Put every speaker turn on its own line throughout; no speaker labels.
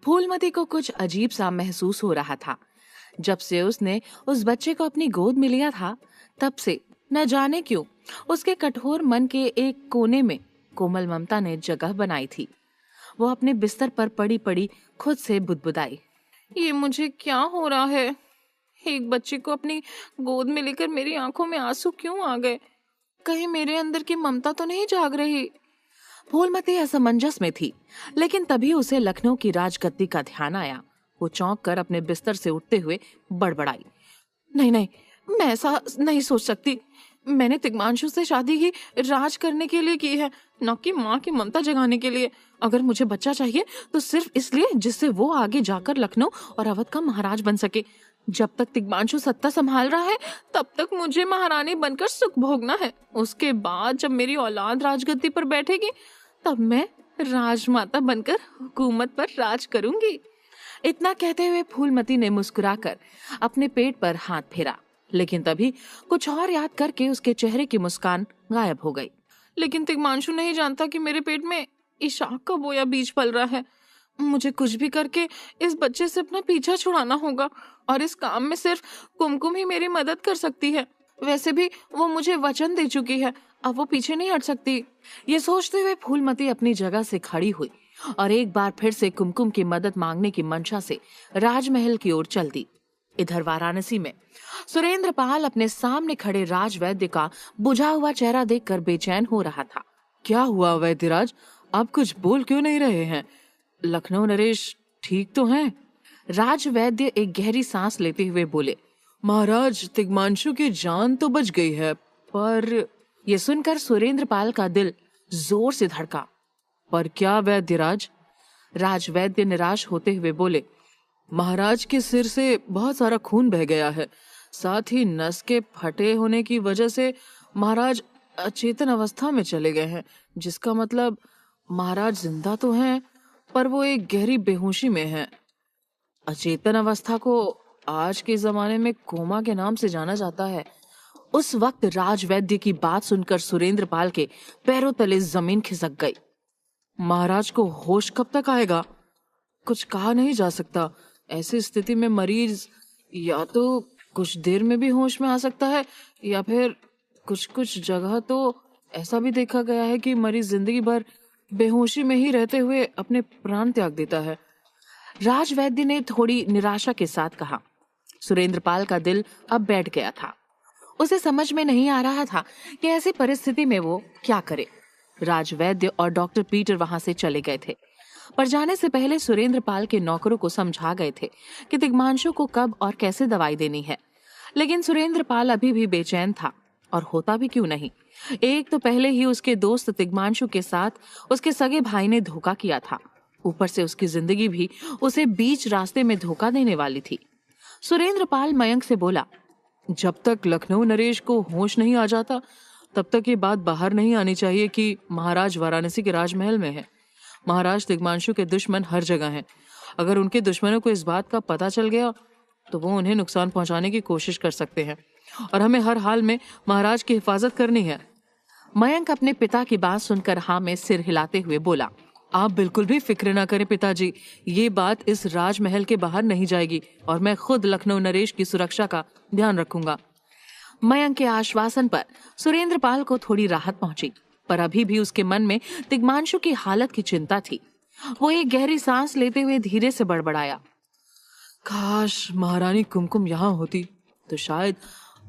फूलमती को कुछ अजीब सा महसूस हो रहा था। जब से उसने उस बच्चे को अपनी गोद में लिया था, तब से न जाने क्यों उसके कठोर मन के एक कोने में कोमल ममता ने जगह बनाई थी। वो अपने बिस्तर पर पड़ी पड़ी खुद से बुदबुदाई, ये मुझे क्या हो रहा है? एक बच्चे को अपनी गोद में लेकर मेरी आंखों में आंसू क्यों आ गए? कहीं मेरे अंदर की ममता तो नहीं जाग रही? फूलमती असमंजस में थी, लेकिन तभी उसे लखनऊ की राजगद्दी का ध्यान आया। वो चौंक कर अपने बिस्तर से उठते हुए बड़बड़ाई, नहीं नहीं, मैं ऐसा नहीं सोच सकती। मैंने तिग्मांशु से शादी ही राज करने के लिए की है, न कि माँ की ममता जगाने के लिए। अगर मुझे बच्चा चाहिए तो सिर्फ इसलिए जिससे वो आगे जाकर लखनऊ और अवध का महाराज बन सके। जब तक तिग्मांशु सत्ता संभाल रहा है, तब तक मुझे महारानी बनकर सुख भोगना है। उसके बाद जब मेरी औलाद राजगद्दी पर बैठेगी, तब मैं राजमाता बनकर हुकूमत पर राज करूंगी। इतना कहते हुए फूलमती ने मुस्कुराकर अपने पेट पर हाथ फेरा, लेकिन तभी कुछ और याद करके उसके चेहरे की मुस्कान गायब हो गई। लेकिन तिग्मांशु नहीं जानता कि मेरे पेट में इशाक का बोया बीज पल रहा है। मुझे कुछ भी करके इस बच्चे से अपना पीछा छुड़ाना होगा, और इस काम में सिर्फ कुमकुम ही मेरी मदद कर सकती है। वैसे भी वो मुझे वचन दे चुकी है, अब वो पीछे नहीं हट सकती। ये सोचते हुए फूलमती अपनी जगह से खड़ी हुई और एक बार फिर से कुमकुम की मदद मांगने की मंशा से राजमहल की ओर चल दी। इधर वाराणसी में सुरेंद्र पाल अपने सामने खड़े राजवैद्य का बुझा हुआ चेहरा देखकर बेचैन हो रहा था। क्या हुआ वैद्यराज, आप कुछ बोल क्यों नहीं रहे हैं? लखनऊ नरेश ठीक तो हैं? राजवैद्य एक गहरी सांस लेते हुए बोले, महाराज, तिग्मांशु की जान तो बच गई है, पर ये सुनकर सुरेंद्र पाल का दिल जोर से धड़का। पर क्या वैद्यराज? राजवैद्य निराश होते हुए बोले, महाराज के सिर से बहुत सारा खून बह गया है, साथ ही नस के फटे होने की वजह से महाराज अचेतन अवस्था में चले गए हैं। जिसका मतलब महाराज जिंदा तो हैं, पर वो एक गहरी बेहोशी में हैं। अचेतन अवस्था को आज के जमाने में कोमा के नाम से जाना जाता है। उस वक्त राजवैद्य की बात सुनकर सुरेंद्र पाल के पैरों तले जमीन खिसक गई। महाराज को होश कब तक आएगा? कुछ कहा नहीं जा सकता। ऐसी स्थिति में मरीज या तो कुछ देर में भी होश में आ सकता है, या फिर कुछ जगह तो ऐसा भी देखा गया है कि मरीज जिंदगी भर बेहोशी में ही रहते हुए अपने प्राण त्याग देता है। राजवैद्य ने थोड़ी निराशा के साथ कहा। सुरेंद्र पाल का दिल अब बैठ गया था। उसे समझ में नहीं आ रहा था कि ऐसी परिस्थिति में वो क्या करे। राजवैद्य और डॉक्टर पीटर वहां से चले गए थे, पर जाने से पहले सुरेंद्र पाल के नौकरों को समझा गए थे कि तिग्मांशु को कब और कैसे दवाई देनी है। लेकिन सुरेंद्र पाल अभी भी बेचैन था, और होता भी क्यों नहीं। एक तो पहले ही उसके दोस्त तिग्मांशु के साथ उसके सगे भाई ने धोखा किया था, ऊपर से उसकी जिंदगी भी उसे बीच रास्ते में धोखा देने वाली थी। सुरेंद्र पाल मयंक से बोला, जब तक लखनऊ नरेश को होश नहीं आ जाता, तब तक ये बात बाहर नहीं आनी चाहिए कि महाराज वाराणसी के राजमहल में है। महाराज तिग्मांशु के दुश्मन हर जगह हैं। अगर उनके दुश्मनों को इस बात का पता चल गया तो वो उन्हें नुकसान पहुंचाने की कोशिश कर सकते हैं, और हमें हर हाल में महाराज की हिफाजत करनी है। मयंक अपने पिता की बात सुनकर हाँ में सिर हिलाते हुए बोला, आप बिल्कुल भी फिक्र ना करें पिताजी, ये बात इस राजमहल के बाहर नहीं जाएगी, और मैं खुद लखनऊ नरेश की सुरक्षा का ध्यान रखूंगा। मयंक के आश्वासन पर सुरेंद्र पाल को थोड़ी राहत पहुंची, पर अभी भी उसके मन में तिग्मांशु की हालत की चिंता थी। वो एक गहरी सांस लेते हुए धीरे से बड़बड़ाया, काश महारानी कुमकुम यहाँ होती तो शायद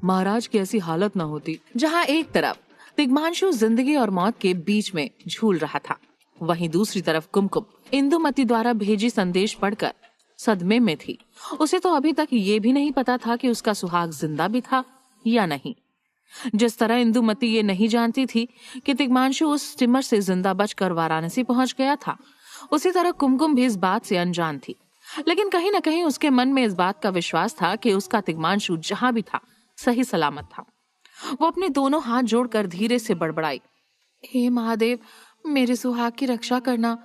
महाराज की ऐसी हालत ना होती। जहाँ एक तरफ तिग्मांशु जिंदगी और मौत के बीच में झूल रहा था, वहीं दूसरी तरफ कुमकुम इंदुमती द्वारा भेजी संदेश पढ़कर सदमे में थी। उसे तो अभी तक ये भी नहीं पता था कि उसका सुहाग जिंदा भी था या नहीं। जिस तरह इंदुमती ये नहीं जानती थी कि तिग्मांशु उस स्टीमर से जिंदा बचकर वाराणसी पहुंच गया था, उसी तरह कुमकुम भी इस बात से अनजान थी। लेकिन कहीं न कहीं उसके मन में इस बात का विश्वास था कि उसका तिग्मांशु जहां भी था सही सलामत था। वो अपने दोनों हाथ जोड़कर धीरे से बड़बड़ाई, हे महादेव, मेरे सुहाग की रक्षा करना।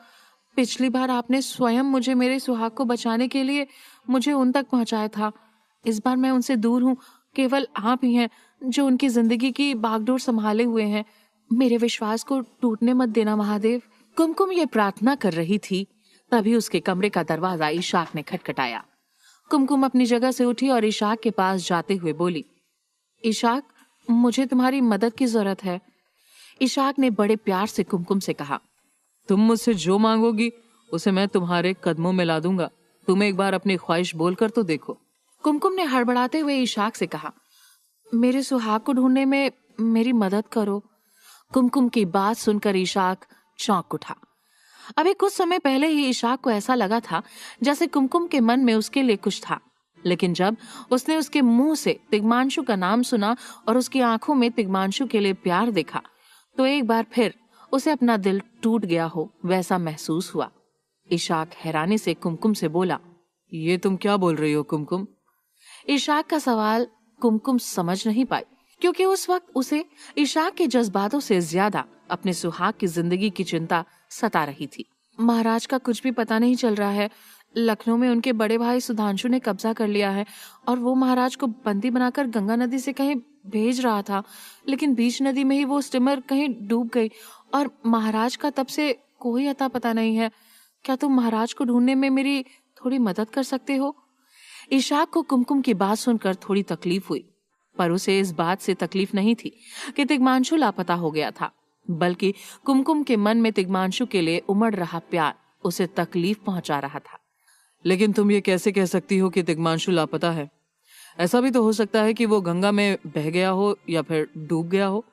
पिछली बार आपने स्वयं मुझे मेरे सुहाग को बचाने के लिए मुझे उन तक पहुंचाया था। इस बार मैं उनसे दूर हूँ, केवल आप ही हैं जो उनकी जिंदगी की बागडोर संभाले हुए हैं। मेरे विश्वास को टूटने मत देना महादेव। कुमकुम ये प्रार्थना कर रही थी, तभी उसके कमरे का दरवाजा इशाक ने खटखटाया। कुमकुम अपनी जगह से उठी और इशाक के पास जाते हुए बोली, इशाक, मुझे तुम्हारी मदद की जरूरत है। इशाक ने बड़े प्यार से कुमकुम से कहा, तुम मुझसे जो मांगोगी उसे मैं तुम्हारे कदमों में ला दूंगा। तुम एक बार अपनी ख्वाहिश बोलकर तो देखो। कुमकुम ने हड़बड़ाते हुए इशाक से कहा, मेरे सुहाग को ढूंढने में मेरी मदद करो। कुमकुम की बात सुनकर इशाक चौंक उठा। अभी कुछ समय पहले ही इशाक को ऐसा लगा था जैसे कुमकुम के मन में उसके लिए कुछ था, लेकिन जब उसने उसके मुंह से तिग्मांशु का नाम सुना और उसकी आंखों में तिग्मांशु के लिए प्यार देखा तो एक बार फिर उसे अपना दिल टूट गया हो वैसा महसूस हुआ। इशाक हैरानी से कुमकुम से बोला, ये तुम क्या बोल रही हो कुमकुम? इशाक का सवाल कुमकुम समझ नहीं पाई, क्योंकि उस वक्त उसे इशाक के जज्बातों से ज्यादा अपने सुहाग की जिंदगी की चिंता सता रही थी। महाराज का कुछ भी पता नहीं चल रहा है। लखनऊ में उनके बड़े भाई सुधांशु ने कब्जा कर लिया है और वो महाराज को बंदी बनाकर गंगा नदी से कहीं भेज रहा था, लेकिन बीच नदी में ही वो स्टीमर कहीं डूब गई और महाराज का तब से कोई अता पता नहीं है। क्या तुम महाराज को ढूंढने में मेरी थोड़ी मदद कर सकते हो? इशाक को कुमकुम की बात सुनकर थोड़ी तकलीफ हुई, पर उसे इस बात से तकलीफ नहीं थी कि तिग्मांशु लापता हो गया था, बल्कि कुमकुम के मन में तिग्मांशु के लिए उमड़ रहा प्यार उसे तकलीफ पहुंचा रहा था। लेकिन तुम ये कैसे कह सकती हो कि तिग्मांशु लापता है? ऐसा भी तो हो सकता है कि वो गंगा में बह गया हो या फिर डूब गया हो।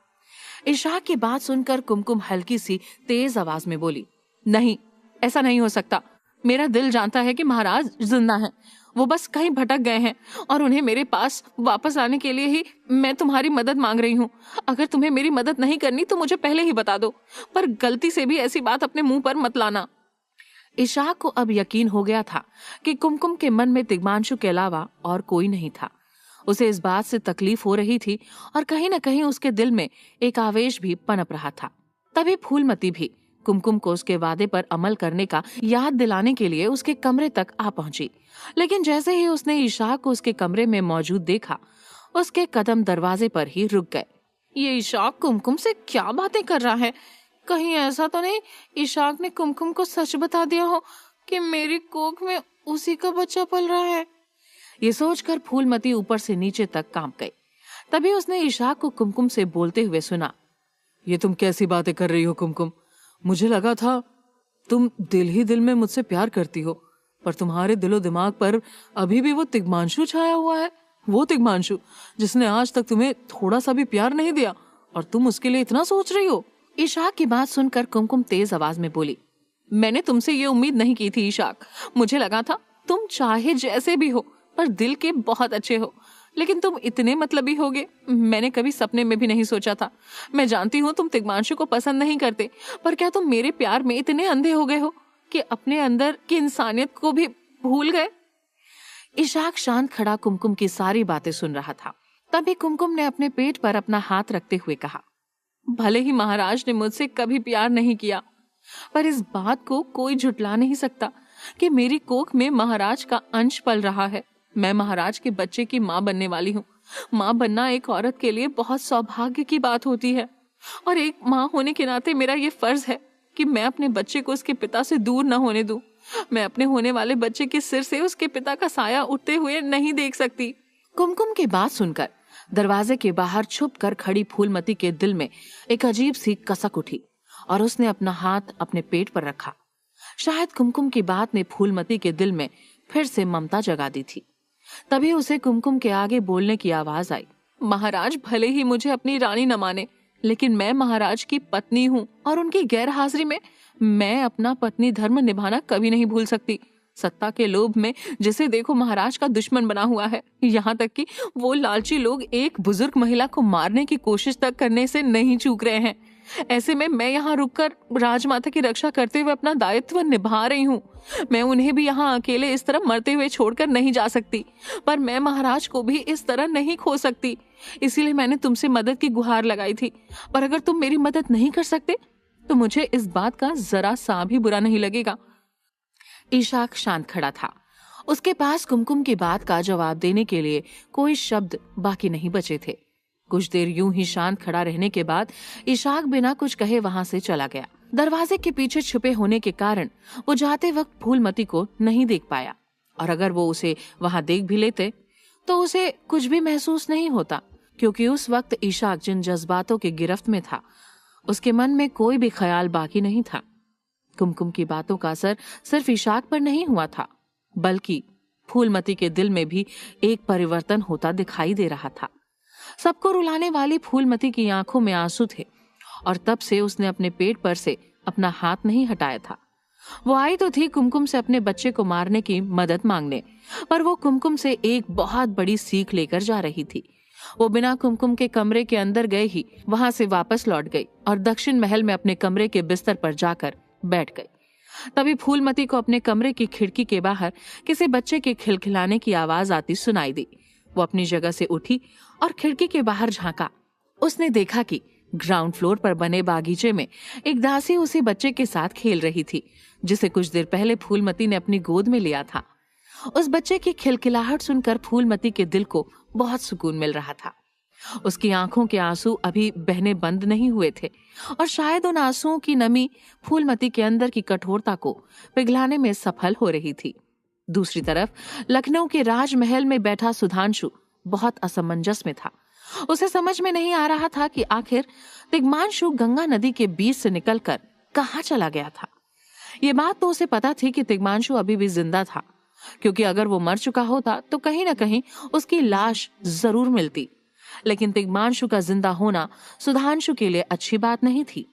इशाक की बात सुनकर कुमकुम हल्की सी तेज आवाज में बोली, नहीं, ऐसा नहीं हो सकता। मेरा दिल जानता है कि महाराज जिंदा हैं। वो बस कहीं भटक गए हैं और उन्हें मेरे पास वापस लाने के लिए ही मैं तुम्हारी मदद मांग रही हूँ। अगर तुम्हें मेरी मदद नहीं करनी तो मुझे पहले ही बता दो, पर गलती से भी ऐसी बात अपने मुंह पर मत लाना। इशाक को अब यकीन हो गया था कि कुमकुम के मन में तिग्मांशु के अलावा और कोई नहीं था। उसे इस बात से तकलीफ हो रही थी और कहीं न कहीं उसके दिल में एक आवेश भी पनप रहा था। तभी फूलमती भी कुमकुम को उसके वादे पर अमल करने का याद दिलाने के लिए उसके कमरे तक आ पहुंची, लेकिन जैसे ही उसने इशाक को उसके कमरे में मौजूद देखा, उसके कदम दरवाजे पर ही रुक गए। ये इशाक कुमकुम से क्या बातें कर रहा है? कहीं ऐसा तो नहीं इशाक ने कुमकुम को सच बता दिया हो कि मेरी कोख में उसी का बच्चा पल रहा है? ये सोचकर फूलमती ऊपर से नीचे तक कांप गई। तभी उसने इशाक को कुमकुम से बोलते हुए सुना, ये तुम कैसी बातें कर रही हो कुमकुम? मुझे लगा था तुम दिल ही दिल में मुझसे प्यार करती हो, पर तुम्हारे दिलो दिमाग पर अभी भी वो तिग्मांशु छाया हुआ है। वो तिग्मांशु जिसने आज तक तुम्हें थोड़ा सा भी प्यार नहीं दिया और तुम उसके लिए इतना सोच रही हो। इशाक की बात सुनकर कुमकुम तेज आवाज में बोली, मैंने तुमसे ये उम्मीद नहीं की थी इशाक। मुझे लगा था तुम चाहे जैसे भी हो पर दिल के बहुत अच्छे हो, लेकिन तुम इतने मतलबी होगे मैंने कभी सपने में भी नहीं सोचा था। मैं जानती हूँ तुम तिग्मांशु को पसंद नहीं करते, पर क्या तुम मेरे प्यार में इतने अंधे हो गए हो कि अपने अंदर की इंसानियत को भी भूल गए? इशाक शांत खड़ा कुमकुम की सारी बातें सुन रहा था। तभी कुमकुम ने अपने पेट पर अपना हाथ रखते हुए कहा, भले ही महाराज ने मुझसे कभी प्यार नहीं किया, पर इस बात को कोई झुटला नहीं सकता कि मेरी कोख में महाराज का अंश पल रहा है। मैं महाराज के बच्चे की माँ बनने वाली हूँ। माँ बनना एक औरत के लिए बहुत सौभाग्य की बात होती है और एक माँ होने के नाते मेरा ये फर्ज है कि मैं अपने बच्चे को उसके पिता से दूर न होने दूं। मैं अपने होने वाले बच्चे के सिर से उसके पिता का साया उठते हुए नहीं देख सकती। कुमकुम की बात सुनकर दरवाजे के बाहर छुप कर खड़ी फूलमती के दिल में एक अजीब सी कसक उठी और उसने अपना हाथ अपने पेट पर रखा। शायद कुमकुम की बात ने फूलमती के दिल में फिर से ममता जगा दी थी। तभी उसे कुमकुम के आगे बोलने की आवाज आई, महाराज भले ही मुझे अपनी रानी न माने, लेकिन मैं महाराज की पत्नी हूँ और उनकी गैर हाजिरी में मैं अपना पत्नी धर्म निभाना कभी नहीं भूल सकती। सत्ता के लोभ में जिसे देखो महाराज का दुश्मन बना हुआ है। यहाँ तक कि वो लालची लोग एक बुजुर्ग महिला को मारने की कोशिश तक करने से नहीं चूक रहे हैं। ऐसे में मैं यहाँ रुककर राजमाता की रक्षा करते हुए अपना दायित्व निभा रही हूँ। मैं उन्हें भी यहाँ अकेले इस तरह मरते हुए छोड़कर नहीं जा सकती, पर मैं महाराज को भी इस तरह नहीं खो सकती। इसीलिए मैंने तुमसे मदद की गुहार लगाई थी, पर अगर तुम मेरी मदद नहीं कर सकते तो मुझे इस बात का जरा सा भी बुरा नहीं लगेगा। इशाक शांत खड़ा था। उसके पास कुमकुम की बात का जवाब देने के लिए कोई शब्द बाकी नहीं बचे थे। कुछ देर यूं ही शांत खड़ा रहने के बाद इशाक बिना कुछ कहे वहां से चला गया। दरवाजे के पीछे छुपे होने के कारण वो जाते वक्त फूलमती को नहीं देख पाया, और अगर वो उसे वहां देख भी लेते तो उसे कुछ भी महसूस नहीं होता, क्योंकि उस वक्त इशाक जिन जज्बातों के गिरफ्त में था उसके मन में कोई भी ख्याल बाकी नहीं था। कुमकुम की बातों का असर सिर्फ इशाक पर नहीं हुआ था, बल्कि फूलमती के दिल में भी एक परिवर्तन होता दिखाई दे रहा था। सबको रुलाने वाली फूलमती की आंखों में आंसू थे, और तब से उसने अपने पेट पर से अपना हाथ नहीं हटाया था। वो आई तो थी कुमकुम से अपने बच्चे को मारने की मदद मांगने, पर वो कुमकुम से एक बहुत बड़ी सीख लेकर जा रही थी। वो बिना कुमकुम के कमरे के अंदर गए ही वहां से वापस लौट गई और दक्षिण महल में अपने कमरे के बिस्तर पर जाकर बैठ गई। तभी फूलमती को अपने कमरे की खिड़की के बाहर किसी बच्चे के खिलखिलाने की आवाज आती सुनाई दी। वो अपनी जगह से उठी और खिड़की के बाहर झांका। उसने देखा कि ग्राउंड फ्लोर पर बने बागीचे में एक दासी उसी बच्चे के साथ खेल रही थी, जिसे कुछ देर पहले फूलमती ने अपनी गोद में लिया था। उस बच्चे की खिलखिलाहट सुनकर फूलमती के दिल को बहुत सुकून मिल रहा था। उसकी आंखों के आंसू अभी बहने बंद नहीं हुए थे, और शायद उन आंसुओं की नमी फूलमती के अंदर की कठोरता को पिघलाने में सफल हो रही थी। दूसरी तरफ लखनऊ के राजमहल में बैठा सुधांशु बहुत असमंजस में था। उसे समझ में नहीं आ रहा था कि आखिर तिग्मांशु गंगा नदी के बीच से निकलकर कहाँ चला गया था। ये बात तो उसे पता थी कि तिग्मांशु अभी भी जिंदा था, क्योंकि अगर वो मर चुका होता तो कहीं न कहीं उसकी लाश जरूर मिलती। लेकिन तिग्मांशु का जिंदा होना सुधांशु के लिए अच्छी बात नहीं थी,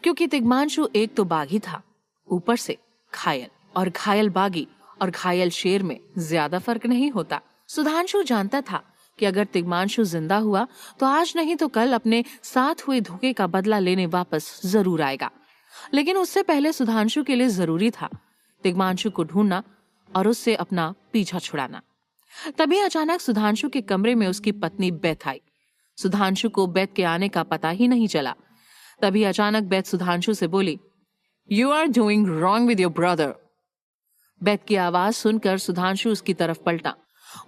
क्योंकि तिग्मांशु एक तो बागी था, ऊपर से घायल, और घायल बागी और घायल शेर में ज्यादा फर्क नहीं होता। सुधांशु जानता था कि अगर तिग्मांशु जिंदा हुआ तो आज नहीं तो कल अपने साथ हुए धोखे का बदला लेने वापस जरूर आएगा। लेकिन उससे पहले सुधांशु के लिए जरूरी था तिग्मांशु को ढूंढना और उससे अपना पीछा छुड़ाना। तभी अचानक सुधांशु के कमरे में उसकी पत्नी बेथ आई। सुधांशु को बेथ के आने का पता ही नहीं चला। तभी अचानक बेथ सुधांशु से बोली, "You are doing wrong with your brother." Beth की आवाज सुनकर सुधांशु उसकी तरफ पलटा।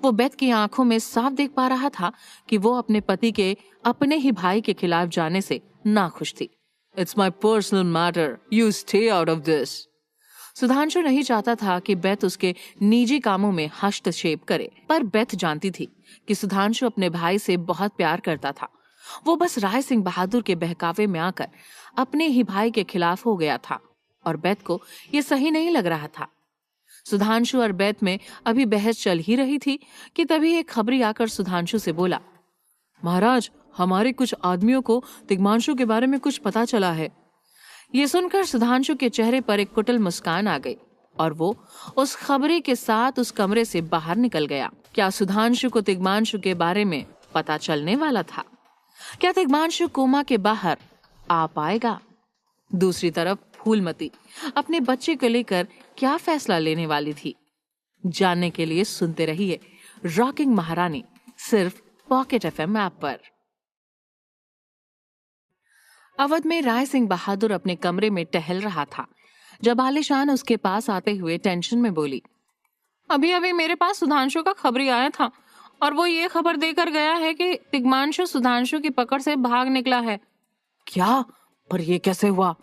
वो बेथ की आंखों में साफ देख पा रहा था कि वो अपने पति के अपने ही भाई के खिलाफ जाने से नाखुश थी। "It's my personal matter. You stay out of this." Sudhanshu नहीं चाहता था कि बेथ उसके निजी कामों में हस्तक्षेप करे, पर बेथ जानती थी कि सुधांशु अपने भाई से बहुत प्यार करता था। वो बस राय सिंह बहादुर के बहकावे में आकर अपने ही भाई के खिलाफ हो गया था, और बेथ को ये सही नहीं लग रहा था। सुधांशु और बेथ में अभी बहस चल ही रही थी कि तभी एक खबरी आकर सुधांशु से बोला, "महाराज, हमारे कुछ आदमियों को तिग्मांशु के बारे में कुछ पता चला है।" ये सुनकर सुधांशु के चेहरे पर एक कुटिल मुस्कान आ गई, और वो उस खबरी के साथ उस कमरे से बाहर निकल गया। क्या सुधांशु को तिग्मांशु के बारे में पता चलने वाला था? क्या तिग्मांशु कोमा के बाहर आ पाएगा? दूसरी तरफ फूलमती अपने बच्चे को लेकर क्या फैसला लेने वाली थी? जानने के लिए सुनते रहिए रॉकिंग महारानी, सिर्फ पॉकेट एफएम ऐप पर। अवध में राय सिंह बहादुर अपने कमरे में टहल रहा था जब आलिशान उसके पास आते हुए टेंशन में बोली, "अभी अभी मेरे पास सुधांशु का खबरी आया था, और वो ये खबर देकर गया है कि तिग्मांशु सुधांशु की पकड़ से भाग निकला है।" "क्या? पर ये कैसे हुआ?"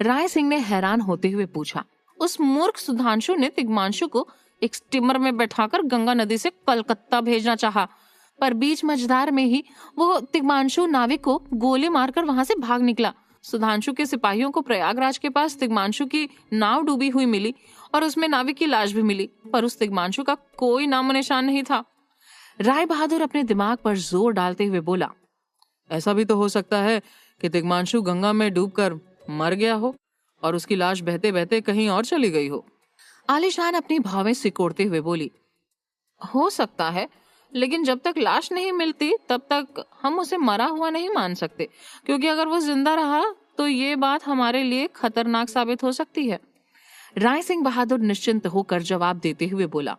राय सिंह ने हैरान होते हुए पूछा। "उस मूर्ख सुधांशु ने तिग्मांशु को एक स्टीमर में बैठाकर गंगा नदी से कलकत्ता भेजना चाहा, पर बीच मझधार में ही वो तिग्मांशु नाविक को गोली मारकर वहां से भाग निकला। सुधांशु के सिपाहियों को प्रयागराज के पास तिग्मांशु की नाव डूबी हुई मिली, और उसमें नाविक की लाश भी मिली, पर उस तिग्मांशु का कोई नामो निशान नहीं था।" राय बहादुर अपने दिमाग पर जोर डालते हुए बोला, "ऐसा भी तो हो सकता है कि तिग्मांशु गंगा में डूबकर मर गया हो और उसकी लाश बहते बहते कहीं और चली गई हो।" आलिशान अपनी भावें सिकोड़ते हुए बोली, "हो सकता है, लेकिन जब तक लाश नहीं मिलती तब तक हम उसे मरा हुआ नहीं मान सकते, क्योंकि अगर वो जिंदा रहा तो ये बात हमारे लिए खतरनाक साबित हो सकती है।" राय सिंह बहादुर निश्चिंत होकर जवाब देते हुए बोला,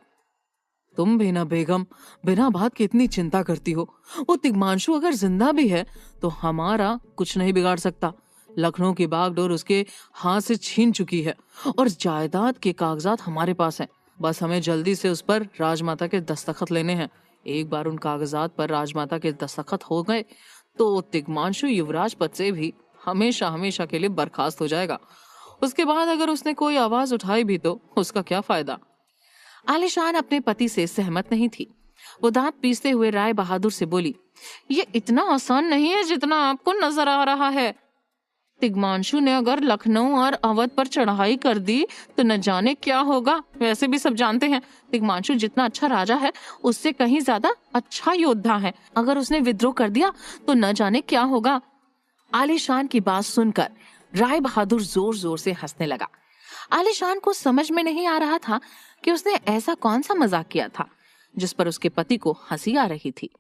"तुम भी ना बेगम, बिना बात की इतनी चिंता करती हो। वो तिग्मांशु अगर जिंदा भी है तो हमारा कुछ नहीं बिगाड़ सकता। लखनऊ की बागडोर उसके हाथ से छीन चुकी है, और जायदाद के कागजात हमारे पास हैं। बस हमें जल्दी से उस पर राजमाता के दस्तखत लेने हैं। एक बार उन कागजात पर राजमाता के दस्तखत हो गए तो तिग्मांशु युवराज पद से भी हमेशा हमेशा के लिए बर्खास्त हो जाएगा, उसके बाद अगर उसने कोई आवाज उठाई भी तो उसका क्या फायदा। आलिशान अपने पति से सहमत नहीं थी। वो दांत पीसते हुए राय बहादुर से बोली, ये इतना आसान नहीं है जितना आपको नजर आ रहा है। तिग्मांशु ने अगर लखनऊ और अवध पर चढ़ाई कर दी तो न जाने क्या होगा। वैसे भी सब जानते हैं तिग्मांशु जितना अच्छा राजा है उससे कहीं ज्यादा अच्छा योद्धा है। अगर उसने विद्रोह कर दिया तो न जाने क्या होगा। आलिशान की बात सुनकर राय बहादुर जोर जोर से हंसने लगा। आलिशान को समझ में नहीं आ रहा था कि उसने ऐसा कौन सा मजाक किया था जिस पर उसके पति को हंसी आ रही थी।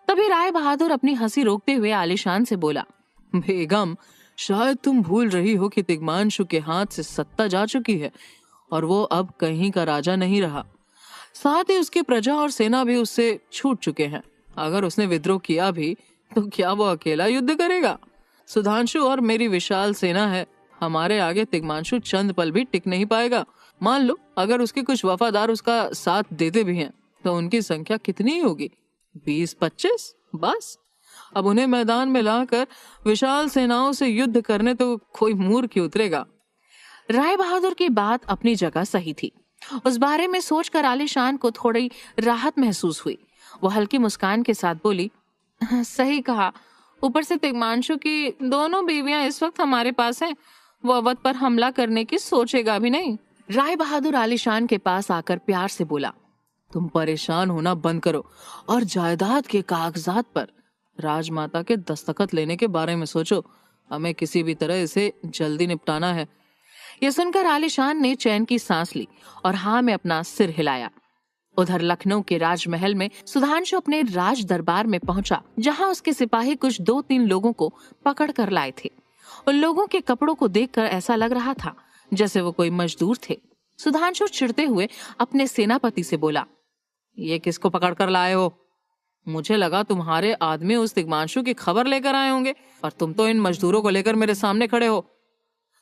तभी राय बहादुर अपनी हंसी रोकते हुए आलिशान से बोला, बेगम, शायद तुम भूल रही हो कि तिग्मांशु के हाथ से सत्ता जा चुकी है और वो अब कहीं का राजा नहीं रहा। साथ ही उसकी प्रजा और सेना भी उससे छूट चुके हैं। अगर उसने विद्रोह किया भी तो क्या वो अकेला युद्ध करेगा? सुधांशु और मेरी विशाल सेना है। हमारे आगे तिग्मांशु चंद पल भी टिक नहीं पाएगा। मान लो अगर उसके कुछ वफादार उसका साथ देते भी हैं तो उनकी संख्या कितनी होगी? 20-25 बस। अब उन्हें मैदान में लाकर विशाल सेनाओं से युद्ध करने तो कोई मूर्ख ही उतरेगा। राय बहादुर की बात अपनी जगह सही थी। उस बारे में सोचकर आलिशान को थोड़ी राहत महसूस हुई। वो हल्की मुस्कान के साथ बोली, सही कहा। ऊपर से तिग्मांशु की दोनों बीवियां इस वक्त हमारे पास हैं। वो अवध पर हमला करने की सोचेगा भी नहीं। राय बहादुर आलिशान के पास आकर प्यार से बोला, तुम परेशान होना बंद करो और जायदाद के कागजात पर राजमाता के दस्तखत लेने के बारे में सोचो। हमें किसी भी तरह इसे जल्दी निपटाना है। यह सुनकर आलिशान ने चैन की सांस ली और हाँ में अपना सिर हिलाया। उधर लखनऊ के राजमहल में सुधांशु अपने राज दरबार में पहुंचा, जहां उसके सिपाही कुछ 2-3 लोगों को पकड़ कर लाए थे। उन लोगों के कपड़ों को देखकर ऐसा लग रहा था जैसे वो कोई मजदूर थे। सुधांशु चिढ़ते हुए अपने सेनापति से बोला, ये किसको पकड़ कर लाए हो? मुझे लगा तुम्हारे आदमी उस तिग्मांशु की खबर लेकर आए होंगे और तुम तो इन मजदूरों को लेकर मेरे सामने खड़े हो।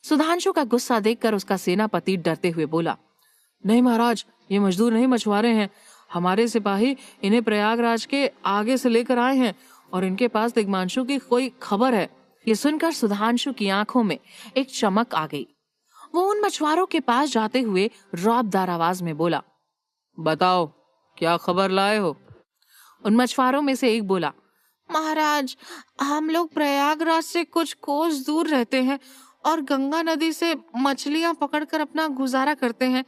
सुधांशु का गुस्सा देखकर उसका सेनापति डरते हुए बोला, नहीं महाराज, ये मजदूर नहीं, मछुआरे हैं। हमारे सिपाही इन्हें प्रयागराज के आगे से लेकर आए हैं और इनके पास तिग्मांशु की कोई खबर है। ये सुनकर सुधांशु की आंखों में एक चमक आ गई। वो उन मछुआरों के पास जाते हुए रौबदार आवाज में बोला, बताओ क्या खबर लाए हो? उन मछुआरों में से एक बोला, महाराज, हम लोग प्रयागराज से कुछ कोस दूर रहते हैं और गंगा नदी से मछलियां पकड़कर अपना गुजारा करते हैं।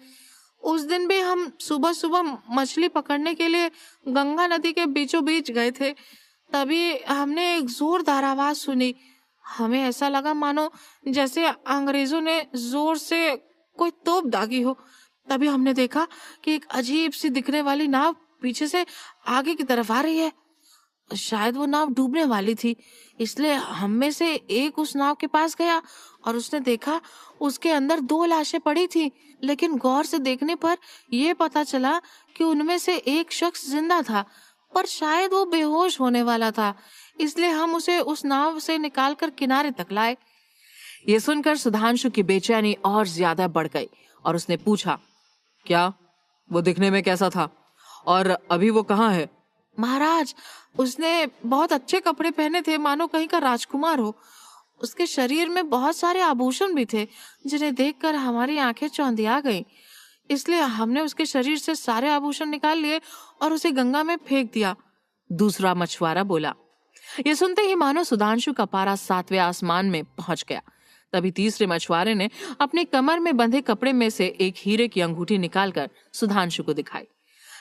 उस दिन भी हम सुबह सुबह मछली पकड़ने के लिए गंगा नदी के बीचों बीच गए थे। तभी हमने एक जोरदार आवाज सुनी। हमें ऐसा लगा मानो जैसे अंग्रेजों ने जोर से कोई तोप दागी हो। तभी हमने देखा कि एक अजीब सी दिखने वाली नाव पीछे से आगे की तरफ आ रही है। शायद वो नाव डूबने वाली थी, इसलिए हम में से एक उस नाव के पास गया और उसने देखा उसके अंदर 2 लाशें पड़ी थी। लेकिन गौर से देखने पर यह पता चला कि उनमें से एक शख्स जिंदा था, पर शायद वो बेहोश होने वाला था। इसलिए हम उसे उस नाव से निकालकर किनारे तक लाए। ये सुनकर सुधांशु की बेचैनी और ज्यादा बढ़ गई और उसने पूछा, क्या वो दिखने में कैसा था और अभी वो कहाँ है? महाराज, उसने बहुत अच्छे कपड़े पहने थे, मानो कहीं का राजकुमार हो। उसके शरीर में बहुत सारे आभूषण भी थे जिन्हें देखकर हमारी आंखें चौंधिया गईं। इसलिए हमने उसके शरीर से सारे आभूषण निकाल लिए और उसे गंगा में फेंक दिया। दूसरा मछुआरा बोला। ये सुनते ही मानो सुधांशु का पारा 7वें आसमान में पहुंच गया। तभी तीसरे मछुआरे ने अपने कमर में बंधे कपड़े में से एक हीरे की अंगूठी निकालकर सुधांशु को दिखाई।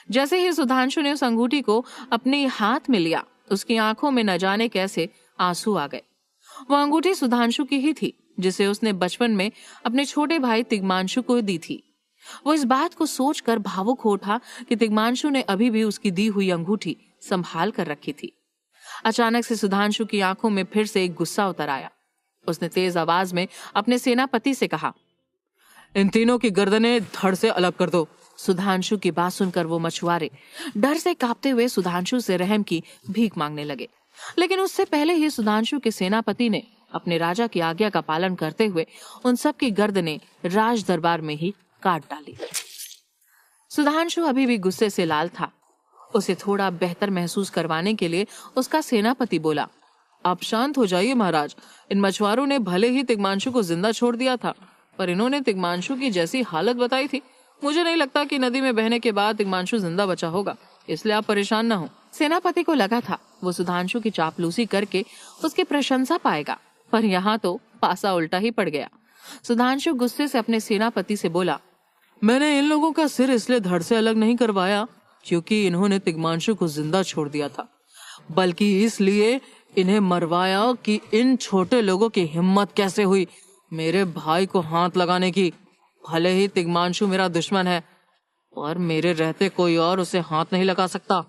जैसे ही सुधांशु ने उस अंगूठी को अपने हाथ में लिया, उसकी आंखों में न जाने कैसे आंसू आ गए। वो अंगूठी सुधांशु की ही थी, जिसे उसने बचपन में अपने छोटे भाई तिग्मांशु को दी थी। वो इस बात को सोचकर भावुक हो उठा कि तिग्मांशु ने अभी भी उसकी दी हुई अंगूठी संभाल कर रखी थी। अचानक से सुधांशु की आंखों में फिर से एक गुस्सा उतर आया। उसने तेज आवाज में अपने सेनापति से कहा, इन तीनों की गर्दनें धड़ से अलग कर दो। सुधांशु की बात सुनकर वो मछुआरे डर से कांपते हुए सुधांशु से रहम की भीख मांगने लगे। लेकिन उससे पहले ही सुधांशु के सेनापति ने अपने राजा की आज्ञा का पालन करते हुए उन सब की गर्दनें राज दरबार में ही काट डाली। सुधांशु अभी भी गुस्से से लाल था। उसे थोड़ा बेहतर महसूस करवाने के लिए उसका सेनापति बोला, आप शांत हो जाइए महाराज। इन मछुआरों ने भले ही तिग्मांशु को जिंदा छोड़ दिया था, पर इन्होंने तिग्मांशु की जैसी हालत बताई थी, मुझे नहीं लगता कि नदी में बहने के बाद तिग्मांशु जिंदा बचा होगा, इसलिए आप परेशान न हो। सेनापति को लगा था वो सुधांशु की चापलूसी करके उसकी प्रशंसा पाएगा, पर यहाँ तो पासा उल्टा ही पड़ गया। सुधांशु गुस्से से अपने सेनापति से बोला, मैंने इन लोगों का सिर इसलिए धड़ से अलग नहीं करवाया क्योंकि इन्होंने तिग्मांशु को जिंदा छोड़ दिया था, बल्कि इसलिए इन्हें मरवाया कि इन छोटे लोगों की हिम्मत कैसे हुई मेरे भाई को हाथ लगाने की। भले ही तिग्मांशु मेरा दुश्मन है, और मेरे रहते कोई और उसे हाथ नहीं लगा सकता।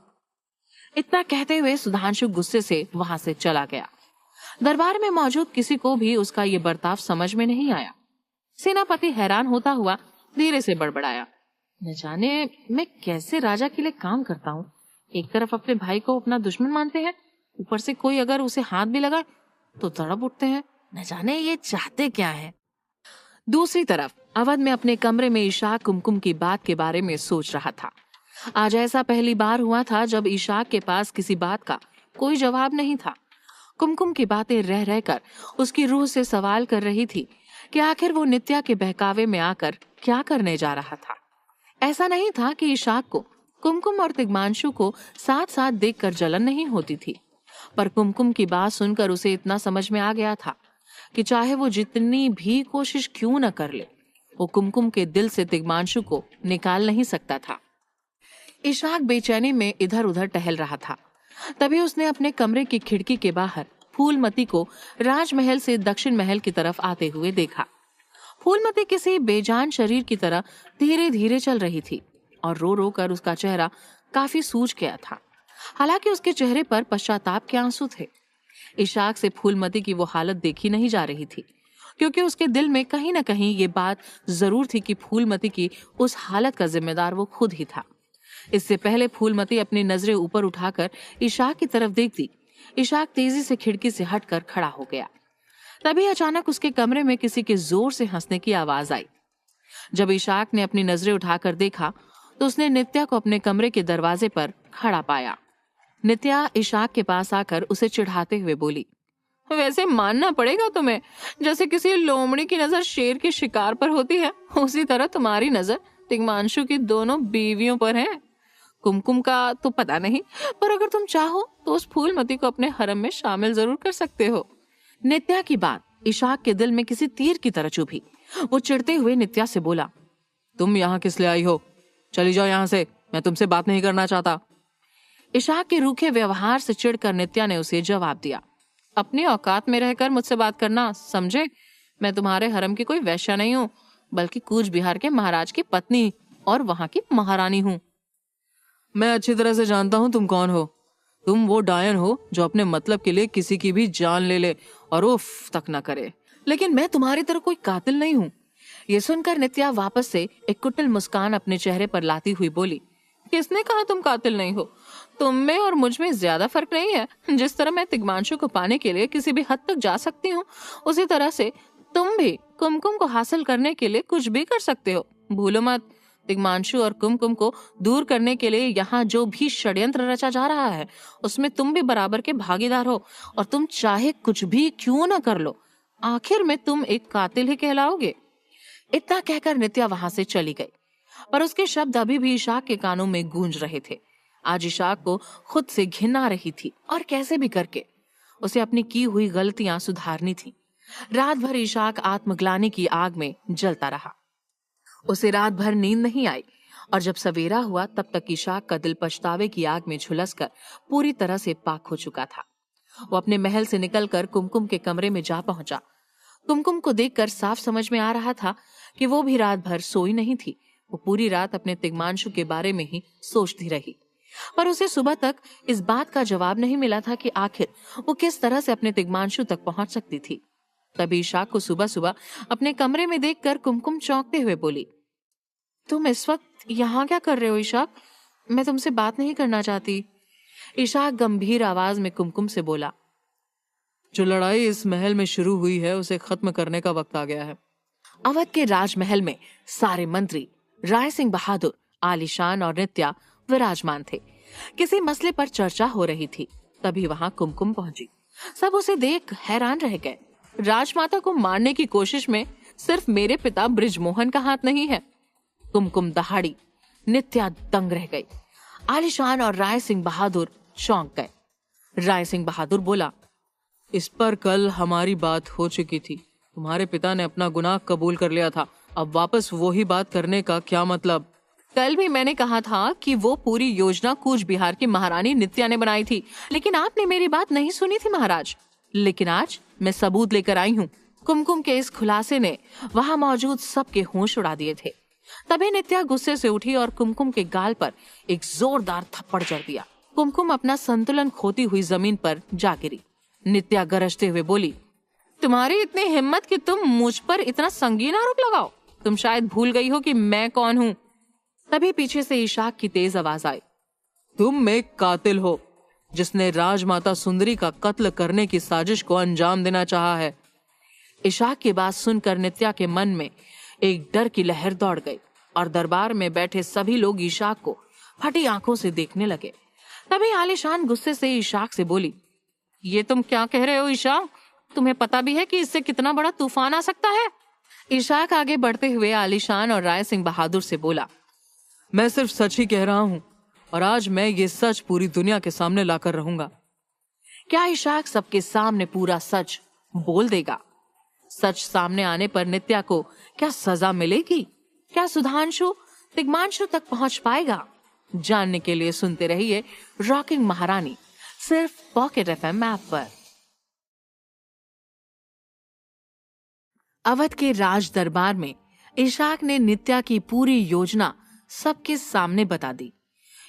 इतना कहते हुए सुधांशु गुस्से से वहां से चला गया। दरबार में मौजूद किसी को भी उसका ये बर्ताव समझ में नहीं आया। सेनापति हैरान होता हुआ धीरे से बड़बड़ाया, न जाने मैं कैसे राजा के लिए काम करता हूँ। एक तरफ अपने भाई को अपना दुश्मन मानते हैं, ऊपर से कोई अगर उसे हाथ भी लगाए तो तड़प उठते हैं। न जाने ये चाहते क्या है। दूसरी तरफ अवध में अपने कमरे में इशाक कुमकुम की बात के बारे में सोच रहा था। आज ऐसा पहली बार हुआ था जब इशाक के पास किसी बात का कोई जवाब नहीं था। कुमकुम की बातें रह रहकर उसकी रूह से सवाल कर रही थी कि आखिर वो नित्या के बहकावे में आकर क्या करने जा रहा था। ऐसा नहीं था कि इशाक को कुमकुम और तिग्मांशु को साथ साथ देखकर जलन नहीं होती थी, पर कुमकुम की बात सुनकर उसे इतना समझ में आ गया था कि चाहे वो जितनी भी कोशिश क्यों न कर ले, वो कुमकुम के दिल से तिग्मांशु को निकाल नहीं सकता था। इशाक बेचैनी में इधर उधर टहल रहा था। तभी उसने अपने कमरे की खिड़की के बाहर फूलमती को राजमहल से दक्षिण महल की तरफ आते हुए देखा। फूलमती किसी बेजान शरीर की तरह धीरे धीरे चल रही थी और रो रो कर उसका चेहरा काफी सूज गया था। हालांकि उसके चेहरे पर पश्चाताप के आंसू थे। इशाक से फूलमती की वो हालत देखी नहीं जा रही थी, क्योंकि उसके दिल में कहीं न कहीं ये बात जरूर थी कि फूलमती की उस हालत का जिम्मेदार वो खुद ही था। इससे पहले फूलमती अपनी नजरें ऊपर उठाकर इशाक की तरफ देखती, इशाक तेजी से खिड़की से हटकर खड़ा हो गया। तभी अचानक उसके कमरे में किसी के जोर से हंसने की आवाज आई। जब इशाक ने अपनी नजरें उठाकर देखा तो उसने नित्या को अपने कमरे के दरवाजे पर खड़ा पाया। नित्या इशाक के पास आकर उसे चिढ़ाते हुए बोली, वैसे मानना पड़ेगा तुम्हें, जैसे किसी लोमड़ी की नजर शेर के शिकार पर होती है, उसी तरह तुम्हारी नजर तिग्मांशु की दोनों बीवियों पर है। कुमकुम का तो पता नहीं, पर अगर तुम चाहो तो उस फूलमती को अपने हरम में शामिल जरूर कर सकते हो। नित्या की बात इशाक के दिल में किसी तीर की तरह चुभी। वो चिढ़ते हुए नित्या से बोला, तुम यहाँ किस लिए आई हो? चली जाओ यहाँ से, मैं तुमसे बात नहीं करना चाहता। इशाक के रूखे व्यवहार से चिढ़कर नित्या ने उसे जवाब दिया, अपनी औकात में रहकर मुझसे बात करना, समझे? मैं तुम्हारे हरम की कोई वैश्या नहीं हूँ, बल्कि कूच बिहार के महाराज की पत्नी और वहां की महारानी हूँ। मैं अच्छी तरह से जानता हूँ तुम कौन हो। तुम वो डायन हो जो अपने मतलब के लिए किसी की भी जान ले ले और उफ तक न करे। लेकिन मैं तुम्हारी तरह कोई कातिल नहीं हूँ। ये सुनकर नित्या वापस से एक कुटिल मुस्कान अपने चेहरे पर लाती हुई बोली, किसने कहा तुम कातिल नहीं हो? तुम में और मुझ में ज्यादा फर्क नहीं है। जिस तरह मैं तिग्मांशु को पाने के लिए किसी भी हद तक जा सकती हूँ, उसी तरह से तुम भी कुमकुम को हासिल करने के लिए कुछ भी कर सकते हो। भूलो मत, तिग्मांशु और कुमकुम को दूर करने के लिए यहाँ जो भी षड्यंत्र रचा जा रहा है, उसमें तुम भी बराबर के भागीदार हो, और तुम चाहे कुछ भी क्यों न कर लो, आखिर में तुम एक कातिल ही कहलाओगे। इतना कहकर नित्या वहां से चली गई, पर उसके शब्द अभी भी इशाक के कानों में गूंज रहे थे। आज इशाक को खुद से घिन आ रही थी और कैसे भी करके उसे अपनी की हुई गलतियां सुधारनी थी। रात भर इशाक आत्मग्लानि की आग में जलता रहा। उसे रात भर नींद नहीं आई, और जब सवेरा हुआ तब तक इशाक का दिल पछतावे की आग में झुलसकर पूरी तरह से पाक हो चुका था। वो अपने महल से निकलकर कुमकुम के कमरे में जा पहुंचा। कुमकुम को देखकर साफ समझ में आ रहा था कि वो भी रात भर सोई नहीं थी। वो पूरी रात अपने तिग्मांशु के बारे में ही सोचती रही, पर उसे सुबह तक इस बात का जवाब नहीं मिला था कि आखिर वो किस तरह से अपने तिग्मांशु तक पहुंच सकती थी। तभी इशाक को सुबह सुबह अपने कमरे में देखकर कुमकुम चौंकते हुए बोली, तुम इस वक्त यहाँ क्या कर रहे हो इशाक? मैं तुमसे बात नहीं करना चाहती। इशाक गंभीर आवाज में कुमकुम से बोला, जो लड़ाई इस महल में शुरू हुई है उसे खत्म करने का वक्त आ गया है। अवध के राजमहल में सारे मंत्री, राय सिंह बहादुर, आलीशान और नित्या विराजमान थे। किसी मसले पर चर्चा हो रही थी। तभी वहां कुमकुम पहुंची। सब उसे देख हैरान रह गए। राजमाता को मारने की कोशिश में सिर्फ मेरे पिता बृजमोहन का हाथ नहीं है। कुमकुम दहाड़ी। नित्या दंग रह गई। आलीशान और राय सिंह बहादुर चौंक गए। राय सिंह बहादुर बोला, इस पर कल हमारी बात हो चुकी थी। तुम्हारे पिता ने अपना गुनाह कबूल कर लिया था, अब वापस वही बात करने का क्या मतलब? कल भी मैंने कहा था कि वो पूरी योजना कूच बिहार की महारानी नित्या ने बनाई थी, लेकिन आपने मेरी बात नहीं सुनी थी महाराज। लेकिन आज मैं सबूत लेकर आई हूँ। कुमकुम के इस खुलासे ने वहां मौजूद सबके होश उड़ा दिए थे। तभी नित्या गुस्से से उठी और कुमकुम के गाल पर एक जोरदार थप्पड़ जड़ दिया। कुमकुम अपना संतुलन खोती हुई जमीन पर जा गिरी। नित्या गरजते हुए बोली, तुम्हारी इतनी हिम्मत कि तुम मुझ पर इतना संगीन आरोप लगाओ? तुम शायद भूल गई हो कि मैं कौन हूँ। तभी पीछे से इशाक की तेज आवाज आई, तुम एक कातिल हो जिसने राजमाता सुंदरी का कत्ल करने की साजिश को अंजाम देना चाहा है। इशाक की बात सुनकर नित्या के मन में एक डर की लहर दौड़ गई और दरबार में बैठे सभी लोग इशाक को फटी आंखों से देखने लगे। तभी आलीशान गुस्से से इशाक से बोली, ये तुम क्या कह रहे हो इशाक? तुम्हें पता भी है कि इससे कितना बड़ा तूफान आ सकता है? इशाक आगे बढ़ते हुए आलीशान और राय सिंह बहादुर से बोला, मैं सिर्फ सच ही कह रहा हूँ और आज मैं ये सच पूरी दुनिया के सामने लाकर रहूंगा। क्या इशाक सबके सामने पूरा सच बोल देगा? सच सामने आने पर नित्या को क्या सजा मिलेगी? क्या सुधांशु तिग्मांशु तक पहुंच पाएगा? जानने के लिए सुनते रहिए रॉकिंग महारानी, सिर्फ पॉकेट एफएम ऐप पर। अवध के राज दरबार में इशाक ने नित्या की पूरी योजना सबके सामने बता दी।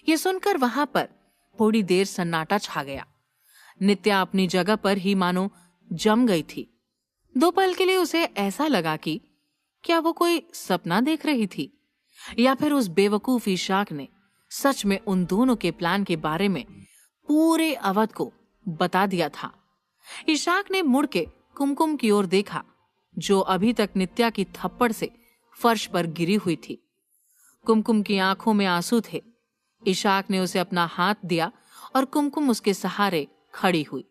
ये सुनकर वहां पर थोड़ी देर सन्नाटा छा गया। नित्या अपनी जगह पर ही मानो जम गई थी। दो पल के लिए उसे ऐसा लगा कि क्या वो कोई सपना देख रही थी या फिर उस बेवकूफ इशाक ने सच में उन दोनों के प्लान के बारे में पूरे अवध को बता दिया था। इशाक ने मुड़ के कुमकुम की ओर देखा, जो अभी तक नित्या की थप्पड़ से फर्श पर गिरी हुई थी। कुमकुम की आंखों में आंसू थे। इशाक ने उसे अपना हाथ दिया और कुमकुम उसके सहारे खड़ी हुई।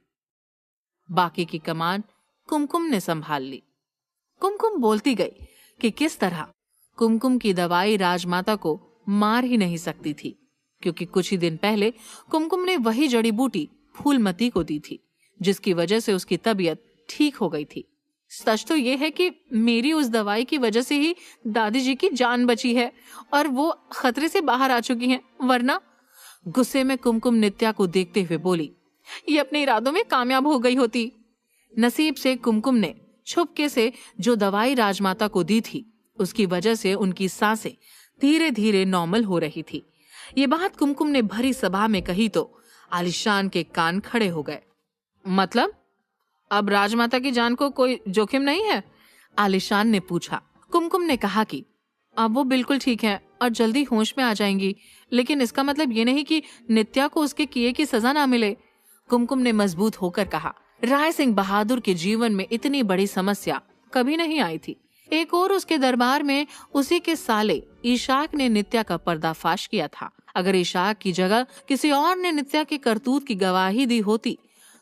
बाकी की कमान कुमकुम ने संभाल ली। कुमकुम बोलती गई कि किस तरह कुमकुम की दवाई राजमाता को मार ही नहीं सकती थी, क्योंकि कुछ ही दिन पहले कुमकुम ने वही जड़ी बूटी फूलमती को दी थी, जिसकी वजह से उसकी तबीयत ठीक हो गई थी। सच तो ये है कि मेरी उस दवाई की वजह से ही दादी जी की जान बची है और वो खतरे से बाहर आ चुकी हैं, वरना। गुस्से में कुमकुम नित्या को देखते हुए बोली, ये अपने इरादों में कामयाब हो गई होती। नसीब से कुमकुम ने छुपके से जो दवाई राजमाता को दी थी, उसकी वजह से उनकी सांसें धीरे धीरे नॉर्मल हो रही थी। ये बात कुमकुम ने भरी सभा में कही तो आलीशान के कान खड़े हो गए। मतलब अब राजमाता की जान को कोई जोखिम नहीं है? आलीशान ने पूछा। कुमकुम ने कहा कि अब वो बिल्कुल ठीक है और जल्दी होश में आ जाएंगी, लेकिन इसका मतलब ये नहीं कि नित्या को उसके किए की सजा ना मिले। कुमकुम ने मजबूत होकर कहा। राय सिंह बहादुर के जीवन में इतनी बड़ी समस्या कभी नहीं आई थी। एक और उसके दरबार में उसी के साले इशाक ने नित्या का पर्दाफाश किया था। अगर इशाक की जगह किसी और ने नित्या के करतूत की गवाही दी होती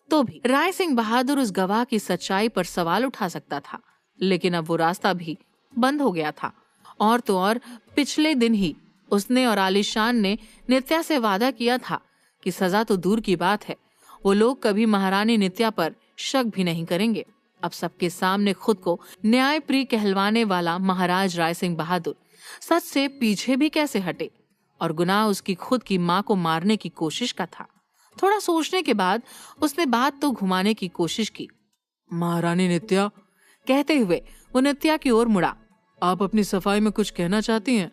तो भी राय सिंह बहादुर उस गवाह की सच्चाई पर सवाल उठा सकता था, लेकिन अब वो रास्ता भी बंद हो गया था। और तो और पिछले दिन ही उसने और आलीशान ने नित्या से वादा किया था कि सजा तो दूर की बात है, वो लोग कभी महारानी नित्या पर शक भी नहीं करेंगे। अब सबके सामने खुद को न्याय प्रिय कहलवाने वाला महाराज राय सिंह बहादुर सच से पीछे भी कैसे हटे, और गुनाह उसकी खुद की माँ को मारने की कोशिश का था। थोड़ा सोचने के बाद उसने बात तो घुमाने की कोशिश की। महारानी नित्या, कहते हुए वो नित्या की ओर मुड़ा, आप अपनी सफाई में कुछ कहना चाहती हैं?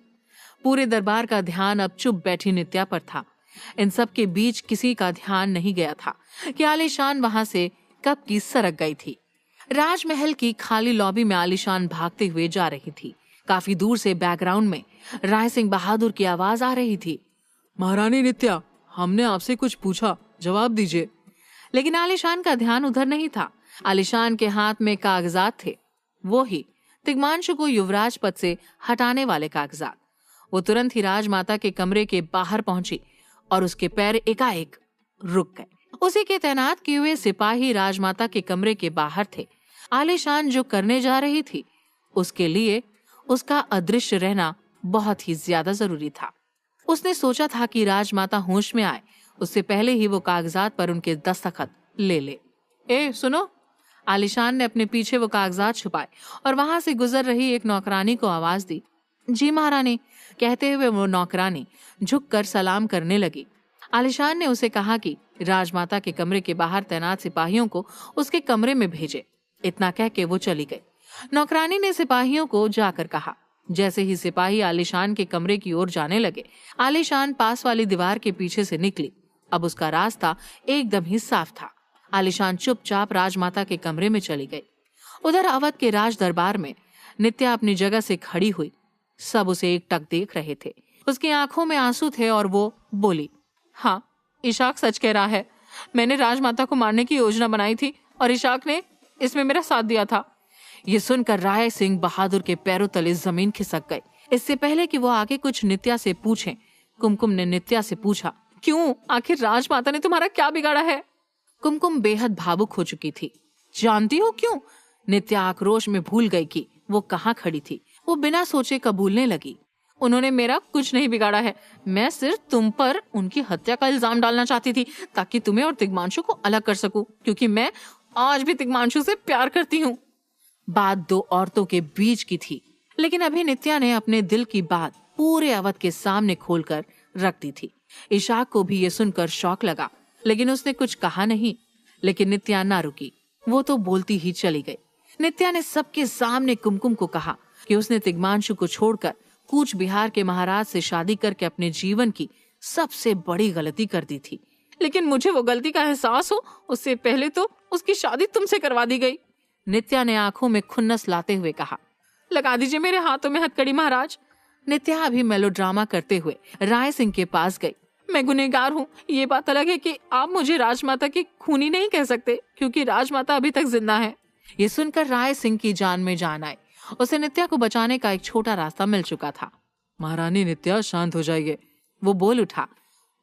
पूरे दरबार का ध्यान अब चुप बैठी नित्या पर था। इन सब के बीच किसी का ध्यान नहीं गया था कि आलीशान वहां से कब की सरक गई थी। राजमहल की खाली लॉबी में आलीशान भागते हुए जा रही थी। काफी दूर से बैकग्राउंड में राय सिंह बहादुर की आवाज आ रही थी, महारानी नित्या, हमने आपसे कुछ पूछा, जवाब दीजिए। लेकिन आलीशान का ध्यान उधर नहीं था। आलीशान के हाथ में कागजात थे, वो ही तिग्मांशु को युवराज पद से हटाने वाले कागजात। वो तुरंत ही राजमाता के कमरे के बाहर पहुंची और उसके पैर एकाएक रुक गए। उसी के तैनात किए हुए सिपाही राजमाता के कमरे के बाहर थे। आलीशान जो करने जा रही थी उसके लिए उसका अदृश्य रहना बहुत ही ज्यादा जरूरी था। उसने सोचा था कि राजमाता होश में आए उससे पहले ही वो कागजात पर उनके दस्तखत ले ले। ए सुनो, आलिशान ने अपने पीछे वो कागजात छुपाए और वहां से गुजर रही एक नौकरानी को आवाज दी। जी महारानी, कहते हुए वो नौकरानी झुककर सलाम करने लगी। आलिशान ने उसे कहा कि राजमाता के कमरे के बाहर तैनात सिपाहियों को उसके कमरे में भेजे। इतना कह के वो चली गई। नौकरानी ने सिपाहियों को जाकर कहा। जैसे ही सिपाही आलिशान के कमरे की ओर जाने लगे, आलिशान पास वाली दीवार के पीछे से निकली। अब उसका रास्ता एकदम ही साफ था। आलिशान चुपचाप राजमाता के कमरे में चली गई। उधर अवध के राज दरबार में नित्या अपनी जगह से खड़ी हुई। सब उसे एकटक देख रहे थे। उसकी आंखों में आंसू थे और वो बोली, हाँ, इशाक सच कह रहा है। मैंने राजमाता को मारने की योजना बनाई थी और इशाक ने इसमें मेरा साथ दिया था। ये सुनकर राय सिंह बहादुर के पैरों तले जमीन खिसक गई। इससे पहले कि वो आगे कुछ नित्या से पूछें, कुमकुम ने नित्या से पूछा, क्यों? आखिर राजमाता ने तुम्हारा क्या बिगाड़ा है? कुमकुम बेहद भावुक हो चुकी थी। जानती हो क्यों? नित्या आक्रोश में भूल गई कि वो कहाँ खड़ी थी। वो बिना सोचे कबूलने लगी, उन्होंने मेरा कुछ नहीं बिगाड़ा है। मैं सिर्फ तुम पर उनकी हत्या का इल्जाम डालना चाहती थी ताकि तुम्हें और तिग्मांशु को अलग कर सकूं, क्योंकि मैं आज भी तिग्मांशु से प्यार करती हूँ। बात दो औरतों के बीच की थी, लेकिन अभी नित्या ने अपने दिल की बात पूरे अवध के सामने खोलकर रख दी थी। इशाक को भी ये सुनकर शौक लगा, लेकिन उसने कुछ कहा नहीं। लेकिन नित्या ना रुकी, वो तो बोलती ही चली गई। नित्या ने सबके सामने कुमकुम को कहा कि उसने तिग्मांशु को छोड़कर कूच बिहार के महाराज से शादी करके अपने जीवन की सबसे बड़ी गलती कर दी थी। लेकिन मुझे वो गलती का एहसास हो उससे पहले तो उसकी शादी तुमसे करवा दी गई। नित्या ने आंखों में खुन्नस लाते हुए कहा। लगा दीजिए मेरे हाथों में हथकड़ी महाराज। नित्या अभी मेलोड्रामा करते हुए राय सिंह के पास गई। मैं गुनहगार हूँ, ये बात अलग है कि आप मुझे राजमाता की खूनी नहीं कह सकते, क्योंकि राजमाता अभी तक जिंदा है। ये सुनकर राय सिंह की जान में जान आई। उसे नित्या को बचाने का एक छोटा रास्ता मिल चुका था। महारानी नित्या, शांत हो जाइए, वो बोल उठा।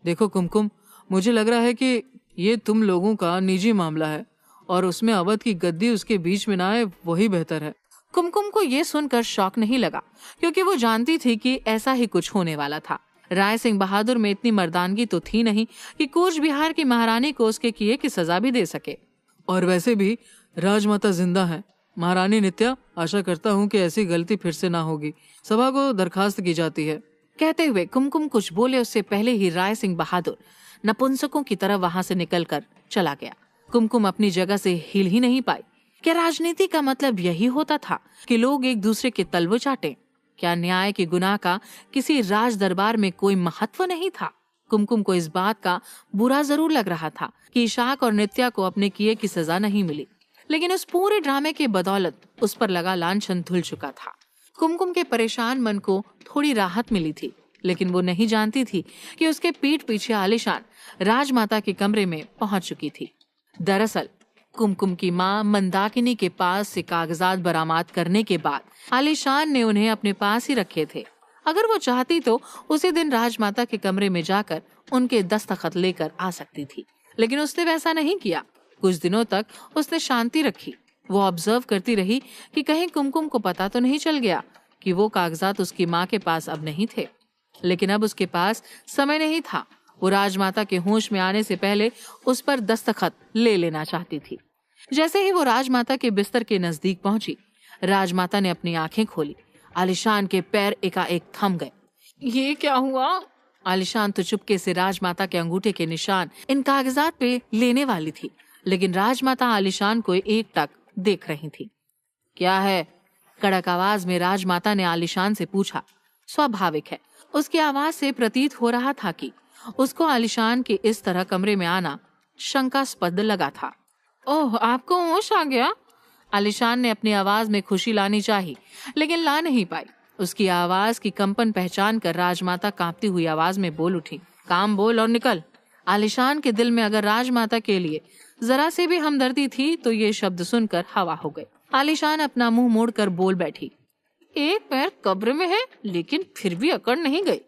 देखो कुमकुम, मुझे लग रहा है कि ये तुम लोगों का निजी मामला है और उसमें अवध की गद्दी उसके बीच में ना आए, वही बेहतर है। कुमकुम को ये सुनकर शौक नहीं लगा, क्योंकि वो जानती थी कि ऐसा ही कुछ होने वाला था। राय सिंह बहादुर में इतनी मर्दानगी तो थी नहीं कि कूच बिहार की महारानी को उसके किए की सजा भी दे सके। और वैसे भी राजमाता जिंदा है। महारानी नित्या, आशा करता हूँ कि ऐसी गलती फिर से ना होगी। सभा को दरखास्त की जाती है। कहते हुए कुमकुम कुछ बोले उससे पहले ही राय सिंह बहादुर नपुंसकों की तरह वहां से निकलकर चला गया। कुमकुम अपनी जगह से हिल ही नहीं पाई। क्या राजनीति का मतलब यही होता था कि लोग एक दूसरे के तलवो चाटे? क्या न्याय के गुनाह का किसी राज दरबार में कोई महत्व नहीं था? कुमकुम को इस बात का बुरा जरूर लग रहा था कि इशाक और नित्या को अपने किए की सजा नहीं मिली, लेकिन उस पूरे ड्रामे के बदौलत उस पर लगा लांछन धुल चुका था। कुमकुम के परेशान मन को थोड़ी राहत मिली थी, लेकिन वो नहीं जानती थी कि उसके पीठ पीछे आलिशान राजमाता के कमरे में पहुंच चुकी थी। दरअसल कुमकुम की माँ मंदाकिनी के पास से कागजात बरामद करने के बाद आलिशान ने उन्हें अपने पास ही रखे थे। अगर वो चाहती तो उसी दिन राजमाता के कमरे में जाकर उनके दस्तखत लेकर आ सकती थी, लेकिन उसने वैसा नहीं किया। कुछ दिनों तक उसने शांति रखी। वो ऑब्जर्व करती रही कि कहीं कुमकुम को पता तो नहीं चल गया कि वो कागजात उसकी माँ के पास अब नहीं थे। लेकिन अब उसके पास समय नहीं था। वो राजमाता के होश में आने से पहले उस पर दस्तखत ले लेना चाहती थी। जैसे ही वो राजमाता के बिस्तर के नजदीक पहुंची, राजमाता ने अपनी आंखें खोली। आलिशान के पैर एकाएक थम गए। ये क्या हुआ? आलिशान तो चुपके से राजमाता के अंगूठे के निशान इन कागजात पे लेने वाली थी, लेकिन राजमाता आलिशान को एकटक देख रही थी। क्या है? कड़क आवाज में राजमाता ने आलिशान से पूछा। स्वाभाविक है, उसकी आवाज से प्रतीत हो रहा था कि उसको आलिशान के इस तरह कमरे में आना शंकास्पद लगा था। ओह, आपको होश आ गया? आलिशान ने अपनी आवाज में खुशी लानी चाही, लेकिन ला नहीं पाई। उसकी आवाज की कंपन पहचान कर राजमाता कांपती हुई आवाज में बोल उठी। काम बोल और निकल। आलिशान के दिल में अगर राजमाता के लिए जरा से भी हमदर्दी थी तो ये शब्द सुनकर हवा हो गई। आलिशान अपना मुंह मोड़कर बोल बैठी। एक पैर कब्र में है, लेकिन फिर भी अकड़ नहीं गई।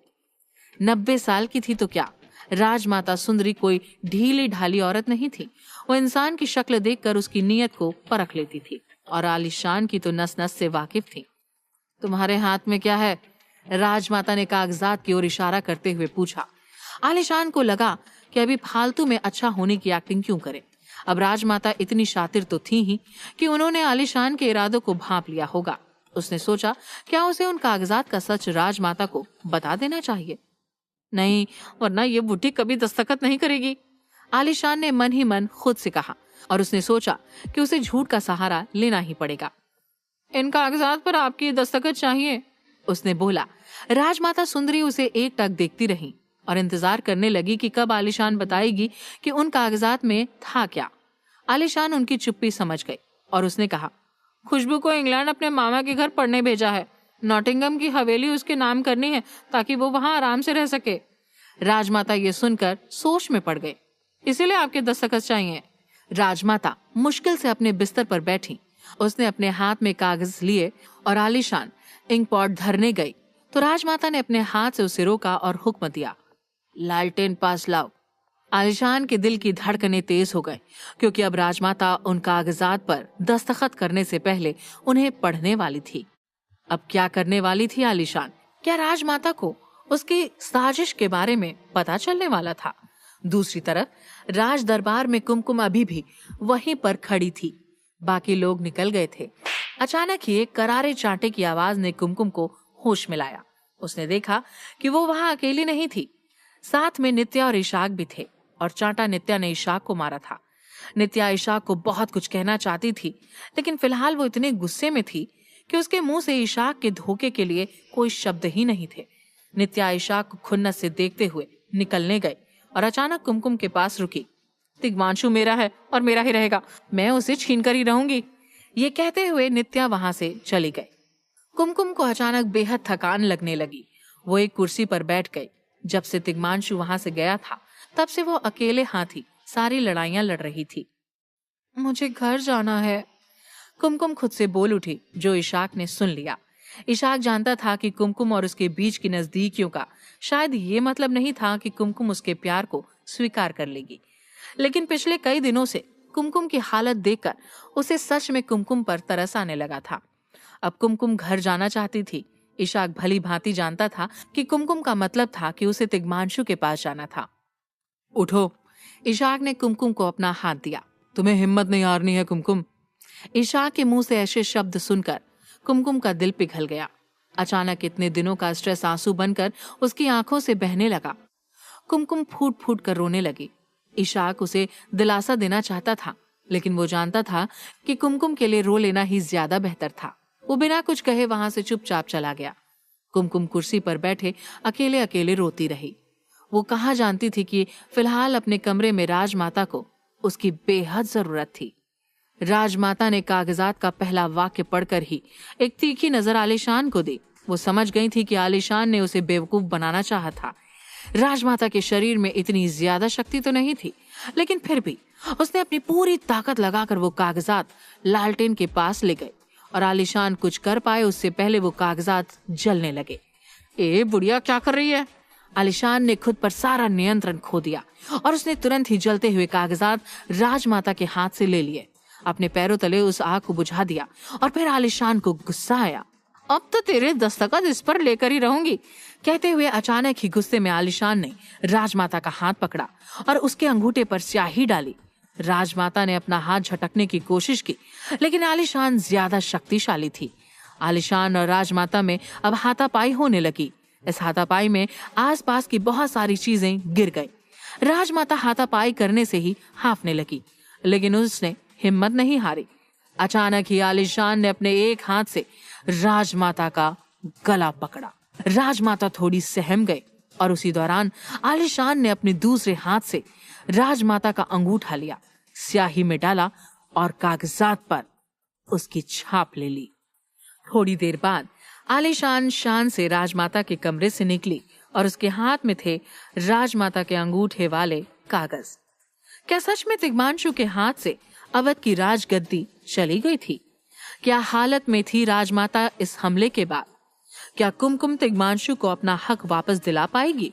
90 साल की थी तो क्या, राजमाता सुंदरी कोई ढीली ढाली औरत नहीं थी। वो इंसान की शक्ल देखकर उसकी नीयत को परख लेती थी। और आलिशान की तो नस नस से वाकिफ थी। तुम्हारे हाथ में क्या है? राजमाता ने कागजात की ओर इशारा करते हुए पूछा। आलिशान को लगा कि अभी फालतू में अच्छा होने की एक्टिंग क्यों करे। अब राजमाता इतनी शातिर तो थी ही कि उन्होंने आलिशान के इरादों को भांप लिया होगा। उसने सोचा, क्या उसे उन कागजात का सच राजमाता को बता देना चाहिए? नहीं, वरना ये बुढ़ी कभी दस्तखत नहीं करेगी, आलिशान ने मन ही मन खुद से कहा। और उसने सोचा कि उसे झूठ का सहारा लेना ही पड़ेगा। इन कागजात पर आपकी दस्तखत चाहिए, उसने बोला। राजमाता सुंदरी उसे एकटक देखती रही और इंतजार करने लगी कि कब आलिशान बताएगी कि उन कागजात में था क्या। आलिशान उनकी चुप्पी समझ गई और उसने कहा, खुशबू को इंग्लैंड अपने मामा के घर पढ़ने भेजा है। नॉटिंगम की हवेली उसके नाम करनी है ताकि वो वहां आराम से रह सके। राजमाता ये सुनकर सोच में पड़ गई। इसीलिए आपके दस्तखत चाहिए। राजमाता मुश्किल से अपने बिस्तर पर बैठी। उसने अपने हाथ में कागज लिए और आलिशान इंक पॉट धरने गई तो राजमाता ने अपने हाथ से उसे रोका और हुक्म दिया, लालटेन पास लाओ। आलिशान के दिल की धड़कनें तेज हो गई क्योंकि अब राजमाता उन कागजात पर दस्तखत करने से पहले उन्हें पढ़ने वाली थी। अब क्या करने वाली थी आलिशान? क्या राजमाता को उसकी साजिश के बारे में पता चलने वाला था? दूसरी तरफ राज दरबार में कुमकुम अभी भी वहीं पर खड़ी थी। बाकी लोग निकल गए थे। अचानक ही एक करारे चांटे की आवाज ने कुमकुम को होश में लाया। उसने देखा कि वो वहां अकेली नहीं थी, साथ में नित्या और इशाक भी थे और चांटा नित्या ने इशाक को मारा था। नित्या इशाक को बहुत कुछ कहना चाहती थी, लेकिन फिलहाल वो इतने गुस्से में थी कि उसके मुंह से इशाक के धोखे के लिए कोई शब्द ही नहीं थे। नित्या इशाक को खुन्नस से देखते हुए निकलने गई और अचानक कुमकुम के पास रुकी। तिग्मांशु मेरा है और मेरा ही रहेगा, मैं उसे छीन कर ही रहूंगी। ये कहते हुए नित्या वहां से चली गई। कुमकुम को अचानक बेहद थकान लगने लगी। वो एक कुर्सी पर बैठ गई। जब से तिग्मांशु वहां से गया था तब से वो अकेले हाथी सारी लड़ाइयां लड़ रही थी। मुझे घर जाना है, कुमकुम खुद से बोल उठी, जो इशाक ने सुन लिया। इशाक जानता था कि कुमकुम और उसके बीच की नजदीकियों का शायद ये मतलब नहीं था कि कुमकुम उसके प्यार को स्वीकार कर लेगी, लेकिन पिछले कई दिनों से कुमकुम की हालत देखकर उसे सच में कुमकुम पर तरस आने लगा था। अब कुमकुम घर जाना चाहती थी। इशाक भली भांति जानता था कि कुमकुम का मतलब था कि उसे तिग्मांशु के पास जाना था। उठो, इशाक ने कुमकुम को अपना हाथ दिया। तुम्हें हिम्मत नहीं हारनी है कुमकुम। इशाक के मुंह से ऐसे शब्द सुनकर कुमकुम का दिल पिघल गया। अचानक इतने दिनों का स्ट्रेस आंसू बनकर उसकी आंखों से बहने लगा। कुमकुम फूट फूट कर रोने लगी। इशाक उसे दिलासा देना चाहता था, लेकिन वो जानता था कि कुमकुम के लिए रो लेना ही ज्यादा बेहतर था। वो बिना कुछ कहे वहां से चुपचाप चला गया। कुमकुम कुर्सी पर बैठे अकेले अकेले रोती रही। वो कहाँ जानती थी कि फिलहाल अपने कमरे में राजमाता को उसकी बेहद जरूरत थी। राजमाता ने कागजात का पहला वाक्य पढ़कर ही एक तीखी नजर आलिशान को दी। वो समझ गई थी कि आलिशान ने उसे बेवकूफ बनाना चाहा था। राजमाता के शरीर में इतनी ज्यादा शक्ति तो नहीं थी, लेकिन फिर भी उसने अपनी पूरी ताकत लगाकर वो कागजात लालटेन के पास ले गई और आलिशान कुछ कर पाए उससे पहले वो कागजात जलने लगे। ए बुढ़िया, क्या कर रही है? आलिशान ने खुद पर सारा नियंत्रण खो दिया और उसने तुरंत ही जलते हुए कागजात राजमाता के हाथ से ले लिए। अपने पैरों तले उस आग को बुझा दिया और फिर आलिशान को गुस्सा आया। अब तो तेरे दस्तखत इस पर लेकर ही रहूंगी, कहते हुए अचानक ही गुस्से में आलिशान ने राजमाता का हाथ पकड़ा और उसके अंगूठे पर स्याही डाली। राजमाता ने अपना हाथ झटकने की कोशिश की, लेकिन आलिशान ज्यादा शक्तिशाली थी। आलिशान और राजमाता में अब हाथापाई होने लगी। इस हाथापाई में आसपास की बहुत सारी चीजें गिर गई। राजमाता हाथापाई करने से ही हांफने लगी, लेकिन उसने हिम्मत नहीं हारी। अचानक ही आलिशान ने अपने एक हाथ से राजमाता का गला पकड़ा। राजमाता थोड़ी सहम गई और उसी दौरान आलिशान ने अपने दूसरे हाथ से राजमाता का अंगूठा लिया, स्याही में डाला और कागजात पर उसकी छाप ले ली। थोड़ी देर बाद आलिशान शान से राजमाता के कमरे से निकली और उसके हाथ में थे राजमाता के अंगूठे वाले कागज। क्या सच में तिग्मांशु के हाथ से अवध की राजगद्दी चली गई थी? क्या हालत में थी राजमाता इस हमले के बाद? क्या कुमकुम तिग्मांशु को अपना हक वापस दिला पाएगी?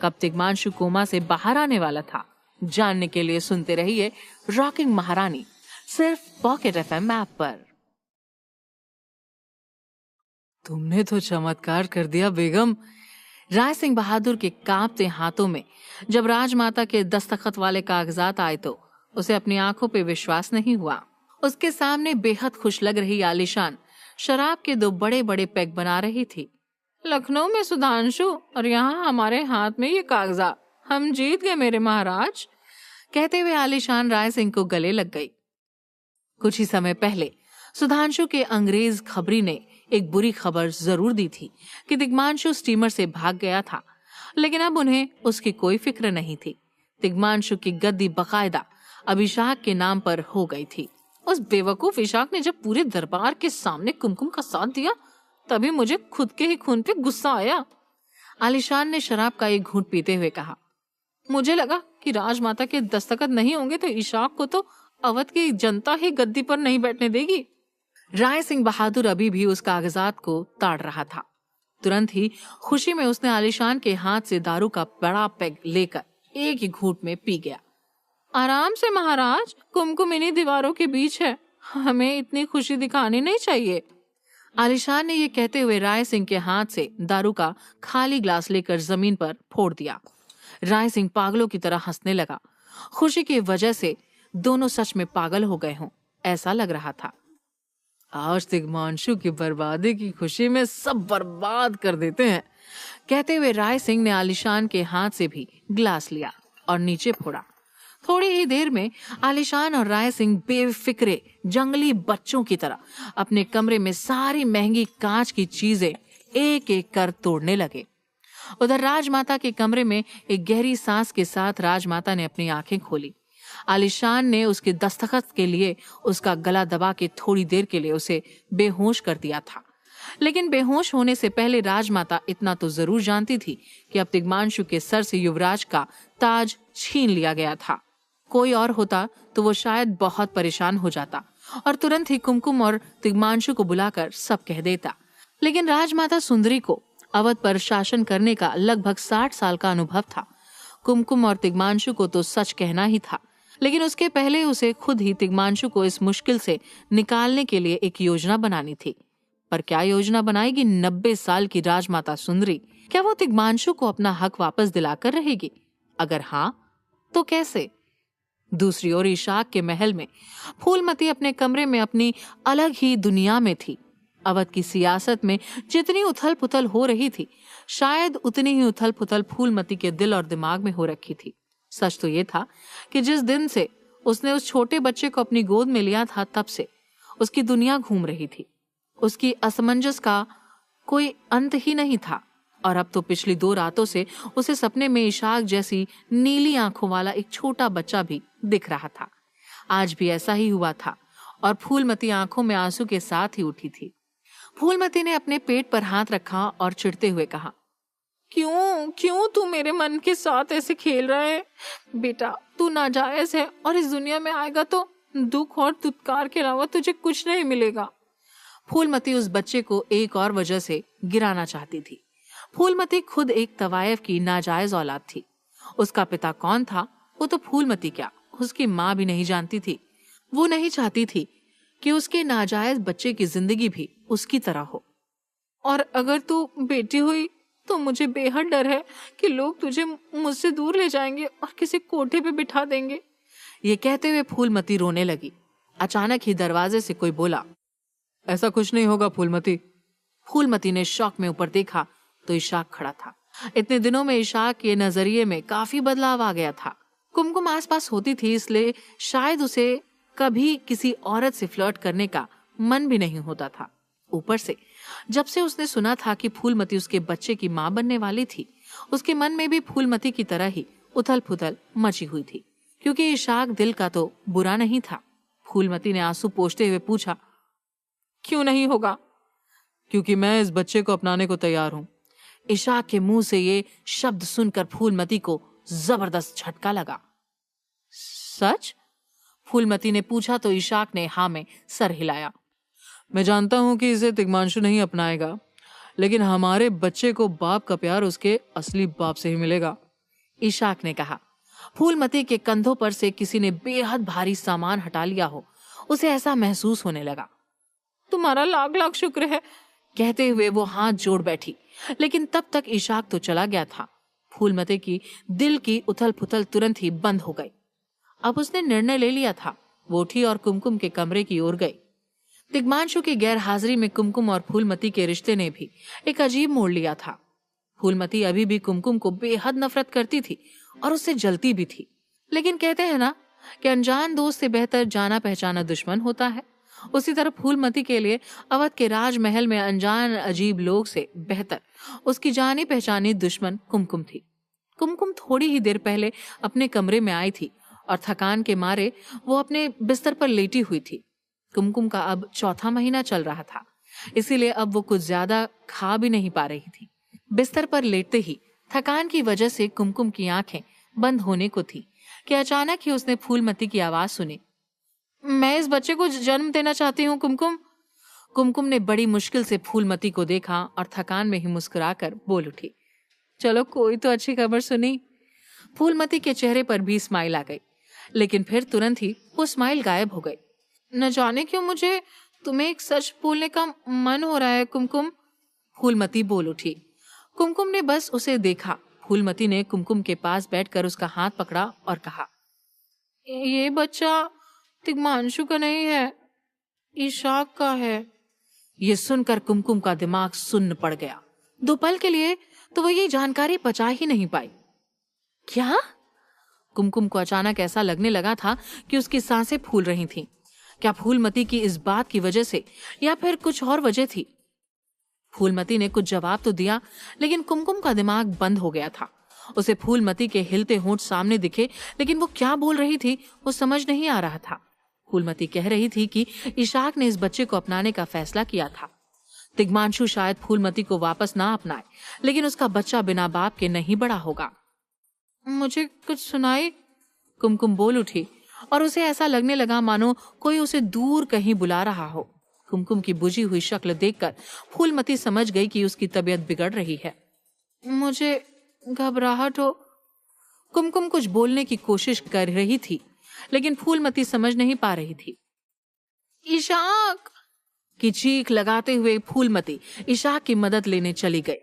कब तिग्मांशु कोमा से बाहर आने वाला था? जानने के लिए सुनते रहिए रॉकिंग महारानी, सिर्फ पॉकेट एफएम ऐप पर। तुमने तो चमत्कार कर दिया बेगम। राय सिंह बहादुर के कांपते हाथों में जब राजमाता के दस्तखत वाले कागजात आए तो उसे अपनी आंखों पे विश्वास नहीं हुआ। उसके सामने बेहद खुश लग रही आलीशान शराब के 2 बड़े बड़े पैक बना रही थी। लखनऊ में सुधांशु और यहाँ हमारे हाथ में ये कागजात, हम जीत गए मेरे महाराज, कहते हुए आलीशान राय सिंह को गले लग गई। कुछ ही समय पहले सुधांशु के अंग्रेज खबरी ने एक बुरी खबर जरूर दी थी कि तिग्मांशु स्टीमर से भाग गया था, लेकिन अब उन्हें उसकी कोई फिक्र नहीं थी। तिग्मांशु की गद्दी बकायदा अब इशाक के नाम पर हो गई थी। उस बेवकूफ इशाक ने जब पूरे दरबार के सामने कुमकुम का साथ दिया तभी मुझे खुद के ही खून पे गुस्सा आया। आलीशान ने शराब का एक घूंट पीते हुए कहा, मुझे लगा कि राजमाता के दस्तखत नहीं होंगे तो इशाक को तो अवध की जनता ही गद्दी पर नहीं बैठने देगी। राय सिंह बहादुर अभी भी उस कागजात को ताड़ रहा था। तुरंत ही खुशी में उसने आलीशान के हाथ से दारू का बड़ा पैग लेकर एक ही घूंट में पी गया। आराम से महाराज, कुमकुम इन्हीं दीवारों के बीच है, हमें इतनी खुशी दिखानी नहीं चाहिए। आलीशान ने ये कहते हुए राय सिंह के हाथ से दारू का खाली ग्लास लेकर जमीन पर फोड़ दिया। राय सिंह पागलों की तरह हंसने लगा। खुशी की वजह से दोनों सच में पागल हो गए हों ऐसा लग रहा था। आज तिग्मांशु की बर्बादी की खुशी में सब बर्बाद कर देते हैं, कहते हुए राय सिंह ने आलीशान के हाथ से भी ग्लास लिया और नीचे फोड़ा। थोड़ी ही देर में आलीशान और राय सिंह बेफिक्रे जंगली बच्चों की तरह अपने कमरे में सारी महंगी कांच की चीजें एक एक कर तोड़ने लगे। उधर राजमाता के कमरे में एक गहरी सांस के साथ राजमाता ने अपनी आंखें खोली। आलीशान ने उसके दस्तखत के लिए उसका गला दबा के थोड़ी देर के लिए उसे बेहोश कर दिया था, लेकिन बेहोश होने से पहले राजमाता इतना तो जरूर जानती थी कि अब तिग्मांशु के सर से युवराज का ताज छीन लिया गया था। कोई और होता तो वो शायद बहुत परेशान हो जाता और तुरंत ही कुमकुम और तिग्मांशु को बुलाकर सब कह देता, लेकिन राजमाता सुंदरी को अवध पर शासन करने का लगभग 60 साल का अनुभव था। कुमकुम और तिग्मांशु को तो सच कहना ही था, लेकिन उसके पहले उसे खुद ही तिग्मांशु को इस मुश्किल से निकालने के लिए एक योजना बनानी थी। पर क्या योजना बनाएगी 90 साल की राजमाता सुंदरी? क्या वो तिग्मांशु को अपना हक वापस दिलाकर रहेगी? अगर हाँ तो कैसे? दूसरी ओर इशाक के महल में फूलमती अपने कमरे में अपनी अलग ही दुनिया में थी। अवध की सियासत में जितनी उथल पुथल हो रही थी, शायद उतनी ही उथल पुथल फूलमती के दिल और दिमाग में हो रखी थी। सच तो ये था कि जिस दिन से उसने उस छोटे बच्चे को अपनी गोद में लिया था तब से उसकी दुनिया घूम रही थी। उसकी असमंजस का कोई अंत ही नहीं था और अब तो पिछली 2 रातों से उसे सपने में इशाक जैसी नीली आंखों वाला एक छोटा बच्चा भी दिख रहा था। आज भी ऐसा ही हुआ था और फूलमती आंखों में आंसू के साथ ही उठी थी। फूलमती ने अपने पेट पर हाथ रखा और चिढ़ते हुए कहा, क्यों क्यों तू मेरे मन के साथ ऐसे खेल रहा है? बेटा तू नाजायज है और इस दुनिया में आएगा तो दुख और तुत्कार के अलावा तुझे कुछ नहीं मिलेगा। फूलमती उस बच्चे को एक और वजह से गिराना चाहती थी। फूलमती खुद एक तवायफ की नाजायज औलाद थी। उसका पिता कौन था वो तो फूलमती क्या उसकी माँ भी नहीं जानती थी। वो नहीं चाहती थी कि उसके नाजायज बच्चे की जिंदगी भी उसकी तरह हो। और अगर तू बेटी हुई तो मुझे बेहद डर है कि लोग तुझे मुझसे दूर ले जाएंगे और किसी कोठे पे बिठा देंगे। ये कहते हुए फूलमती रोने लगी। अचानक ही दरवाजे से कोई बोला, ऐसा कुछ नहीं होगा फूलमती। फूलमती ने शौक में ऊपर देखा तो इशाक खड़ा था। इतने दिनों में इशाक के नजरिए में काफी बदलाव आ गया था। कुमकुम आसपास होती थी इसलिए शायद उसे कभी किसी औरत से फ्लर्ट करने का मन भी नहीं होता था। ऊपर से जब से उसने सुना था कि फूलमती उसके बच्चे की मां बनने वाली थी, उसके मन में भी फूलमती की तरह ही उथल पुथल मची हुई थी, क्योंकि इशाक दिल का तो बुरा नहीं था। फूलमती ने आंसू पोंछते हुए पूछा, क्यों नहीं होगा? क्योंकि मैं इस बच्चे को अपनाने को तैयार हूं। इशाक के मुंह से ये शब्द सुनकर फूलमती को जबरदस्त झटका लगा। सच? फूलमती ने पूछा तो इशाक ने हाँ में सर हिलाया। मैं जानता हूं कि इसे तिग्मांशु नहीं अपनाएगा, लेकिन हमारे बच्चे को बाप का प्यार उसके असली बाप से ही मिलेगा, इशाक ने कहा। फूलमती के कंधों पर से किसी ने बेहद भारी सामान हटा लिया हो, उसे ऐसा महसूस होने लगा। तुम्हारा लाख लाख शुक्र है कहते हुए वो हाथ जोड़ बैठी, लेकिन तब तक इशाक तो चला गया था। फूलमती की दिल की उथल पुथल तुरंत ही बंद हो गई। अब उसने निर्णय ले लिया था। वो उठी और कुमकुम के कमरे की ओर गई। तिग्मांशु की गैर हाजिरी में कुमकुम और फूलमती के रिश्ते ने भी एक अजीब मोड़ लिया था। फूलमती अभी भी कुमकुम को बेहद नफरत करती थी और उससे जलती भी थी, लेकिन कहते हैं ना कि अनजान दोस्त से बेहतर जाना पहचाना दुश्मन होता है। उसी तरह फूलमती के लिए अवध के राजमहल में अनजान अजीब लोग से बेहतर उसकी जानी पहचानी दुश्मन कुमकुम थी। कुमकुम थोड़ी ही देर पहले अपने कमरे में आई थी और थकान के मारे वो अपने बिस्तर पर लेटी हुई थी। कुमकुम का अब चौथा महीना चल रहा था, इसीलिए अब वो कुछ ज्यादा खा भी नहीं पा रही थी। बिस्तर पर लेटते ही थकान की वजह से कुमकुम की आंखें बंद होने को थी कि अचानक ही उसने फूलमती की आवाज सुनी। मैं इस बच्चे को जन्म देना चाहती हूँ कुमकुम। कुमकुम ने बड़ी मुश्किल से फूलमती को देखा और थकान में ही मुस्कुराकर बोल उठी, चलो कोई तो अच्छी खबर सुनी। फूलमती के चेहरे पर भी स्माइल आ गई, लेकिन फिर तुरंत ही वो स्माइल गायब हो गई। न जाने क्यों मुझे तुम्हें एक सच बोलने का मन हो रहा है कुमकुम। फूलमती बोल उठी। कुमकुम ने बस उसे देखा। फूलमती ने कुमकुम के पास बैठकर उसका हाथ पकड़ा और कहा, ये बच्चा तिग्मांशु का नहीं है, इशाक का है। ये सुनकर कुमकुम का दिमाग सुन्न पड़ गया। दो पल के लिए तो वो ये जानकारी पचा ही नहीं पाई। क्या? कुमकुम को अचानक ऐसा लगने लगा था कि उसकी सांसें फूल रही थीं। क्या फूलमती की इस बात की वजह से या फिर कुछ और वजह थी? फूलमती ने कुछ जवाब तो दिया, लेकिन कुमकुम का दिमाग बंद हो गया था। उसे फूलमती के हिलते होंठ सामने दिखे, लेकिन वो क्या बोल रही थी वो समझ नहीं आ रहा था। फूलमती कह रही थी कि इशाक ने इस बच्चे को अपनाने का फैसला किया था। तिग्मांशु शायद फूलमती को वापस ना अपनाए, लेकिन उसका बच्चा बिना बाप के नहीं बड़ा होगा। मुझे कुछ सुनाई? कुमकुम बोल उठी और उसे ऐसा लगने लगा मानो कोई उसे दूर कहीं बुला रहा हो। कुमकुम की बुझी हुई शक्ल देखकर फूलमती समझ गई कि उसकी तबीयत बिगड़ रही है। मुझे घबराहट हो। कुमकुम कुछ बोलने की कोशिश कर रही थी, लेकिन फूलमती समझ नहीं पा रही थी। इशाक की चीख लगाते हुए फूलमती इशाक की मदद लेने चली गई।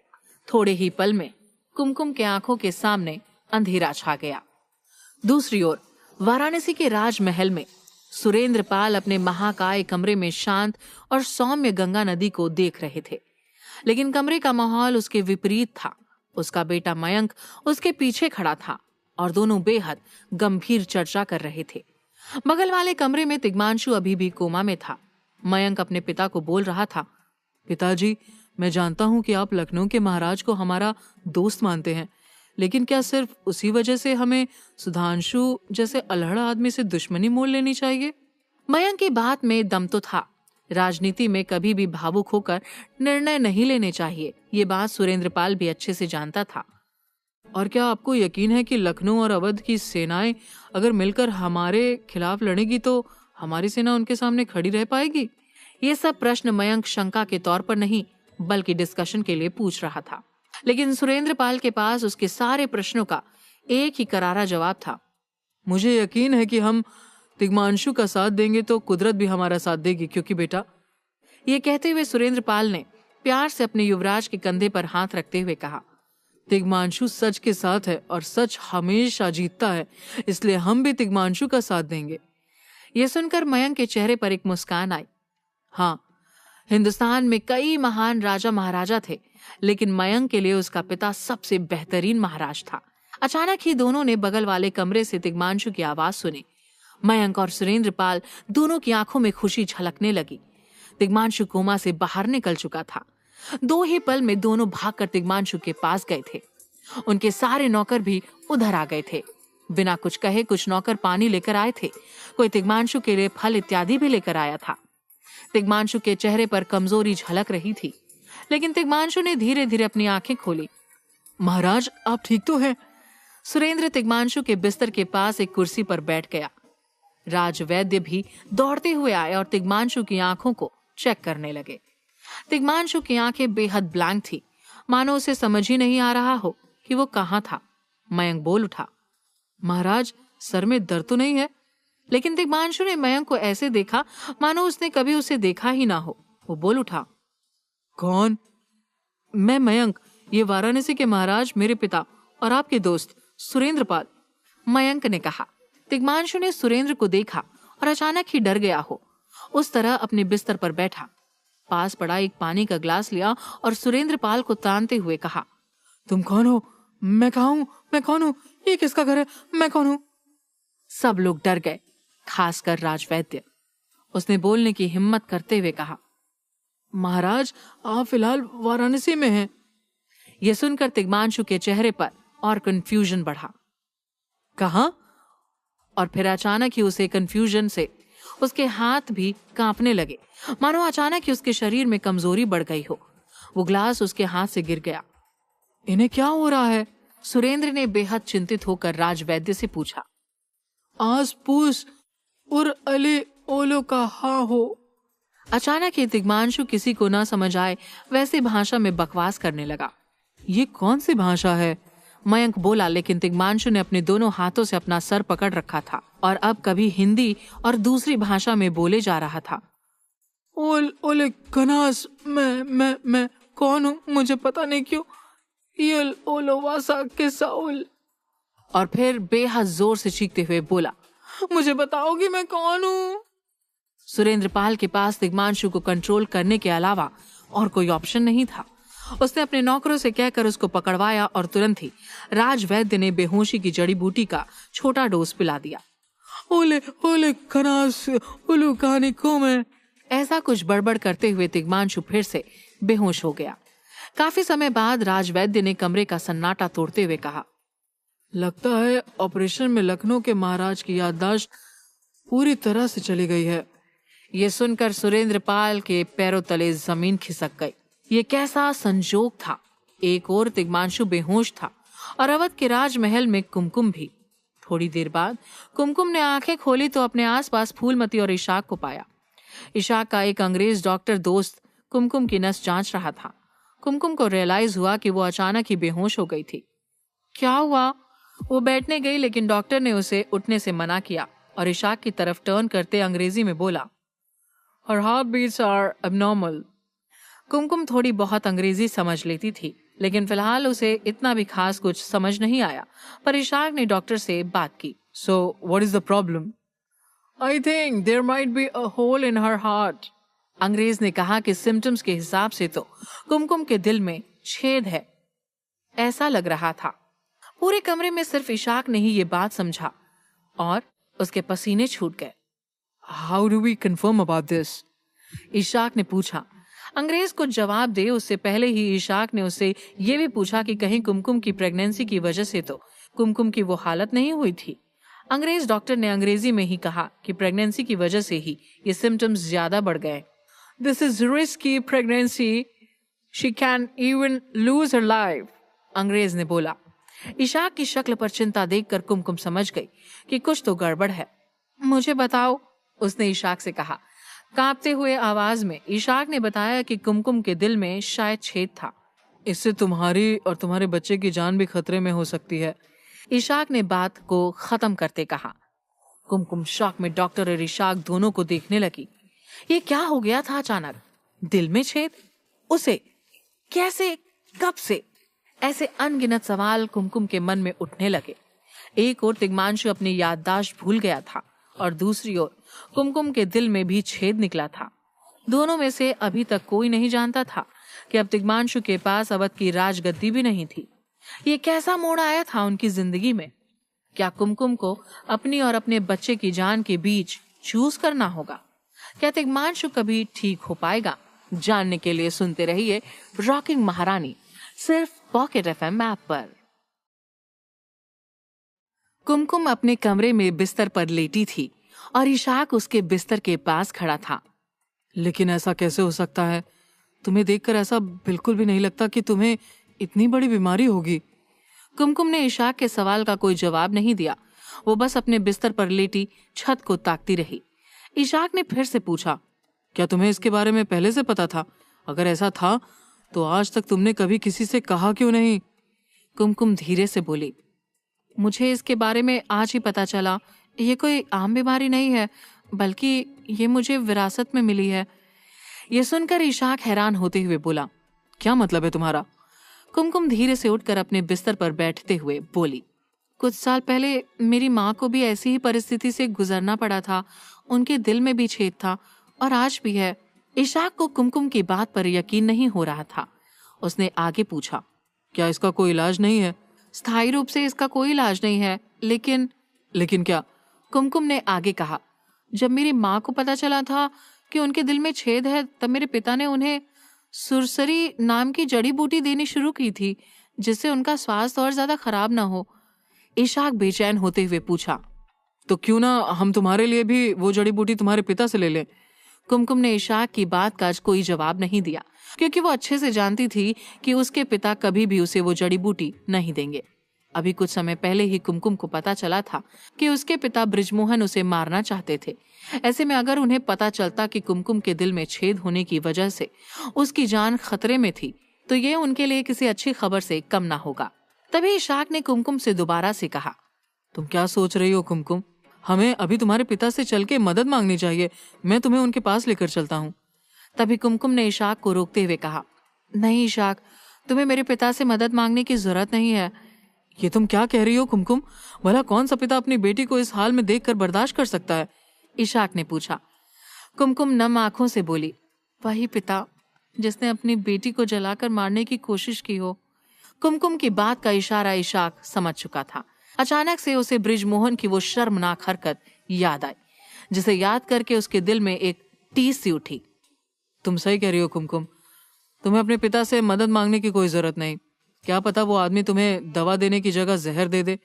थोड़े ही पल में कुमकुम के आंखों के सामने अंधेरा छा गया। दूसरी ओर वाराणसी के राजमहल में सुरेंद्र पाल अपने महाकाय कमरे में शांत और सौम्य गंगा नदी को देख रहे थे, लेकिन कमरे का माहौल उसके विपरीत था। उसका बेटा मयंक उसके पीछे खड़ा था और दोनों बेहद गंभीर चर्चा कर रहे थे। बगल वाले कमरे में तिग्मांशु अभी भी कोमा में था। मयंक अपने पिता को बोल रहा था, पिताजी, मैं जानता हूं कि आप लखनऊ के महाराज को हमारा दोस्त मानते हैं, लेकिन क्या सिर्फ उसी वजह से हमें सुधांशु जैसे अल्हड़ आदमी से दुश्मनी मोल लेनी चाहिए? मयंक की बात में दम तो था। राजनीति में कभी भी भावुक होकर निर्णय नहीं लेने चाहिए, ये बात सुरेंद्र पाल भी अच्छे से जानता था। और क्या आपको यकीन है कि लखनऊ और अवध की सेनाएं अगर मिलकर हमारे खिलाफ लड़ेगी तो हमारी सेना उनके सामने खड़ी रह पाएगी? ये सब प्रश्न मयंक शंका के तौर पर नहीं बल्कि डिस्कशन के लिए पूछ रहा था, लेकिन सुरेंद्र पाल के पास उसके सारे प्रश्नों का एक ही करारा जवाब था। मुझे यकीन है कि हम तिग्मांशु का साथ देंगे तो कुदरत भी हमारा साथ देगी, क्योंकि बेटा। ये कहते हुए सुरेंद्र पाल ने प्यार से अपने युवराज के कंधे पर हाथ रखते हुए कहा, तिग्मांशु सच के साथ है और सच हमेशा जीतता है, इसलिए हम भी तिग्मांशु का साथ देंगे। ये सुनकर मयंक के चेहरे पर एक मुस्कान आई। हाँ, हिंदुस्तान में कई महान राजा महाराजा थे, लेकिन मयंक के लिए उसका पिता सबसे बेहतरीन महाराज था। अचानक ही दोनों ने बगल वाले कमरे से तिग्मांशु की आवाज सुनी। मयंक और सुरेंद्र पाल दोनों की आंखों में खुशी झलकने लगी। तिग्मांशु कोमा से बाहर निकल चुका था। दो ही पल में दोनों भागकर तिग्मांशु के पास गए थे। उनके सारे नौकर भी उधर आ गए थे। बिना कुछ कहे कुछ नौकर पानी लेकर आए थे, कोई तिग्मांशु के लिए फल इत्यादि भी लेकर आया था। तिग्मांशु के चेहरे पर कमजोरी झलक रही थी, लेकिन तिग्मांशु ने धीरे धीरे अपनी आंखें खोली। महाराज, आप ठीक तो हैं? सुरेंद्र तिग्मांशु के बिस्तर के पास एक कुर्सी पर बैठ गया। राजवैद्य भी दौड़ते हुए आए और तिग्मांशु की आंखों को चेक करने लगे। तिग्मांशु की आंखें बेहद ब्लैंक थी, मानो उसे समझ ही नहीं आ रहा हो कि वो कहाँ था। मयंक बोल उठा, महाराज, सर में दर्द तो नहीं है? लेकिन तिग्मांशु ने मयंक को ऐसे देखा मानो उसने कभी उसे देखा ही ना हो। वो बोल उठा, कौन? मैं मयंक, ये वाराणसी के महाराज मेरे पिता और आपके दोस्त सुरेंद्र पाल, मयंक ने कहा। तिग्मांशु ने सुरेंद्र को देखा और अचानक ही डर गया हो उस तरह अपने बिस्तर पर बैठा, पास पड़ा एक पानी का ग्लास लिया और सुरेंद्र पाल को तानते हुए कहा, तुम कौन हो? मैं कहाँ हूँ? मैं कौन हूँ? ये किसका घर है? मैं कौन हूँ? सब लोग डर गए, खासकर राजवैद्य। उसने बोलने की हिम्मत करते हुए कहा, महाराज, आप फिलहाल वाराणसी में हैं। यह सुनकर तिग्मांशु के चेहरे पर और कंफ्यूजन बढ़ा। कहाँ? और फिर अचानक ही उसे कंफ्यूजन से उसके हाथ भी कांपने लगे, मानो अचानक ही उसके शरीर में कमजोरी बढ़ गई हो। वो ग्लास उसके हाथ से गिर गया। इन्हें क्या हो रहा है? सुरेंद्र ने बेहद चिंतित होकर राजवैद्य से पूछा। आस पूस उर अले ओलो का हाँ हो। अचानक ही तिग्मांशु किसी को ना समझ आए वैसी भाषा में बकवास करने लगा। ये कौन सी भाषा है? मयंक बोला, लेकिन तिग्मांशु ने अपने दोनों हाथों से अपना सर पकड़ रखा था और अब कभी हिंदी और दूसरी भाषा में बोले जा रहा था। ओल ओले घनास, मैं कौन हूँ? मुझे पता नहीं क्यों। यल ओलो वासा के साउल। और फिर बेहद जोर से चीखते हुए बोला, मुझे बताओगी मैं कौन हूँ? सुरेंद्र पाल के पास तिग्मांशु को कंट्रोल करने के अलावा और कोई ऑप्शन नहीं था। उसने अपने नौकरों से कहकर उसको पकड़वाया और तुरंत ही राजवैद्य ने बेहोशी की जड़ी बूटी का छोटा डोज पिला दिया। ओले ओले खनास उलू कहानी को मैं, ऐसा कुछ बड़बड़ करते हुए तिग्मांशु फिर से बेहोश हो गया। काफी समय बाद राजवैद्य ने कमरे का सन्नाटा तोड़ते हुए कहा, लगता है ऑपरेशन में लखनऊ के महाराज की याददाश्त पूरी तरह से चली गई है। ये सुनकर सुरेंद्र पाल के पैरों तले जमीन खिसक गई। ये कैसा संजोग था? एक और तिग्मांशु बेहोश था और अवध के राजमहल में कुमकुम भी। थोड़ी देर बाद कुमकुम ने आंखें खोली तो अपने आसपास फूलमती और इशाक को पाया। इशाक का एक अंग्रेज डॉक्टर दोस्त कुमकुम की नस जांच रहा था। कुमकुम को रियलाइज हुआ कि वो अचानक ही बेहोश हो गई थी। क्या हुआ? वो बैठने गई, लेकिन डॉक्टर ने उसे उठने से मना किया और इशाक की तरफ टर्न करते अंग्रेजी में बोला, Her heartbeats are abnormal। कुमकुम थोड़ी बहुत अंग्रेजी समझ लेती थी, लेकिन फिलहाल उसे इतना भी खास कुछ समझ नहीं आया। पर इशाक ने डॉक्टर से बात की। So what is the problem? I think there might be a hole in her heart। अंग्रेज ने कहा कि सिम्टम्स के हिसाब से तो कुमकुम के दिल में छेद है, ऐसा लग रहा था। पूरे कमरे में सिर्फ इशाक ने ही ये बात समझा और उसके पसीने छूट गए। How do we confirm about this? Ishaq ने पूछा। अंग्रेज को जवाब दे उससे पहले ही इशाक ने उससे ये भी पूछा कि कहीं कुमकुम की प्रेगनेंसी की वजह से तो कुमकुम की वो हालत नहीं हुई थी। अंग्रेज डॉक्टर ने अंग्रेजी में ही कहा कि प्रेगनेंसी की वजह से ही ये सिम्टम्स ज्यादा बढ़ गए। This is risky pregnancy. She can even lose her life। अंग्रेज ने बोला। इशाक की शक्ल पर चिंता देखकर कुमकुम समझ गई कि कुछ तो गड़बड़ है। मुझे बताओ, उसने इशाक से कहा। कांपते हुए आवाज में इशाक ने बताया कि कुमकुम के दिल में शायद छेद था। इससे तुम्हारी और तुम्हारे बच्चे की जान भी खतरे में हो सकती है, इशाक ने बात को खत्म करते कहा। कुमकुम शॉक में डॉक्टर और इशाक दोनों को देखने लगी। ये क्या हो गया था अचानक? दिल में छेद? उसे कैसे? कब से? ऐसे अनगिनत सवाल कुमकुम के मन में उठने लगे। एक ओर तिग्मांशु अपनी याददाश्त भूल गया था और दूसरी ओर कुमकुम के दिल में भी छेद निकला था। दोनों में से अभी तक कोई नहीं जानता था कि अब तिग्मांशु के पास अवध की राजगद्दी भी नहीं थी। ये कैसा मोड़ आया था उनकी जिंदगी में? क्या कुमकुम को अपनी और अपने बच्चे की जान के बीच चूज करना होगा? क्या तिग्मांशु कभी ठीक हो पाएगा? जानने के लिए सुनते रहिए रॉकिंग महारानी, सिर्फ पॉकेट एफएम ऐप पर। कुमकुम अपने कमरे में बिस्तर पर लेटी थी और इशाक उसके बिस्तर के पास खड़ा था। लेकिन ऐसा कैसे हो सकता है? तुम्हें देखकर ऐसा बिल्कुल भी नहीं लगता कि तुम्हें इतनी बड़ी बीमारी होगी। कुमकुम ने इशाक के सवाल का कोई जवाब नहीं दिया। वो बस अपने बिस्तर पर लेटी छत को ताकती रही। इशाक ने फिर से पूछा, क्या तुम्हें इसके बारे में पहले से पता था? अगर ऐसा था तो आज तक तुमने कभी किसी से कहा क्यों नहीं? कुमकुम धीरे से बोली, मुझे इसके बारे में आज ही पता चला। ये कोई आम बीमारी नहीं है, बल्कि ये मुझे विरासत में मिली है। ये सुनकर इशाक हैरान होते हुए बोला, क्या मतलब है तुम्हारा? कुमकुम धीरे से उठकर अपने बिस्तर पर बैठते हुए बोली, कुछ साल पहले मेरी माँ को भी ऐसी ही परिस्थिति से गुजरना पड़ा था। उनके दिल में भी छेद था और आज भी है। इशाक को कुमकुम की बात पर यकीन नहीं हो रहा था। उसने आगे पूछा, क्या इसका कोई इलाज नहीं है? स्थायी रूप से इसका कोई इलाज नहीं है, लेकिन क्या? कुमकुम ने आगे कहा, जब मेरी माँ को पता चला था कि उनके दिल में छेद है, तब मेरे पिता ने उन्हें सुरसरी नाम की जड़ी बूटी देनी शुरू की थी, जिससे उनका स्वास्थ्य और ज्यादा खराब ना हो। इशाक बेचैन होते हुए पूछा, तो क्यों ना हम तुम्हारे लिए भी वो जड़ी बूटी तुम्हारे पिता से ले लें? कुमकुम ने इशाक की बात का कोई जवाब नहीं दिया, क्योंकि वो अच्छे से जानती थी कि उसके पिता कभी भी उसे वो जड़ी बूटी नहीं देंगे। अभी कुछ समय पहले ही कुमकुम को पता चला था कि उसके पिता बृजमोहन उसे मारना चाहते थे। ऐसे में अगर उन्हें पता चलता कि कुमकुम के दिल में छेद होने की वजह से उसकी जान खतरे में थी, तो ये उनके लिए किसी अच्छी खबर से कम ना होगा। तभी इशाक ने कुमकुम से दोबारा से कहा, तुम क्या सोच रही हो कुमकुम? हमें अभी तुम्हारे पिता से चल के मदद मांगनी चाहिए। मैं तुम्हें उनके पास लेकर चलता हूँ। तभी कुमकुम ने इशाक को रोकते हुए कहा, नहीं इशाक, तुम्हें मेरे पिता से मदद मांगने की जरूरत नहीं है। ये तुम क्या कह रही हो कुमकुम? भला कौन सा पिता अपनी बेटी को इस हाल में देखकर बर्दाश्त कर सकता है? इशाक ने पूछा। कुमकुम नम आंखों से बोली, वही पिता जिसने अपनी बेटी को जलाकर मारने की कोशिश की हो। कुमकुम की बात का इशारा इशाक समझ चुका था। अचानक से उसे बृजमोहन की वो शर्मनाक हरकत याद आई, जिसे याद करके उसके दिल में एक टीस सी उठी। तुम सही कह रही हो कुमकुम, तुम्हें अपने पिता से मदद मांगने की कोई जरूरत नहीं। क्या पता वो आदमी तुम्हें दवा देने की जगह जहर दे दे।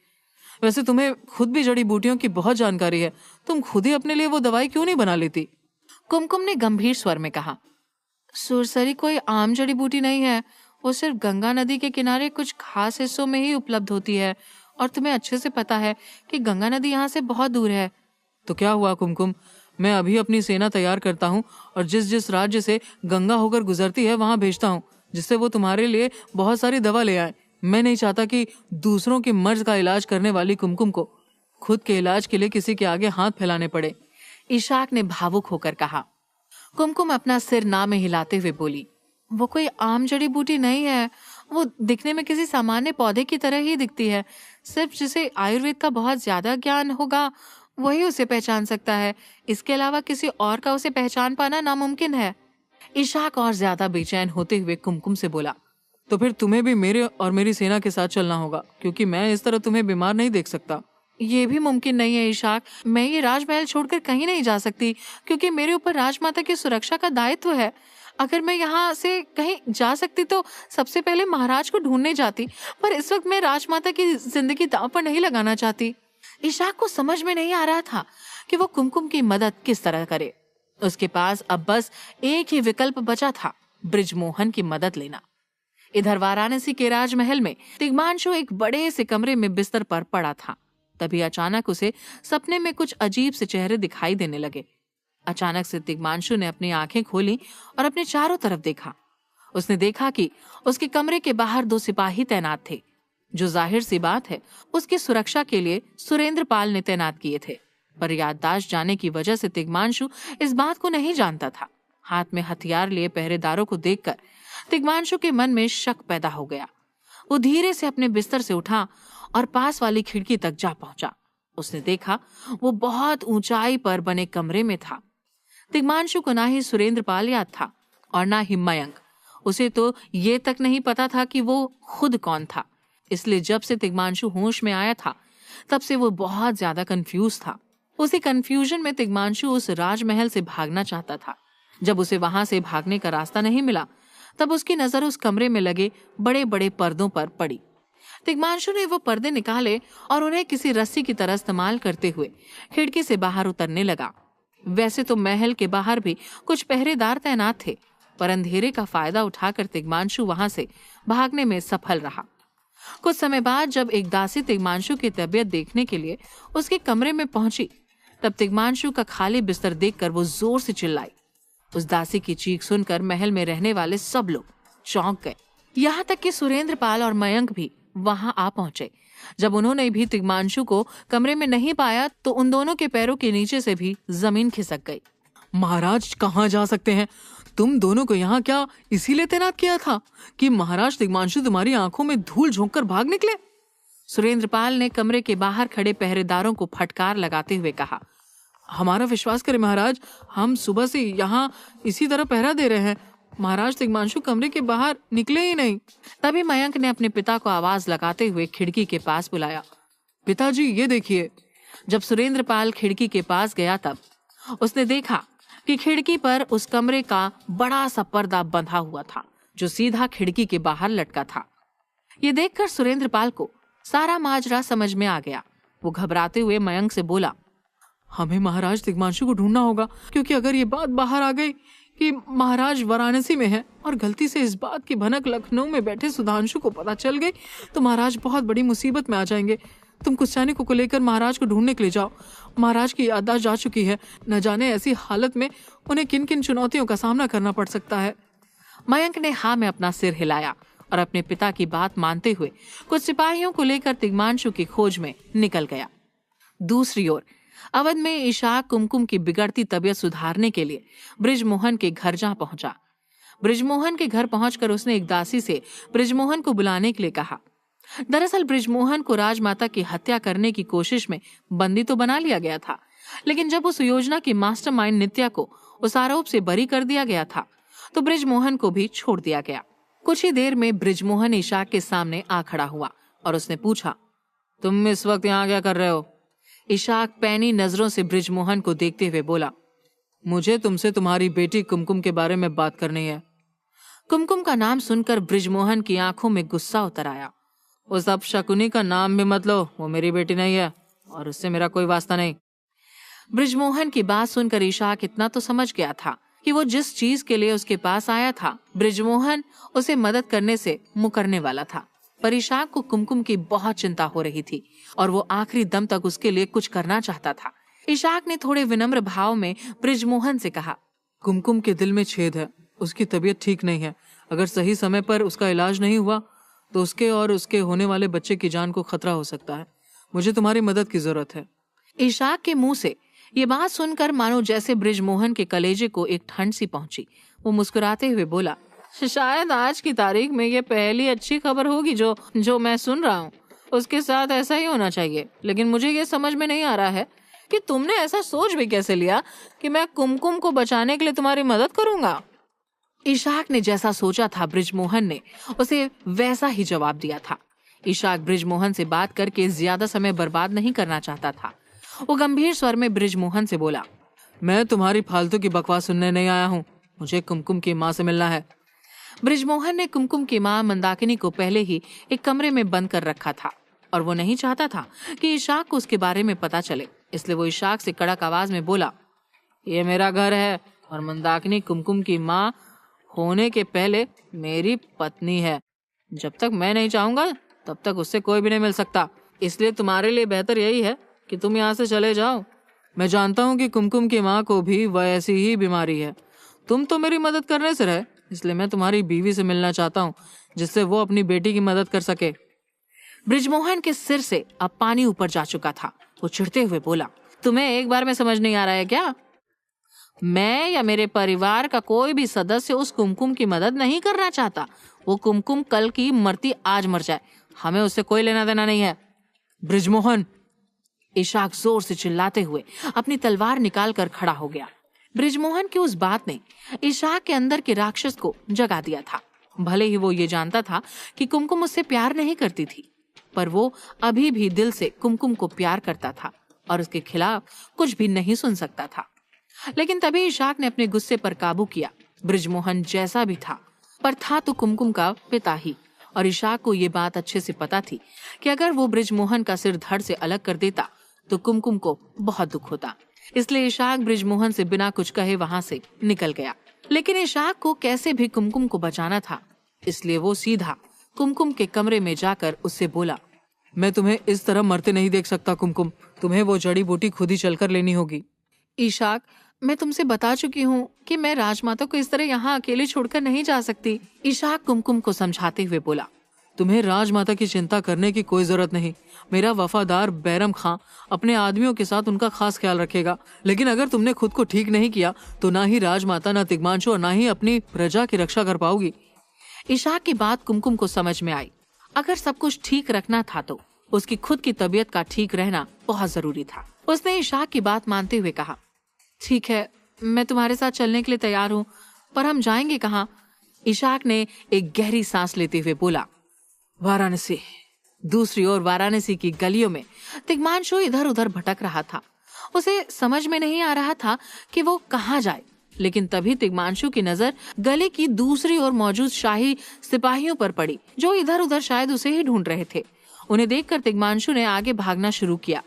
वैसे तुम्हें खुद भी जड़ी बूटियों की बहुत जानकारी है, तुम खुद ही अपने लिए वो दवाई क्यों नहीं बना लेती? कुमकुम ने गंभीर स्वर में कहा, सुरसरी कोई आम जड़ी बूटी नहीं है। वो सिर्फ गंगा नदी के किनारे कुछ खास हिस्सों में ही उपलब्ध होती है, और तुम्हें अच्छे से पता है कि गंगा नदी यहाँ से बहुत दूर है। तो क्या हुआ कुमकुम, मैं अभी अपनी सेना तैयार करता हूँ और जिस जिस राज्य से गंगा होकर गुजरती है वहां भेजता हूँ, जिससे वो तुम्हारे लिए बहुत सारी दवा ले आए। मैं नहीं चाहता कि दूसरों के मर्ज का इलाज करने वाली कुमकुम को खुद के इलाज के लिए किसी के आगे हाथ फैलाने पड़े। इशाक ने भावुक होकर कहा। कुमकुम अपना सिर ना में हिलाते हुए बोली, वो कोई आम जड़ी बूटी नहीं है। वो दिखने में किसी सामान्य पौधे की तरह ही दिखती है। सिर्फ जिसे आयुर्वेद का बहुत ज्यादा ज्ञान होगा वही उसे पहचान सकता है। इसके अलावा किसी और का उसे पहचान पाना नामुमकिन है। इशाक और ज्यादा बेचैन होते हुए कुमकुम से बोला, तो फिर तुम्हें भी मेरे और मेरी सेना के साथ चलना होगा, क्योंकि मैं इस तरह तुम्हें बीमार नहीं देख सकता। ये भी मुमकिन नहीं है इशाक, मैं ये राजमहल छोड़कर कहीं नहीं जा सकती, क्योंकि मेरे ऊपर राजमाता की सुरक्षा का दायित्व है। अगर मैं यहाँ से कहीं जा सकती तो सबसे पहले महाराज को ढूंढने जाती, पर इस वक्त मैं राजमाता की जिंदगी दांव पर नहीं लगाना चाहती। इशाक को समझ में नहीं आ रहा था कि वो कुमकुम की मदद किस तरह करे। उसके पास अब बस एक ही विकल्प बचा था, बृजमोहन की मदद लेना। इधर वाराणसी के राजमहल में तिग्मांशु एक बड़े से कमरे में बिस्तर पर पड़ा था। तभी अचानक उसे सपने में कुछ अजीब से चेहरे दिखाई देने लगे। अचानक से तिग्मांशु ने अपनी आंखें खोली और अपने चारों तरफ देखा। उसने देखा कि उसके कमरे के बाहर 2 सिपाही तैनात थे, जो जाहिर सी बात है उसकी सुरक्षा के लिए सुरेंद्र पाल ने तैनात किए थे। पर याददाश्त जाने की वजह से तिग्मांशु इस बात को नहीं जानता था। हाथ में हथियार लिए पहरेदारों को देखकर तिग्मांशु के मन में शक पैदा हो गया। वो धीरे से अपने बिस्तर से उठा और पास वाली खिड़की तक जा पहुंचा। उसने देखा वो बहुत ऊंचाई पर बने कमरे में था। तिग्मांशु को ना ही सुरेंद्र पाल याद था और ना ही मयंक। उसे तो ये तक नहीं पता था कि वो खुद कौन था। इसलिए जब से तिग्मांशु होश में आया था तब से वो बहुत ज्यादा कंफ्यूज था। उसी कंफ्यूजन में तिग्मांशु उस राजमहल से भागना चाहता था। जब उसे वहां से भागने का रास्ता नहीं मिला तब उसकी नजर उस कमरे में लगे बड़े बड़े पर्दों पर पड़ी। तिग्मांशु ने वो पर्दे निकाले और उन्हें किसी रस्सी की तरह इस्तेमाल करते हुए खिड़की से बाहर उतरने लगा। वैसे तो महल के बाहर भी कुछ पहरेदार तैनात थे, पर अंधेरे का फायदा उठाकर तिग्मांशु वहां से भागने में सफल रहा। कुछ समय बाद जब एक दासी तिग्मांशु की तबीयत देखने के लिए उसके कमरे में पहुंची, तब तिग्मांशु का खाली बिस्तर देखकर वो जोर से चिल्लाई। उस दासी की चीख सुनकर महल में रहने वाले सब लोग चौंक गए। यहाँ तक कि सुरेंद्र पाल और मयंक भी वहां आ पहुंचे। जब उन्होंने भी तिग्मांशु को कमरे में नहीं पाया तो उन दोनों के पैरों के नीचे से भी जमीन खिसक गई। महाराज कहाँ जा सकते हैं?
तुम दोनों को यहाँ क्या इसीलिए तैनात किया था कि महाराज दिग्मांशु तुम्हारी आंखों में धूल झोंककर भाग निकले?
सुरेंद्रपाल ने कमरे के बाहर खड़े पहरेदारों को फटकार लगाते हुए कहा।
हमारा विश्वास करें महाराज, हम सुबह से यहाँ इसी तरह पहरा दे रहे हैं। महाराज दिग्मांशु कमरे के बाहर निकले ही नहीं।
तभी मयंक ने अपने पिता को आवाज लगाते हुए खिड़की के पास बुलाया।
पिताजी, ये देखिए।
जब सुरेंद्रपाल खिड़की के पास गया तब उसने देखा कि खिड़की पर उस कमरे का बड़ा सा पर्दा बंधा हुआ था जो सीधा खिड़की के बाहर लटका था। ये देखकर सुरेंद्रपाल को सारा माजरा समझ में आ गया। वो घबराते हुए मयंक से बोला,
हमें महाराज दिग्मांशु को ढूंढना होगा, क्योंकि अगर ये बात बाहर आ गई कि महाराज वाराणसी में है और गलती से इस बात की भनक लखनऊ में बैठे सुधांशु को पता चल गई तो महाराज बहुत बड़ी मुसीबत में आ जाएंगे। तुम कुछ सैनिकों को लेकर महाराज को ढूंढने के लिए जाओ। महाराज की याददाश्त जा चुकी है, न जाने ऐसी हालत में उन्हें किन किन चुनौतियों का सामना करना पड़ सकता है।
मयंक ने हाँ में अपना सिर हिलाया और अपने पिता की बात मानते हुए कुछ सिपाहियों को लेकर दिग्मांशु की खोज में निकल गया। दूसरी ओर अवध में इशाक कुमकुम की बिगड़ती तबीयत सुधारने के लिए बृजमोहन के घर जा पहुंचा। बृजमोहन के घर पहुंचकर उसने एक दासी से बृजमोहन को बुलाने के लिए कहा। दरअसल बृजमोहन को राजमाता की हत्या करने की कोशिश में बंदी तो बना लिया गया था, लेकिन जब उस योजना की मास्टरमाइंड नित्या को उस आरोप से बरी कर दिया गया था तो बृजमोहन को भी छोड़ दिया गया। कुछ ही देर में बृजमोहन इशाक के सामने आ खड़ा हुआ और उसने पूछा,
तुम इस वक्त यहाँ क्या कर रहे हो?
इशाक पैनी नजरों से बृजमोहन को देखते हुए बोला,
मुझे तुमसे तुम्हारी बेटी कुमकुम के बारे में बात करनी है।
कुमकुम का नाम सुनकर बृजमोहन की आंखों में गुस्सा उतर आया।
उस अपशकुनी का नाम भी मत लो, वो मेरी बेटी नहीं है और उससे मेरा कोई वास्ता नहीं।
बृजमोहन की बात सुनकर इशाक इतना तो समझ गया था कि वो जिस चीज के लिए उसके पास आया था बृजमोहन उसे मदद करने से मुकरने वाला था। पर इशाक को कुमकुम की बहुत चिंता हो रही थी और वो आखिरी दम तक उसके लिए कुछ करना चाहता था। इशाक ने थोड़े विनम्र भाव में बृजमोहन से कहा,
कुमकुम के दिल में छेद है, उसकी तबीयत ठीक नहीं है। अगर सही समय पर उसका इलाज नहीं हुआ तो उसके और उसके होने वाले बच्चे की जान को खतरा हो सकता है। मुझे तुम्हारी मदद की जरूरत है।
इशाक के मुंह से ये बात सुनकर मानो जैसे बृजमोहन के कलेजे को एक ठंड सी पहुंची। वो मुस्कुराते हुए बोला, शायद आज की तारीख में ये पहली अच्छी खबर होगी जो मैं सुन रहा हूँ। उसके साथ ऐसा ही होना चाहिए, लेकिन मुझे ये समझ में नहीं आ रहा है कि तुमने ऐसा सोच भी कैसे लिया कि मैं कुमकुम को बचाने के लिए तुम्हारी मदद करूंगा। इशाक ने जैसा सोचा था बृजमोहन ने उसे वैसा ही जवाब दिया था। इशाक बृजमोहन से बात करके ज्यादा समय बर्बाद नहीं करना चाहता था। वो गंभीर स्वर में बृजमोहन से बोला,
मैं तुम्हारी फालतू की बकवास सुनने नहीं आया हूँ, मुझे कुमकुम की माँ से मिलना है।
बृजमोहन ने कुमकुम की माँ मंदाकिनी को पहले ही एक कमरे में बंद कर रखा था और वो नहीं चाहता था कि इशाक को उसके बारे में पता चले, इसलिए वो इशाक से कड़क आवाज में बोला,
ये मेरा घर है और मंदाकिनी कुमकुम की माँ होने के पहले मेरी पत्नी है। जब तक मैं नहीं चाहूंगा तब तक उससे कोई भी नहीं मिल सकता, इसलिए तुम्हारे लिए बेहतर यही है कि तुम यहाँ से चले जाओ। मैं जानता हूँ कि कुमकुम की माँ को भी वैसी ही बीमारी है। तुम तो मेरी मदद करने से रहे, इसलिए मैं तुम्हारी बीवी से मिलना चाहता हूँ जिससे वो अपनी बेटी की मदद कर सके।
बृजमोहन के सिर से अब पानी ऊपर जा चुका था। वो चिढ़ते हुए बोला, तुम्हें एक बार में समझ नहीं आ रहा है क्या? मैं या मेरे परिवार का कोई भी सदस्य उस कुमकुम की मदद नहीं करना चाहता। वो कुमकुम कल की मरती आज मर जाए, हमें उससे कोई लेना देना नहीं है।
बृजमोहन!
इशाक जोर से चिल्लाते हुए अपनी तलवार निकाल कर खड़ा हो गया। बृजमोहन की उस बात ने इशाक के अंदर के राक्षस को जगा दिया था। भले ही वो ये जानता था कि कुमकुम उससे प्यार नहीं करती थी, पर वो अभी भी दिल से कुमकुम को प्यार करता था और उसके खिलाफ कुछ भी नहीं सुन सकता था। लेकिन तभी इशाक ने अपने गुस्से पर काबू किया। बृजमोहन जैसा भी था, पर था तो कुमकुम का पिता ही, और इशाक को ये बात अच्छे से पता थी कि अगर वो बृजमोहन का सिर धड़ से अलग कर देता तो कुमकुम को बहुत दुख होता। इसलिए इशाक बृजमोहन से बिना कुछ कहे वहां से निकल गया। लेकिन इशाक को कैसे भी कुमकुम को बचाना था, इसलिए वो सीधा कुमकुम के कमरे में जाकर उससे बोला,
मैं तुम्हें इस तरह मरते नहीं देख सकता कुमकुम, तुम्हें वो जड़ी बूटी खुद ही चलकर लेनी होगी।
इशाक, मैं तुमसे बता चुकी हूँ कि मैं राजमाता को इस तरह यहाँ अकेले छोड़कर नहीं जा सकती। इशाक कुमकुम को समझाते हुए बोला,
तुम्हें राजमाता की चिंता करने की कोई जरूरत नहीं। मेरा वफादार बैरम खां अपने आदमियों के साथ उनका खास ख्याल रखेगा। लेकिन अगर तुमने खुद को ठीक नहीं किया तो ना ही राजमाता, ना तिग्मांशु और ना ही अपनी प्रजा की रक्षा कर पाओगी।
इशाक की बात कुमकुम को समझ में आई। अगर सब कुछ ठीक रखना था तो उसकी खुद की तबीयत का ठीक रहना बहुत जरूरी था। उसने इशाक की बात मानते हुए कहा, ठीक है, मैं तुम्हारे साथ चलने के लिए तैयार हूँ, पर हम जाएंगे कहाँ? इशाक ने एक गहरी सांस लेते हुए बोला,
वाराणसी।
दूसरी ओर वाराणसी की गलियों में तिग्मांशु इधर उधर भटक रहा था। उसे समझ में नहीं आ रहा था कि वो कहाँ जाए। लेकिन तभी तिग्मांशु की नजर गली की दूसरी ओर मौजूद शाही सिपाहियों पर पड़ी, जो इधर उधर शायद उसे ही ढूंढ रहे थे। उन्हें देखकर तिग्मांशु ने आगे भागना शुरू किया,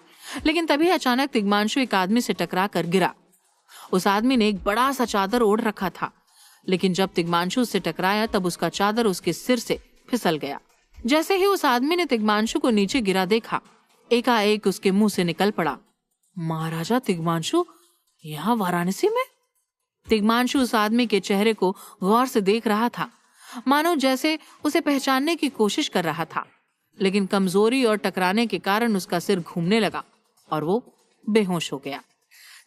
लेकिन तभी अचानक तिग्मांशु एक आदमी से टकरा कर गिरा। उस आदमी ने एक बड़ा सा चादर ओढ़ रखा था, लेकिन जब तिग्मांशु उससे टकराया तब उसका चादर उसके सिर से फिसल गया। जैसे ही उस आदमी ने तिग्मांशु को नीचे गिरा देखा, एकाएक उसके मुंह से निकल पड़ा,
महाराजा तिग्मांशु यहाँ वाराणसी में?
तिग्मांशु उस आदमी के चेहरे को गौर से देख रहा था, मानो जैसे उसे पहचानने की कोशिश कर रहा था। लेकिन कमजोरी और टकराने के कारण उसका सिर घूमने लगा और वो बेहोश हो गया।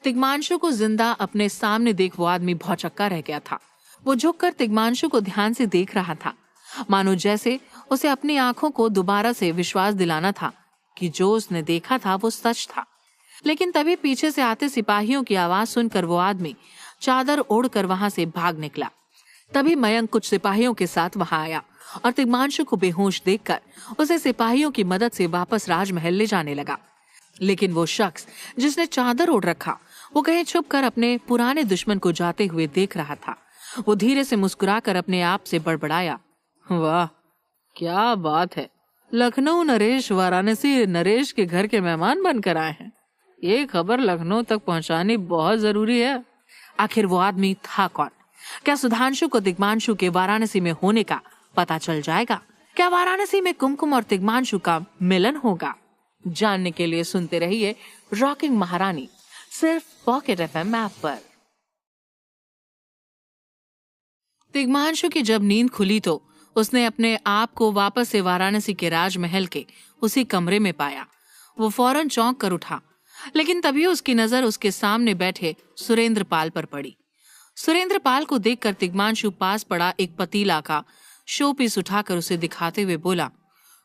तिग्मांशु को जिंदा अपने सामने देख वो आदमी भौचक्का रह गया था। वो झुककर तिग्मांशु को ध्यान से देख रहा था, मानो जैसे उसे अपनी आंखों को दोबारा से विश्वास दिलाना था कि जो उसने देखा था वो सच था। लेकिन तभी पीछे से आते सिपाहियों की आवाज सुनकर वो आदमी चादर ओढ़कर वहां से भाग निकला। तभी मयंक कुछ सिपाहियों के साथ वहां आया और तिग्मांशु को बेहोश देखकर उसे सिपाहियों की मदद से वापस राजमहल ले जाने लगा। लेकिन वो शख्स जिसने चादर ओढ़ रखा, वो कहीं छुपकर अपने पुराने दुश्मन को जाते हुए देख रहा था। वो धीरे से मुस्कुराकर अपने आप से बड़बड़ाया,
वाह क्या बात है, लखनऊ नरेश वाराणसी नरेश के घर के मेहमान बनकर आए हैं। ये खबर लखनऊ तक पहुंचानी बहुत जरूरी है।
आखिर वो आदमी था कौन? क्या सुधांशु को तिग्मांशु के वाराणसी में होने का पता चल जाएगा? क्या वाराणसी में कुमकुम और तिग्मांशु का मिलन होगा? जानने के लिए सुनते रहिए रॉकिंग महारानी, सिर्फ पॉकेट एफएम ऐप पर। तिग्मांशु की जब नींद खुली तो उसने अपने आप को वापस से वाराणसी के राजमहल के उसी कमरे में पाया। वो फौरन चौंक कर उठा, लेकिन तभी उसकी नजर उसके सामने बैठे सुरेंद्र पाल पर पड़ी। सुरेंद्र पाल को देखकर तिग्मांशु पास पड़ा एक पतीला का शोपीस उठाकर उसे दिखाते हुए बोला,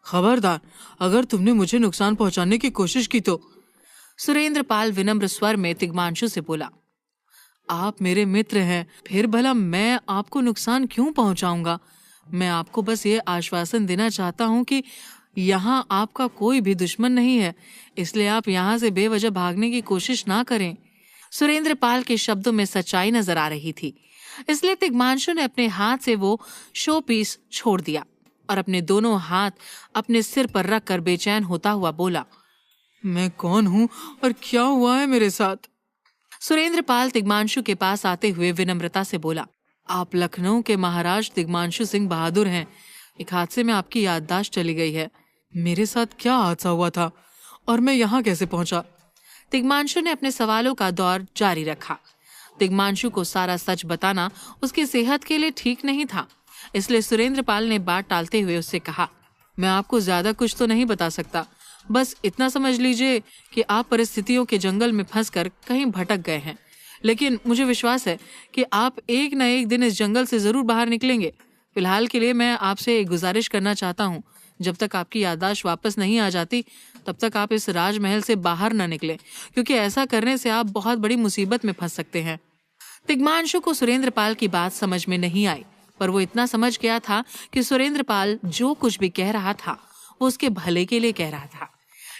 खबरदार, अगर तुमने मुझे नुकसान पहुंचाने की कोशिश की तो।
सुरेंद्र पाल विनम्र स्वर में तिग्मांशु से बोला,
आप मेरे मित्र हैं, फिर भला मैं आपको नुकसान क्यों पहुंचाऊंगा? मैं आपको बस ये आश्वासन देना चाहता हूँ कि यहाँ आपका कोई भी दुश्मन नहीं है, इसलिए आप यहाँ से बेवजह भागने की कोशिश ना करें।
सुरेंद्र पाल के शब्दों में सच्चाई नजर आ रही थी, इसलिए तिग्मांशु ने अपने हाथ से वो शो पीस छोड़ दिया और अपने दोनों हाथ अपने सिर पर रखकर बेचैन होता हुआ बोला,
मैं कौन हूँ और क्या हुआ है मेरे साथ?
सुरेंद्र पाल तिग्मांशु के पास आते हुए विनम्रता से बोला,
आप लखनऊ के महाराज तिग्मांशु सिंह बहादुर हैं। एक हादसे में आपकी याददाश्त चली गई है। मेरे साथ क्या हादसा हुआ था और मैं यहाँ कैसे पहुंचा?
तिग्मांशु ने अपने सवालों का दौर जारी रखा। तिग्मांशु को सारा सच बताना उसकी सेहत के लिए ठीक नहीं था, इसलिए सुरेंद्र पाल ने बात टालते हुए उससे कहा,
मैं आपको ज्यादा कुछ तो नहीं बता सकता, बस इतना समझ लीजिए कि आप परिस्थितियों के जंगल में फंसकर कहीं भटक गए हैं। लेकिन मुझे विश्वास है कि आप एक न एक दिन इस जंगल से जरूर बाहर निकलेंगे। फिलहाल के लिए मैं आपसे एक गुजारिश करना चाहता हूँ, जब तक आपकी याददाश्त वापस नहीं आ जाती तब तक आप इस राजमहल से बाहर न निकलें, क्योंकि ऐसा करने से आप बहुत बड़ी मुसीबत में फंस सकते हैं।
तिग्मांशु को सुरेंद्र पाल की बात समझ में नहीं आई, पर वो इतना समझ गया था कि सुरेंद्र पाल जो कुछ भी कह रहा था वो उसके भले के लिए कह रहा था,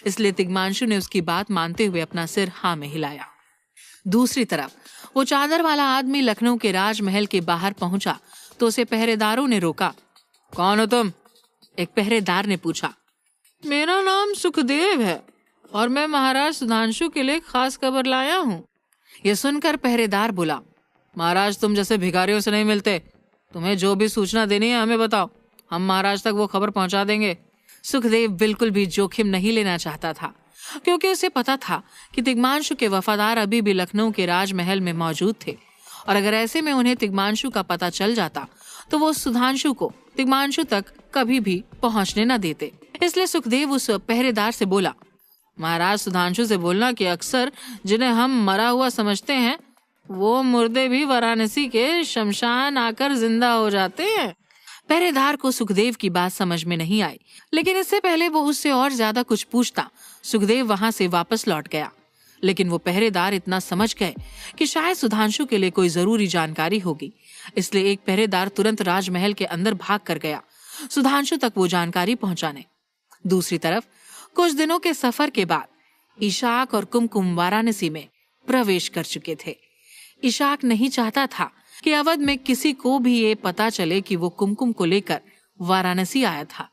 इसलिए तिग्मांशु ने उसकी बात मानते हुए अपना सिर हाँ में हिलाया। दूसरी तरफ वो चादर वाला आदमी लखनऊ के राजमहल के बाहर पहुंचा तो उसे पहरेदारों ने रोका।
कौन हो तुम?
एक पहरेदार ने पूछा।
मेरा नाम सुखदेव है और मैं महाराज सुधांशु के लिए खास खबर लाया हूँ।
यह सुनकर पहरेदार बोला,
महाराज तुम जैसे भिखारियों से नहीं मिलते, तुम्हें जो भी सूचना देनी है हमें बताओ, हम महाराज तक वो खबर पहुंचा देंगे।
सुखदेव बिल्कुल भी जोखिम नहीं लेना चाहता था, क्योंकि उसे पता था कि तिग्मांशु के वफादार अभी भी लखनऊ के राजमहल में मौजूद थे और अगर ऐसे में उन्हें तिग्मांशु का पता चल जाता
तो वो सुधांशु को तिग्मांशु तक कभी भी पहुंचने न देते। इसलिए सुखदेव उस पहरेदार से बोला, महाराज सुधांशु से बोलना कि अक्सर जिन्हें हम मरा हुआ समझते हैं वो मुर्दे भी वाराणसी के शमशान आकर जिंदा हो जाते हैं। पहरेदार को सुखदेव की बात समझ में नहीं आई, लेकिन इससे पहले वो उससे और ज्यादा कुछ पूछता, सुखदेव वहां से वापस लौट गया। लेकिन वो पहरेदार इतना समझ गए कि शायद सुधांशु के लिए कोई जरूरी जानकारी होगी, इसलिए एक पहरेदार तुरंत राजमहल के अंदर भाग कर गया सुधांशु तक वो जानकारी पहुंचाने। दूसरी तरफ कुछ दिनों के सफर के बाद इशाक और कुमकुम वाराणसी में प्रवेश कर चुके थे। इशाक नहीं चाहता था कि अवध में किसी को भी ये पता चले कि वो कुमकुम को लेकर वाराणसी आया था,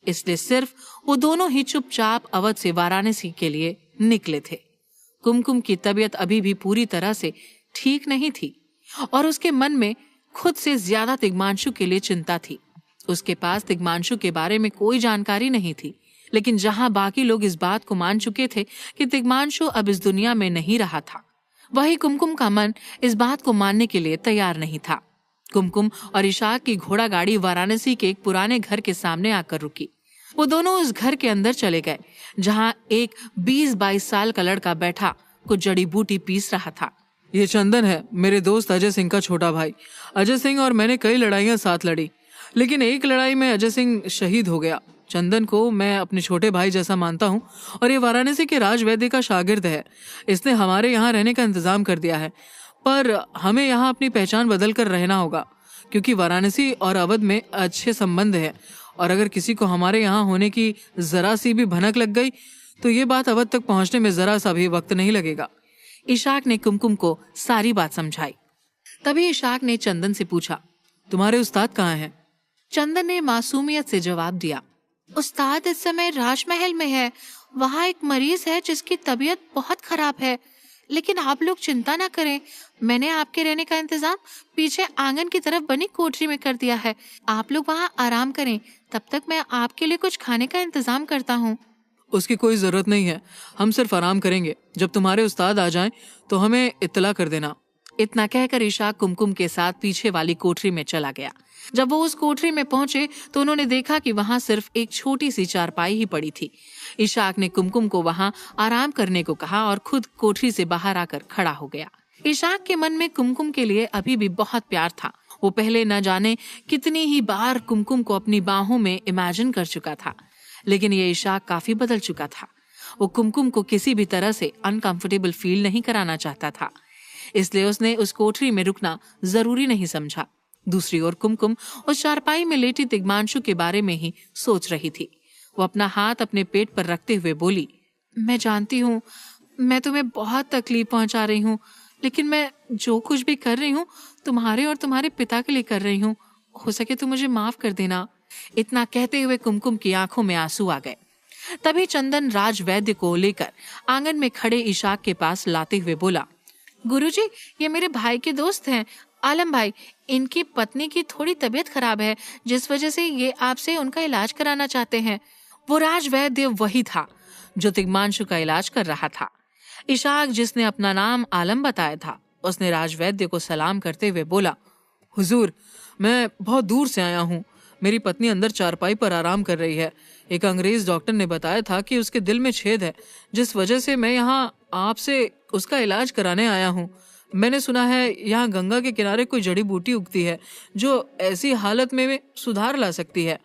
इसलिए सिर्फ वो दोनों ही चुपचाप अवध से वाराणसी के लिए निकले थे। कुमकुम की तबीयत अभी भी पूरी तरह से ठीक नहीं थी और उसके मन में खुद से ज्यादा तिग्मांशु के लिए चिंता थी। उसके पास तिग्मांशु के बारे में कोई जानकारी नहीं थी, लेकिन जहां बाकी लोग इस बात को मान चुके थे कि तिग्मांशु अब इस दुनिया में नहीं रहा था, वही कुमकुम का मन इस बात को मानने के लिए तैयार नहीं था। कुमकुम और इशाक की घोड़ा गाड़ी वाराणसी के एक पुराने घर के सामने आकर रुकी। वो दोनों उस घर के अंदर चले गए, जहां एक 20-22 साल का लड़का बैठा कुछ जड़ी बूटी पीस रहा था।
ये चंदन है, मेरे दोस्त अजय सिंह का छोटा भाई। अजय सिंह और मैंने कई लड़ाइयां साथ लड़ी, लेकिन एक लड़ाई में अजय सिंह शहीद हो गया। चंदन को मैं अपने छोटे भाई जैसा मानता हूँ और ये वाराणसी के राजवैद्य का शागिर्द है। इसने हमारे यहाँ रहने का इंतजाम कर दिया है, पर हमें यहाँ अपनी पहचान बदल कर रहना होगा, क्योंकि वाराणसी और अवध में अच्छे संबंध है और अगर किसी को हमारे यहाँ होने की जरा सी भी भनक लग गई तो ये बात अवध तक पहुँचने में जरा सा भी वक्त नहीं लगेगा।
इशाक ने कुमकुम को सारी बात समझाई। तभी इशाक ने चंदन से पूछा,
तुम्हारे उस्ताद कहाँ हैं?
चंदन ने मासूमियत से जवाब दिया,
उस्ताद इस समय राजमहल में है। वहाँ एक मरीज है जिसकी तबीयत बहुत खराब है, लेकिन आप लोग चिंता ना करें, मैंने आपके रहने का इंतजाम पीछे आंगन की तरफ बनी कोठरी में कर दिया है। आप लोग वहाँ आराम करें, तब तक मैं आपके लिए कुछ खाने का इंतजाम करता हूँ।
उसकी कोई जरूरत नहीं है, हम सिर्फ आराम करेंगे। जब तुम्हारे उस्ताद आ जाएं तो हमें इत्तला कर देना।
इतना कहकर इशाक कुमकुम के साथ पीछे वाली कोठरी में चला गया। जब वो उस कोठरी में पहुंचे तो उन्होंने देखा कि वहां सिर्फ एक छोटी सी चारपाई ही पड़ी थी। इशाक ने कुमकुम को वहां आराम करने को कहा और खुद कोठरी से बाहर आकर खड़ा हो गया। इशाक के मन में कुमकुम के लिए अभी भी बहुत प्यार था। वो पहले न जाने कितनी ही बार कुमकुम को अपनी बाहों में इमेजिन कर चुका था, लेकिन ये इशाक काफी बदल चुका था। वो कुमकुम को किसी भी तरह से अनकंफर्टेबल फील नहीं कराना चाहता था, इसलिए उसने उस कोठरी में रुकना जरूरी नहीं समझा। दूसरी ओर कुमकुम उस चारपाई में लेटी तिग्मांशु के बारे में ही सोच रही थी। वो अपना हाथ अपने पेट पर रखते हुए बोली,
मैं जानती हूँ मैं तुम्हें बहुत तकलीफ पहुंचा रही हूँ, लेकिन मैं जो कुछ भी कर रही हूँ तुम्हारे और तुम्हारे पिता के लिए कर रही हूँ। हो सके तो मुझे माफ कर देना।
इतना कहते हुए कुमकुम की आंखों में आंसू आ गए। तभी चंदन राजवैद्य को लेकर आंगन में खड़े इशाक के पास लाते हुए बोला,
गुरुजी, ये मेरे भाई के दोस्त हैं, आलम भाई। इनकी पत्नी की थोड़ी तबीयत खराब है, जिस वजह से ये आपसे उनका इलाज कराना चाहते हैं।
वो राजवैद्य वही था जो तिग्मांशु का इलाज कर रहा था। इशाक, जिसने अपना नाम आलम बताया था, उसने राजवैद्य को सलाम करते हुए बोला,
हुजूर, मैं बहुत दूर से आया हूँ। मेरी पत्नी अंदर चारपाई पर आराम कर रही है। एक अंग्रेज डॉक्टर ने बताया था कि उसके दिल में छेद है, जिस वजह से मैं यहाँ आपसे उसका इलाज कराने आया हूँ। मैंने सुना है यहाँ गंगा के किनारे कोई जड़ी बूटी उगती है जो ऐसी हालत में सुधार ला सकती है।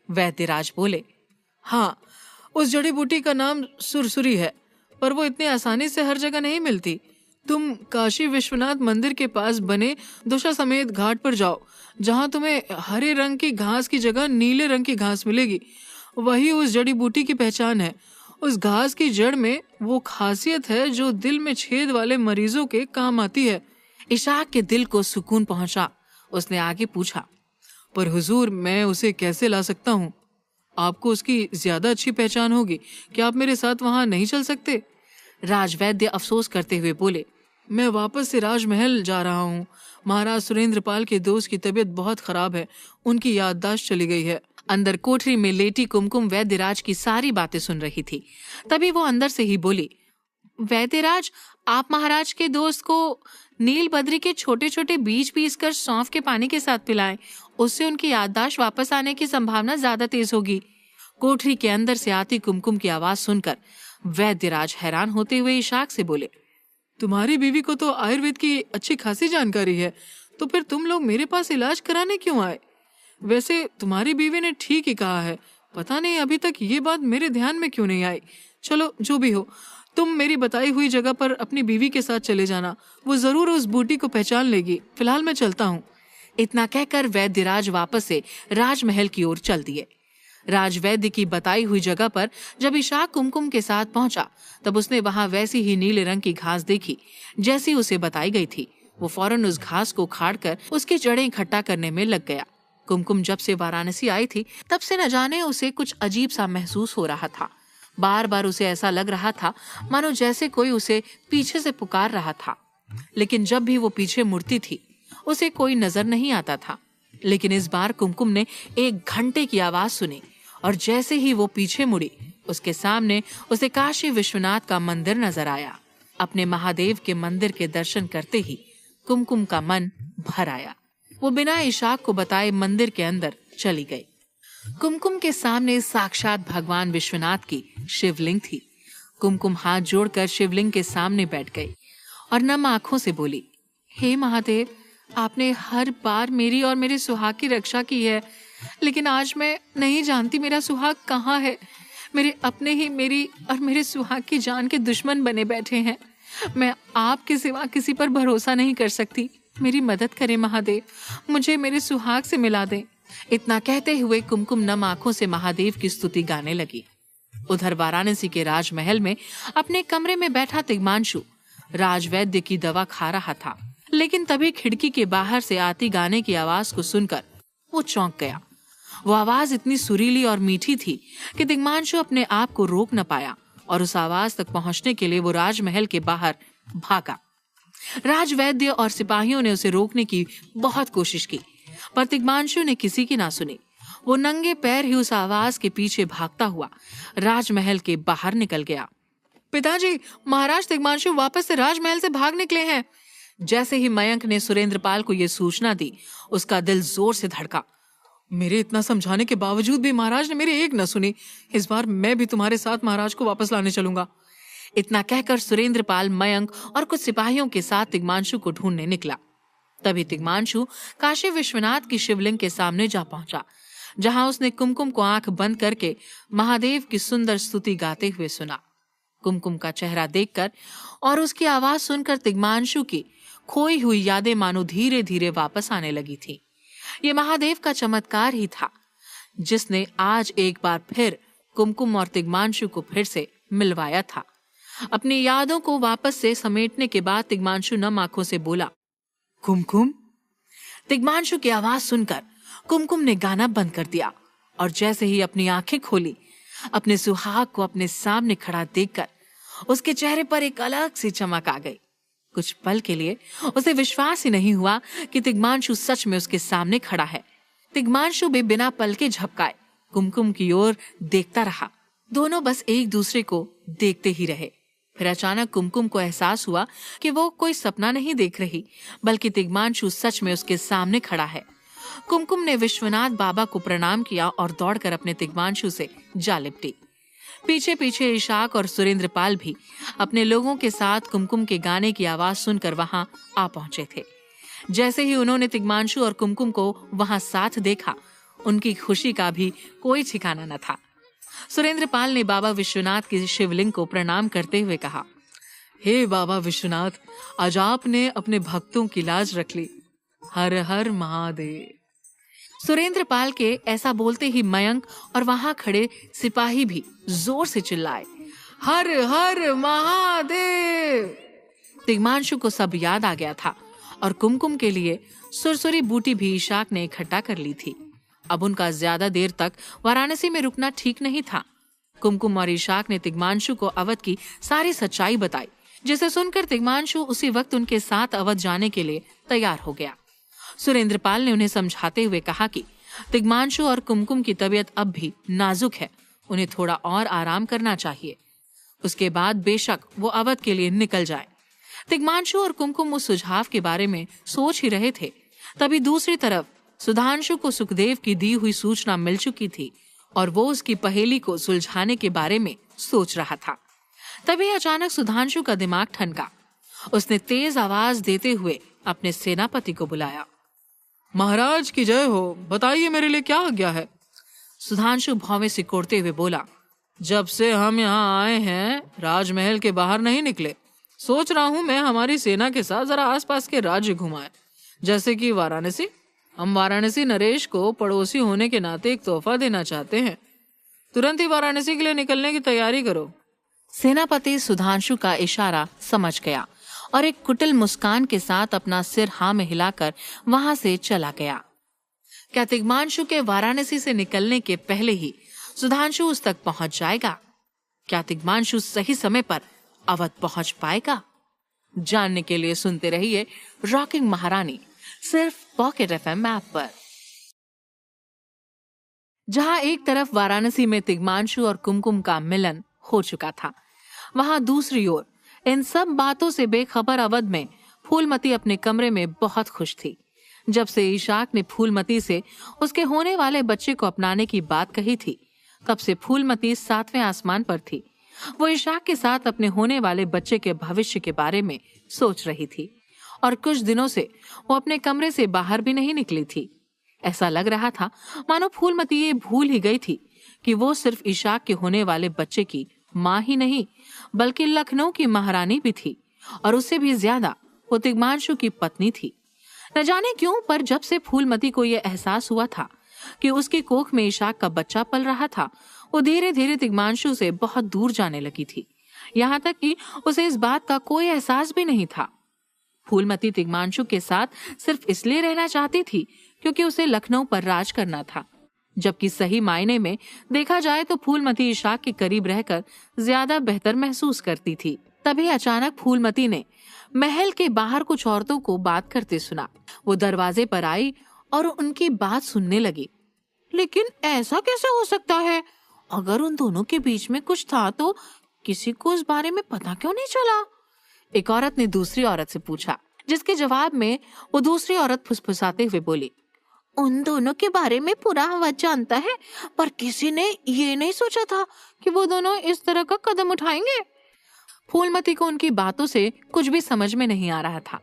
वैद्यराज बोले,
हाँ, उस जड़ी बूटी का नाम सुरसुरी है, पर वो इतनी आसानी से हर जगह नहीं मिलती। तुम काशी विश्वनाथ मंदिर के पास बने दुशा समेत घाट पर जाओ, जहाँ तुम्हें हरे रंग की घास की जगह नीले रंग की घास मिलेगी। वही उस जड़ी बूटी की पहचान है। उस घास की जड़ में वो खासियत है जो दिल में छेद वाले मरीजों के काम आती है।
इशाक के दिल को सुकून पहुंचा। उसने आगे पूछा,
पर हुजूर, मैं उसे कैसे ला सकता हूँ? आपको उसकी ज्यादा अच्छी पहचान होगी, क्या आप मेरे साथ वहाँ नहीं चल सकते?
राजवैद्य अफसोस करते हुए बोले,
मैं वापस से राजमहल जा रहा हूँ। महाराज सुरेंद्रपाल के दोस्त की तबीयत बहुत खराब है, उनकी याददाश्त चली गई है।
अंदर कोठरी में लेटी कुमकुम वैद्यराज की सारी बातें सुन रही थी। तभी वो अंदर से ही बोली,
वैद्यराज, आप महाराज के दोस्त को नील बद्री के छोटे छोटे बीज पीस कर सौंफ के पानी के साथ पिलाएं।
उससे उनकी याददाश्त वापस आने की संभावना ज्यादा तेज होगी। कोठरी के अंदर से आती कुमकुम की आवाज सुनकर वैद्यराज हैरान होते हुए इशाक से बोले,
तुम्हारी बीवी को तो आयुर्वेद की अच्छी खासी जानकारी है, तो फिर तुम लोग मेरे पास इलाज कराने क्यों आए? वैसे तुम्हारी बीवी ने ठीक ही कहा है, पता नहीं अभी तक ये बात मेरे ध्यान में क्यों नहीं आई। चलो जो भी हो, तुम मेरी बताई हुई जगह पर अपनी बीवी के साथ चले जाना, वो जरूर उस बूटी को पहचान लेगी। फिलहाल मैं चलता हूँ।
इतना कहकर वैद्यराज वापस से राजमहल की ओर चल दिए। राजवैद्य की बताई हुई जगह पर जब इशाक कुमकुम के साथ पहुंचा, तब उसने वहां वैसी ही नीले रंग की घास देखी जैसी उसे बताई गई थी। वो फौरन उस घास को उखाड़कर उसकी जड़ें इकट्ठा करने में लग गया। कुमकुम जब से वाराणसी आई थी, तब से न जाने उसे कुछ अजीब सा महसूस हो रहा था। बार बार उसे ऐसा लग रहा था मानो जैसे कोई उसे पीछे से पुकार रहा था, लेकिन जब भी वो पीछे मुड़ती थी उसे कोई नजर नहीं आता था। लेकिन इस बार कुमकुम ने एक घंटे की आवाज सुनी और जैसे ही वो पीछे मुड़ी, उसके सामने उसे काशी विश्वनाथ का मंदिर नजर आया। अपने महादेव के मंदिर के दर्शन करते ही कुमकुम का मन भर आया। वो बिना इशाक को बताए मंदिर के अंदर चली गई। कुमकुम के सामने साक्षात भगवान विश्वनाथ की शिवलिंग थी। कुमकुम हाथ जोड़कर शिवलिंग के सामने बैठ गई और नम आंखों से बोली, हे महादेव, आपने हर बार मेरी और मेरे सुहाग की रक्षा की है, लेकिन आज मैं नहीं जानती मेरा सुहाग कहाँ है। मेरे अपने ही मेरी और मेरे सुहाग की जान के दुश्मन बने बैठे हैं। मैं आपके सिवा किसी पर भरोसा नहीं कर सकती। मेरी मदद करें महादेव, मुझे मेरे सुहाग से मिला दें। इतना कहते हुए कुमकुम नम आंखों से महादेव की स्तुति गाने लगी। उधर वाराणसी के राजमहल में अपने कमरे में बैठा तिग्मांशु राजवैद्य की दवा खा रहा था, लेकिन तभी खिड़की के बाहर से आती गाने की आवाज को सुनकर वो चौंक गया। वो आवाज इतनी सुरीली और मीठी थी कि तिग्मांशु अपने आप को रोक न पाया और उस आवाज तक पहुंचने के लिए वो राजमहल के बाहर भागा। राजवैद्य और सिपाहियों ने उसे रोकने की बहुत कोशिश की, पर तिग्मांशु ने किसी की ना सुनी। वो नंगे पैर ही उस आवाज के पीछे भागता हुआ राजमहल के बाहर निकल गया।
पिताजी, महाराज तिग्मांशु वापस से राजमहल से भाग निकले हैं।
जैसे ही मयंक ने सुरेंद्रपाल को यह सूचना दी, उसका दिल जोर से धड़का।
मेरे इतना समझाने के बावजूद भी महाराज ने मेरी एक न सुनी। इस बार मैं भी तुम्हारे साथ महाराज को वापस लाने चलूंगा।
इतना कहकर सुरेंद्रपाल, मयंक और कुछ सिपाहियों के साथ तिग्मांशु को ढूंढने निकला। तभी तिग्मांशु काशी विश्वनाथ की शिवलिंग के सामने जा पहुंचा, जहां उसने कुमकुम को आंख बंद करके महादेव की सुंदर स्तुति गाते हुए सुना। कुमकुम का चेहरा देखकर और उसकी आवाज सुनकर तिग्मांशु की खोई हुई यादें मानो धीरे धीरे वापस आने लगी थी। ये महादेव का चमत्कार ही था जिसने आज एक बार फिर कुमकुम और तिग्मांशु को फिर से मिलवाया था। अपनी यादों को वापस से समेटने के बाद तिग्मांशु नम आंखों से बोला, कुमकुम। तिग्मांशु की आवाज सुनकर कुमकुम ने गाना बंद कर दिया और जैसे ही अपनी आंखें खोली, अपने सुहाग को अपने सामने खड़ा देखकर उसके चेहरे पर एक अलग सी चमक आ गई। कुछ पल के लिए उसे विश्वास ही नहीं हुआ कि तिग्मांशु सच में उसके सामने खड़ा है। तिग्मांशु भी बिना पल के झपकाए कुमकुम की ओर देखता रहा। दोनों बस एक दूसरे को देखते ही रहे। फिर अचानक कुमकुम को एहसास हुआ कि वो कोई सपना नहीं देख रही, बल्कि तिग्मांशु सच में उसके सामने खड़ा है। कुमकुम ने विश्वनाथ बाबा को प्रणाम किया और दौड़कर अपने तिग्मांशु से जा लिपटी। पीछे पीछे इशाक और सुरेंद्रपाल भी अपने लोगों के साथ कुमकुम के गाने की आवाज सुनकर वहां आ पहुंचे थे। जैसे ही उन्होंने तिग्मांशु और कुमकुम को वहां साथ देखा, उनकी खुशी का भी कोई ठिकाना न था। सुरेंद्रपाल ने बाबा विश्वनाथ की शिवलिंग को प्रणाम करते हुए कहा,
हे बाबा विश्वनाथ, आज आपने अपने भक्तों की लाज रख ली। हर हर महादेव।
सुरेंद्रपाल के ऐसा बोलते ही मयंक और वहां खड़े सिपाही भी जोर से चिल्लाए,
हर हर महादेव।
तिग्मांशु को सब याद आ गया था और कुमकुम के लिए सुरसुरी बूटी भी इशाक ने इकट्ठा कर ली थी। अब उनका ज्यादा देर तक वाराणसी में रुकना ठीक नहीं था। कुमकुम और इशाक ने तिग्मांशु को अवध की सारी सच्चाई बताई, जिसे सुनकर तिग्मांशु उसी वक्त उनके साथ अवध जाने के लिए तैयार हो गया। सुरेंद्रपाल ने उन्हें समझाते हुए कहा कि तिग्मांशु और कुमकुम की तबीयत अब भी नाजुक है, उन्हें थोड़ा और आराम करना चाहिए। उसके बाद बेशक वो अवध के लिए निकल जाए। तिग्मांशु और कुमकुम उस सुझाव के बारे में सोच ही रहे थे, तभी दूसरी तरफ सुधांशु को सुखदेव की दी हुई सूचना मिल चुकी थी और वो उसकी पहेली को सुलझाने के बारे में सोच रहा था। तभी अचानक सुधांशु का दिमाग ठनका। उसने तेज आवाज देते हुए अपने सेनापति को बुलाया।
महाराज की जय हो, बताइए मेरे लिए क्या आज्ञा है।
सुधांशु भौवें सिकोड़ते हुए बोला,
जब से हम यहाँ आए हैं राजमहल के बाहर नहीं निकले। सोच रहा हूँ मैं हमारी सेना के साथ जरा आसपास के राज्य घुमाए, जैसे कि वाराणसी। हम वाराणसी नरेश को पड़ोसी होने के नाते एक तोहफा देना चाहते हैं। तुरंत ही वाराणसी के लिए निकलने की तैयारी करो।
सेनापति सुधांशु का इशारा समझ गया और एक कुटिल मुस्कान के साथ अपना सिर हाँ में हिलाकर वहां से चला गया। क्या तिग्मांशु के वाराणसी से निकलने के पहले ही सुधांशु उस तक पहुंच जाएगा? क्या तिग्मांशु सही समय पर अवध पहुंच पाएगा? जानने के लिए सुनते रहिए रॉकिंग महारानी, सिर्फ पॉकेट एफएम ऐप पर। जहां एक तरफ वाराणसी में तिग्मांशु और कुमकुम का मिलन हो चुका था, वहां दूसरी ओर इन सब बातों से बेखबर अवध में फूलमती अपने कमरे में बहुत खुश थी। जब से इशाक ने फूलमती से उसके होने वाले बच्चे को अपनाने की बात कही थी, तब से फूलमती 7वें आसमान पर थी। वो इशाक के साथ अपने होने वाले बच्चे के भविष्य के बारे में सोच रही थी और कुछ दिनों से वो अपने कमरे से बाहर भी नहीं निकली थी। ऐसा लग रहा था मानो फूलमती ये भूल ही गई थी कि वो सिर्फ इशाक के होने वाले बच्चे की माँ ही नहीं बल्कि लखनऊ की महारानी भी थी और उससे भी ज्यादा वो तिग्मांशु की पत्नी थी। न जाने क्यों, पर जब से फूलमती को यह एहसास हुआ था कि उसकी कोख में इशाक का बच्चा पल रहा था, वो धीरे धीरे तिग्मांशु से बहुत दूर जाने लगी थी। यहाँ तक कि उसे इस बात का कोई एहसास भी नहीं था। फूलमती तिग्मांशु के साथ सिर्फ इसलिए रहना चाहती थी क्योंकि उसे लखनऊ पर राज करना था, जबकि सही मायने में देखा जाए तो फूलमती इशाक के करीब रहकर ज्यादा बेहतर महसूस करती थी। तभी अचानक फूलमती ने महल के बाहर कुछ औरतों को बात करते सुना। वो दरवाजे पर आई और उनकी बात सुनने लगी। लेकिन ऐसा कैसे हो सकता है? अगर उन दोनों के बीच में कुछ था तो किसी को इस बारे में पता क्यों नहीं चला? एक औरत ने दूसरी औरत से पूछा, जिसके जवाब में वो दूसरी औरत फुसफुसाते हुए बोली, उन दोनों के बारे में पूरा अवध जानता है, पर किसी ने ये नहीं सोचा था कि वो दोनों इस तरह का कदम उठाएंगे। फूलमती को उनकी बातों से कुछ भी समझ में नहीं आ रहा था,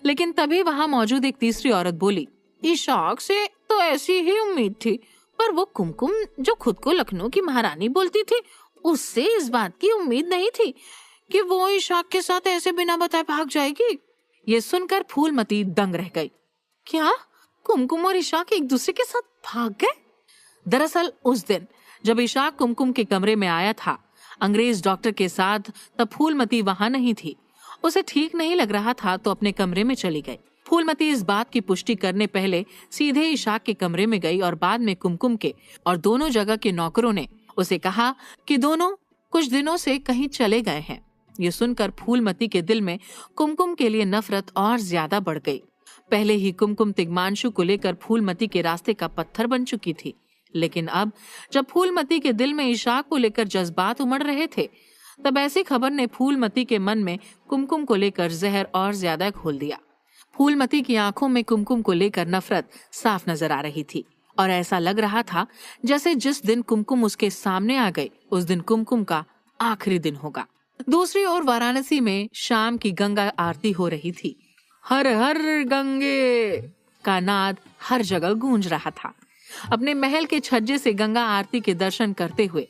लेकिन तभी वहां मौजूद एक तीसरी औरत बोली, इशाक से तो ऐसी ही उम्मीद थी, पर वो कुमकुम जो खुद को लखनऊ की महारानी बोलती थी, उससे इस बात की उम्मीद नहीं थी कि वो इशाक के साथ ऐसे बिना बताए भाग जाएगी। ये सुनकर फूलमती दंग रह गई। क्या कुमकुम और इशाक एक दूसरे के साथ भाग गए? दरअसल उस दिन जब इशाक कुमकुम के कमरे में आया था अंग्रेज डॉक्टर के साथ, तब फूलमती वहां नहीं थी। उसे ठीक नहीं लग रहा था तो अपने कमरे में चली गई। फूलमती इस बात की पुष्टि करने पहले सीधे इशाक के कमरे में गई और बाद में कुमकुम के और दोनों जगह के नौकरों ने उसे कहा कि दोनों कुछ दिनों से कहीं चले गए हैं। ये सुनकर फूलमती के दिल में कुमकुम के लिए नफरत और ज्यादा बढ़ गई। पहले ही कुमकुम तिग्मांशु को लेकर फूलमती के रास्ते का पत्थर बन चुकी थी, लेकिन अब जब फूलमती के दिल में इशाक को लेकर जज्बात उमड़ रहे थे, तब ऐसी खबर ने फूलमती के मन में कुमकुम को लेकर जहर और ज्यादा घोल दिया। फूलमती की आंखों में कुमकुम को लेकर नफरत साफ नजर आ रही थी और ऐसा लग रहा था जैसे जिस दिन कुमकुम उसके सामने आ गई उस दिन कुमकुम का आखिरी दिन होगा। दूसरी ओर वाराणसी में शाम की गंगा आरती हो रही थी। हर हर गंगे का नाद हर जगह गूंज रहा था। अपने महल के छज्जे से गंगा आरती के दर्शन करते हुए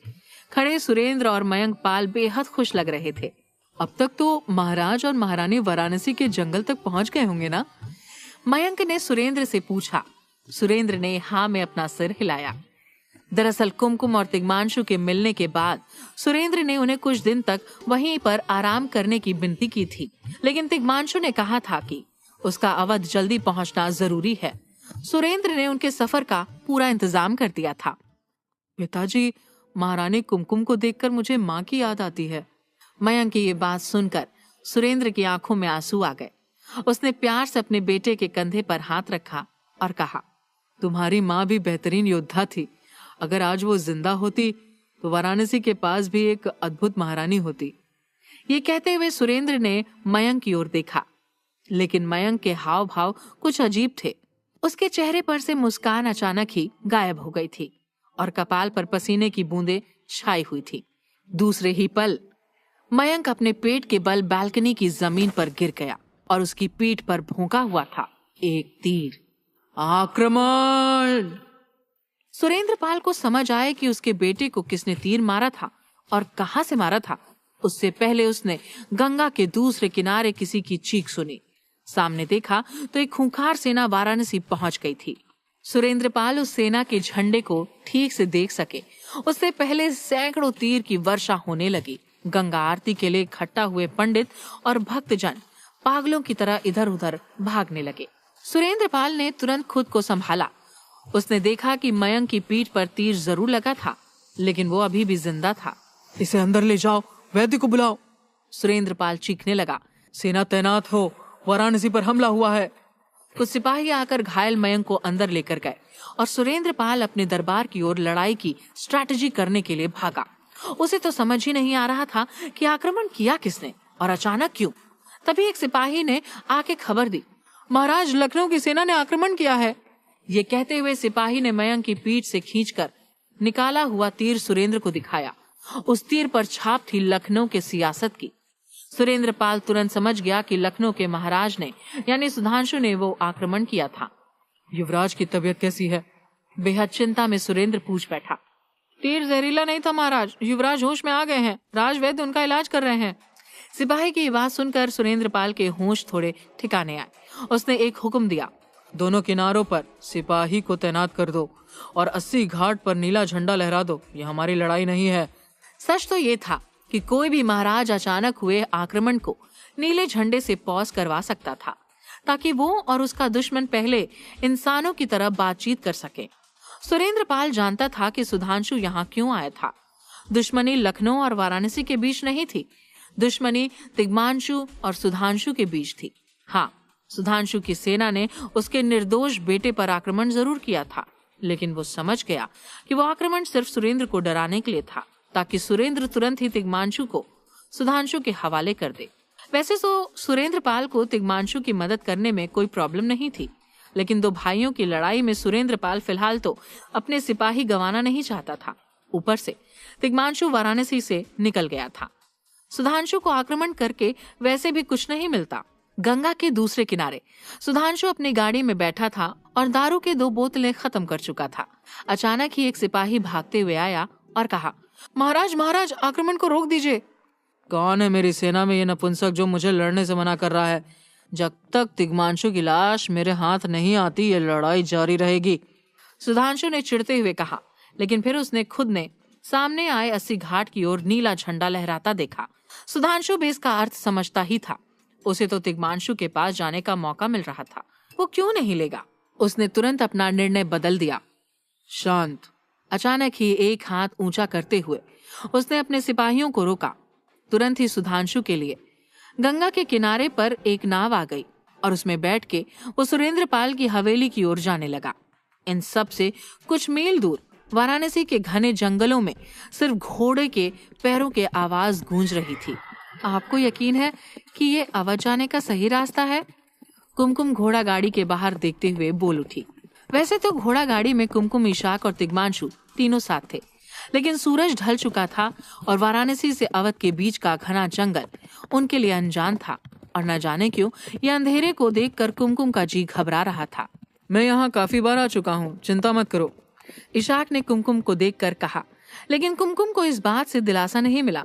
खड़े सुरेंद्र और मयंक पाल बेहद खुश लग रहे थे। अब तक तो महाराज और महारानी वाराणसी के जंगल तक पहुंच गए होंगे ना? मयंक ने सुरेंद्र से पूछा। सुरेंद्र ने हाँ में अपना सिर हिलाया। दरअसल कुमकुम और तिग्मांशु के मिलने के बाद सुरेंद्र ने उन्हें कुछ दिन तक वहीं पर आराम करने की विनती की थी, लेकिन तिग्मांशु ने कहा था कि उसका अवध जल्दी पहुंचना जरूरी है। सुरेंद्र ने उनके सफर का पूरा इंतजाम कर दिया था। पिताजी, महारानी कुमकुम को देखकर मुझे माँ की याद आती है। मयंक की ये बात सुनकर सुरेंद्र की आंखों में आंसू आ गए। उसने प्यार से अपने बेटे के कंधे पर हाथ रखा और कहा, तुम्हारी माँ भी बेहतरीन योद्धा थी। अगर आज वो जिंदा होती तो वाराणसी के पास भी एक अद्भुत महारानी होती। ये कहते हुए सुरेंद्र ने मयंक की ओर देखा, लेकिन मयंक के हाव भाव कुछ अजीब थे। उसके चेहरे पर से मुस्कान अचानक ही गायब हो गई थी और कपाल पर पसीने की बूंदें छाई हुई थी। दूसरे ही पल मयंक अपने पेट के बल बालकनी की जमीन पर गिर गया और उसकी पीठ पर भोंका हुआ था एक तीर।
आक्रमण!
सुरेंद्रपाल को समझ आया कि उसके बेटे को किसने तीर मारा था और कहां से मारा था। उससे पहले उसने गंगा के दूसरे किनारे किसी की चीख सुनी। सामने देखा तो एक खूंखार सेना वाराणसी पहुंच गई थी। सुरेंद्रपाल उस सेना के झंडे को ठीक से देख सके उससे पहले सैकड़ों तीर की वर्षा होने लगी। गंगा आरती के लिए इकट्ठा हुए पंडित और भक्तजन पागलों की तरह इधर उधर भागने लगे। सुरेंद्रपाल ने तुरंत खुद को संभाला। उसने देखा कि मयंक की पीठ पर तीर जरूर लगा था, लेकिन वो अभी भी जिंदा था।
इसे अंदर ले जाओ, वैद्य को बुलाओ।
सुरेंद्रपाल चीखने लगा।
सेना तैनात हो, वाराणसी पर हमला हुआ है।
कुछ सिपाही आकर घायल मयंक को अंदर लेकर गए और सुरेंद्रपाल अपने दरबार की ओर लड़ाई की स्ट्रैटेजी करने के लिए भागा। उसे तो समझ ही नहीं आ रहा था कि आक्रमण किया किसने और अचानक क्यों। तभी एक सिपाही ने आके खबर दी,
महाराज, लखनऊ की सेना ने आक्रमण किया है।
ये कहते हुए सिपाही ने मयंक की पीठ से खींचकर निकाला हुआ तीर सुरेंद्र को दिखाया। उस तीर पर छाप थी लखनऊ के सियासत की। सुरेंद्रपाल तुरंत समझ गया कि लखनऊ के महाराज ने यानी सुधांशु ने वो आक्रमण किया था।
युवराज की तबीयत कैसी है?
बेहद चिंता में सुरेंद्र पूछ बैठा।
तीर जहरीला नहीं था महाराज, युवराज होश में आ गए हैं, राजवैद्य उनका इलाज कर रहे हैं।
सिपाही की बात सुनकर सुरेंद्रपाल के होश थोड़े ठिकाने आए। उसने एक हुक्म दिया,
दोनों किनारों पर सिपाही को तैनात कर दो और 80 घाट पर नीला झंडा लहरा दो। ये हमारी लड़ाई नहीं है।
सच तो ये था कि कोई भी महाराज अचानक हुए आक्रमण को नीले झंडे से पॉज करवा सकता था, ताकि वो और उसका दुश्मन पहले इंसानों की तरह बातचीत कर सके। सुरेंद्रपाल जानता था कि सुधांशु यहाँ क्यों आया था। दुश्मनी लखनऊ और वाराणसी के बीच नहीं थी, दुश्मनी तिग्मांशु और सुधांशु के बीच थी। हाँ, सुधांशु की सेना ने उसके निर्दोष बेटे पर आक्रमण जरूर किया था, लेकिन वो समझ गया कि वो आक्रमण सिर्फ सुरेंद्र को डराने के लिए था, ताकि सुरेंद्र तुरंत ही तिग्मांशु को सुधांशु के हवाले कर दे। वैसे तो सुरेंद्रपाल को तिग्मांशु की मदद करने में कोई प्रॉब्लम नहीं थी, लेकिन दो भाइयों की लड़ाई में सुरेंद्रपाल फिलहाल तो अपने सिपाही गंवाना नहीं चाहता था। ऊपर से तिग्मांशु वाराणसी से निकल गया था। सुधांशु को आक्रमण करके वैसे भी कुछ नहीं मिलता। गंगा के दूसरे किनारे सुधांशु अपनी गाड़ी में बैठा था और दारू के 2 बोतलें खत्म कर चुका था। अचानक ही एक सिपाही भागते हुए आया और कहा,
महाराज, महाराज, आक्रमण को रोक दीजिए। कौन है मेरी सेना में ये नपुंसक जो मुझे लड़ने से मना कर रहा है? जब तक तिग्मांशु की लाश मेरे हाथ नहीं आती, ये लड़ाई जारी रहेगी।
सुधांशु ने चिढ़ते हुए कहा, लेकिन फिर उसने खुद ने सामने आए 80 घाट की ओर नीला झंडा लहराता देखा। सुधांशु भी इसका अर्थ समझता ही था। उसे तो तिग्मांशु के पास जाने का मौका मिल रहा था, वो क्यों नहीं लेगा। उसने तुरंत अपना निर्णय बदल दिया।
शांत।
अचानक ही एक हाथ ऊंचा करते हुए उसने अपने सिपाहियों को रोका। तुरंत ही सुधांशु के लिए गंगा के किनारे पर एक नाव आ गई और उसमें बैठ के वो सुरेंद्रपाल की हवेली की ओर जाने लगा। इन सब से कुछ मील दूर वाराणसी के घने जंगलों में सिर्फ घोड़े के पैरों के आवाज गूंज रही थी। आपको यकीन है कि ये अवध जाने का सही रास्ता है? कुमकुम घोड़ा गाड़ी के बाहर देखते हुए बोल उठी। वैसे तो घोड़ा गाड़ी में कुमकुम, इशाक और तिग्मांशु तीनों साथ थे, लेकिन सूरज ढल चुका था और वाराणसी से अवध के बीच का घना जंगल उनके लिए अनजान था और न जाने क्यों ये अंधेरे को देखकर कुमकुम का जी घबरा रहा था।
मैं यहाँ काफी बार आ चुका हूँ, चिंता मत करो,
इशाक ने कुमकुम को देखकर कहा, लेकिन कुमकुम को इस बात से दिलासा नहीं मिला।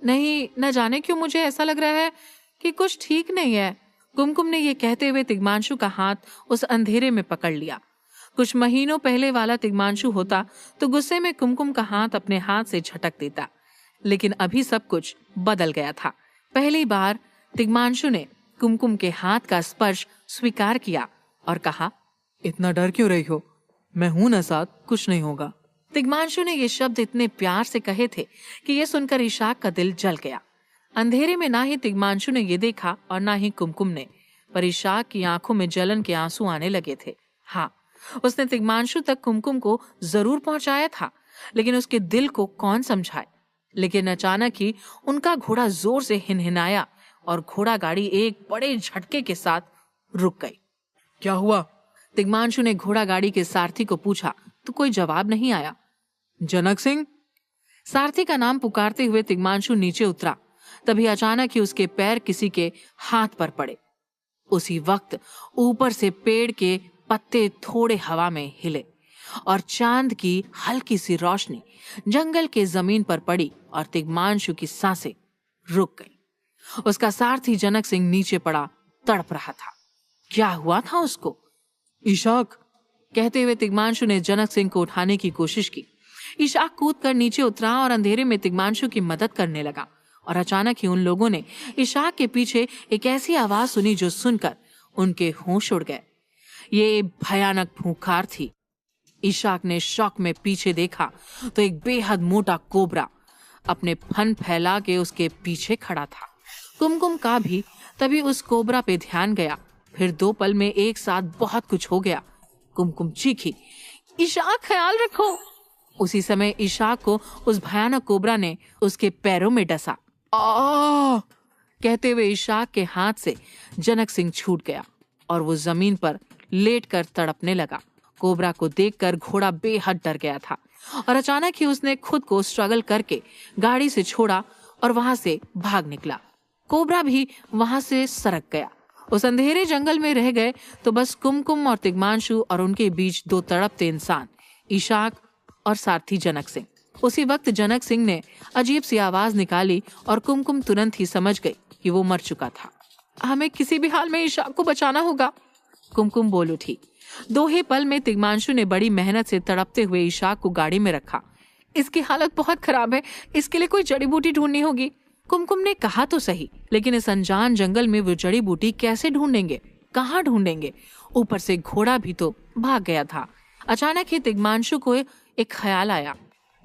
नहीं, न जाने क्यों मुझे ऐसा लग रहा है कि कुछ ठीक नहीं है। कुमकुम ने ये कहते हुए तिग्मांशु का हाथ उस अंधेरे में पकड़ लिया। कुछ महीनों पहले वाला तिग्मांशु होता तो गुस्से में कुमकुम का हाथ अपने हाथ से झटक देता, लेकिन अभी सब कुछ बदल गया था। पहली बार तिग्मांशु ने कुमकुम के हाथ का स्पर्श स्वीकार किया और कहा,
इतना डर क्यों रही हो? मैं हूं ना साथ, कुछ नहीं होगा।
तिग्मांशु ने ये शब्द इतने प्यार से कहे थे कि ये सुनकर इशाक का दिल जल गया। अंधेरे में ना ही तिग्मांशु ने ये देखा और ना ही कुमकुम ने, पर इशाक की आंखों में जलन के आंसू आने लगे थे। हाँ, उसने तिग्मांशु तक कुमकुम को जरूर पहुंचाया था, लेकिन उसके दिल को कौन समझाए। लेकिन अचानक ही उनका घोड़ा जोर से हिनहिनाया और घोड़ा गाड़ी एक बड़े झटके के साथ रुक गई।
क्या हुआ?
तिग्मांशु ने घोड़ा गाड़ी के सारथी को पूछा तो कोई जवाब नहीं आया।
जनक सिंह?
सारथी का नाम पुकारते हुए तिग्मांशु नीचे उतरा। तभी अचानक ही उसके पैर किसी के हाथ पर पड़े। उसी वक्त ऊपर से पेड़ के पत्ते थोड़े हवा में हिले और चांद की हल्की सी रोशनी जंगल के जमीन पर पड़ी और तिग्मांशु की सांसें रुक गई। उसका सारथी जनक सिंह नीचे पड़ा तड़प रहा था। क्या हुआ था उसको?
इशाक,
कहते हुए तिग्मांशु ने जनक सिंह को उठाने की कोशिश की। इशाक कूदकर नीचे उतरा और अंधेरे में तिग्मांशु की मदद करने लगा। और अचानक ही उन लोगों ने इशाक के पीछे एक ऐसी आवाज सुनी जो सुनकर उनके होश उड़ गए। ये भयानक फूंकार थी। इशाक ने शौक में पीछे देखा तो एक बेहद मोटा कोबरा अपने फन फैला के उसके पीछे खड़ा था। कुमकुम का भी तभी उस कोबरा पे ध्यान गया। फिर 2 पल में एक साथ बहुत कुछ हो गया। कुमकुम चीखी, इशाक ख्याल रखो। उसी समय इशाक को उस भयानक कोबरा ने उसके पैरों में डसा। आ! कहते हुए इशाक के हाथ से जनक सिंह छूट गया और वो जमीन पर लेटकर तड़पने लगा। कोबरा को देखकर घोड़ा बेहद डर गया था और अचानक ही उसने खुद को स्ट्रगल करके गाड़ी से छोड़ा और वहां से भाग निकला। कोबरा भी वहां से सरक गया। उस अंधेरे जंगल में रह गए तो बस कुमकुम और तिग्मांशु और उनके बीच 2 तड़पते इंसान, इशाक और सारथी जनक सिंह। उसी वक्त जनक सिंह ने अजीब सी आवाज निकाली और कुमकुम तुरंत ही समझ गई कि वो मर चुका था। हमें किसी भी हाल में इशाक को बचाना होगा, कुमकुम बोल उठी। 2 ही पल में तिग्मांशु ने बड़ी मेहनत से तड़पते हुए इशाक को गाड़ी में रखा। इसकी हालत बहुत खराब है, इसके लिए कोई जड़ी बूटी ढूंढनी होगी। कुमकुम ने कहा तो सही, लेकिन इस अनजान जंगल में वो जड़ी बूटी कैसे ढूंढेंगे, कहाँ ढूंढेंगे? ऊपर से घोड़ा भी तो भाग गया था। अचानक ही तिग्मांशु को एक ख्याल आया।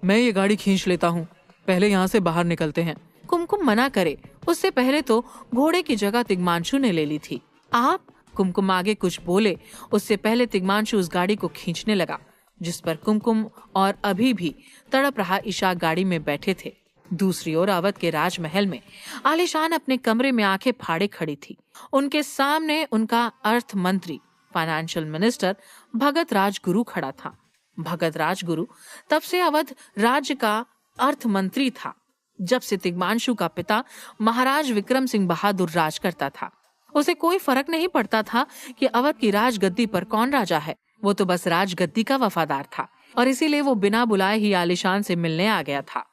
मैं ये गाड़ी खींच लेता हूँ, पहले यहाँ से बाहर निकलते हैं।
कुमकुम मना करे उससे पहले तो घोड़े की जगह तिग्मांशु ने ले ली थी। आप? कुमकुम आगे कुछ बोले उससे पहले तिग्मांशु उस गाड़ी को खींचने लगा जिस पर कुमकुम और अभी भी तड़प रहा इशाक गाड़ी में बैठे थे। दूसरी ओर अवध के राजमहल में आलिशान अपने कमरे में आंखें फाड़े खड़ी थी। उनके सामने उनका अर्थ मंत्री, फाइनेंशियल मिनिस्टर भगत राजगुरु खड़ा था। भगत राजगुरु तब से अवध राज्य का अर्थ मंत्री था जब से तिग्मांशु का पिता महाराज विक्रम सिंह बहादुर राज करता था। उसे कोई फर्क नहीं पड़ता था कि अवध की राजगद्दी पर कौन राजा है, वो तो बस राजगद्दी का वफादार था और इसीलिए वो बिना बुलाए ही आलिशान से मिलने आ गया था।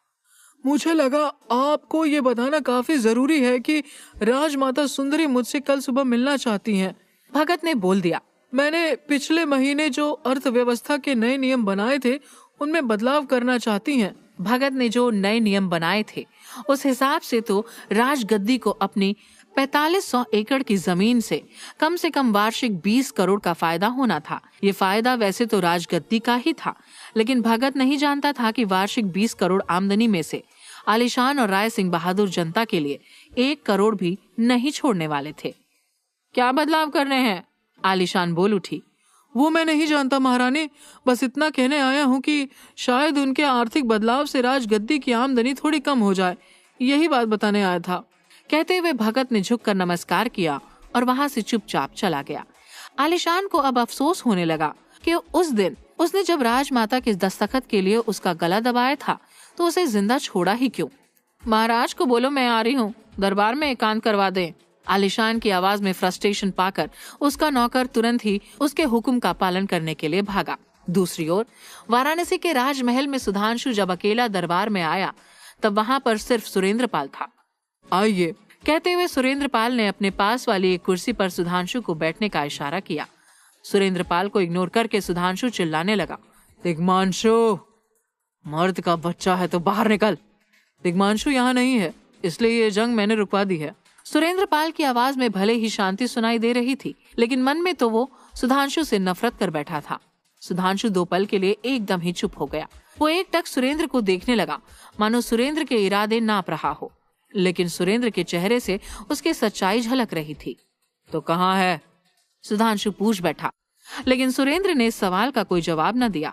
मुझे लगा आपको ये बताना काफी जरूरी है कि राजमाता सुंदरी मुझसे कल सुबह मिलना चाहती हैं।
भगत ने बोल दिया।
मैंने पिछले महीने जो अर्थव्यवस्था के नए नियम बनाए थे उनमें बदलाव करना चाहती हैं।
भगत ने जो नए नियम बनाए थे उस हिसाब से तो राजगद्दी को अपनी 4500 एकड़ की जमीन से कम वार्षिक 20 करोड़ का फायदा होना था। ये फायदा वैसे तो राजगद्दी का ही था, लेकिन भगत नहीं जानता था कि वार्षिक 20 करोड़ आमदनी में से आलिशान और राय सिंह बहादुर जनता के लिए 1 करोड़ भी नहीं छोड़ने वाले थे। क्या बदलाव कर रहे हैं? आलिशान बोल उठी।
वो मैं नहीं जानता महारानी, बस इतना कहने आया हूँ कि शायद उनके आर्थिक बदलाव से राजगद्दी की आमदनी थोड़ी कम हो जाए, यही बात बताने आया था।
कहते हुए भगत ने झुककर नमस्कार किया और वहां से चुपचाप चला गया। आलिशान को अब अफसोस होने लगा कि उस दिन उसने जब राजमाता के दस्तखत के लिए उसका गला दबाया था तो उसे जिंदा छोड़ा ही क्यों। महाराज को बोलो मैं आ रही हूँ, दरबार में एकांत करवा दें। आलिशान की आवाज में फ्रस्ट्रेशन पाकर उसका नौकर तुरंत ही उसके हुक्म का पालन करने के लिए भागा। दूसरी ओर वाराणसी के राजमहल में सुधांशु जब अकेला दरबार में आया तब वहां पर सिर्फ सुरेंद्रपाल था।
आइए,
कहते हुए सुरेंद्रपाल ने अपने पास वाली एक कुर्सी पर सुधांशु को बैठने का इशारा किया। सुरेंद्रपाल को इग्नोर करके सुधांशु चिल्लाने लगा।
तिग्मांशु, मर्द का बच्चा है तो बाहर निकल। तिग्मांशु यहाँ नहीं है, इसलिए ये जंग मैंने रुकवा दी है।
सुरेंद्रपाल की आवाज में भले ही शांति सुनाई दे रही थी, लेकिन मन में तो वो सुधांशु से नफरत कर बैठा था। सुधांशु 2 पल के लिए एकदम ही चुप हो गया। वो एकटक सुरेंद्र को देखने लगा, मानो सुरेंद्र के इरादे नाप रहा हो, लेकिन सुरेंद्र के चेहरे से उसकी सच्चाई झलक रही थी।
तो कहाँ है?
सुधांशु पूछ बैठा, लेकिन सुरेंद्र ने इस सवाल का कोई जवाब न दिया।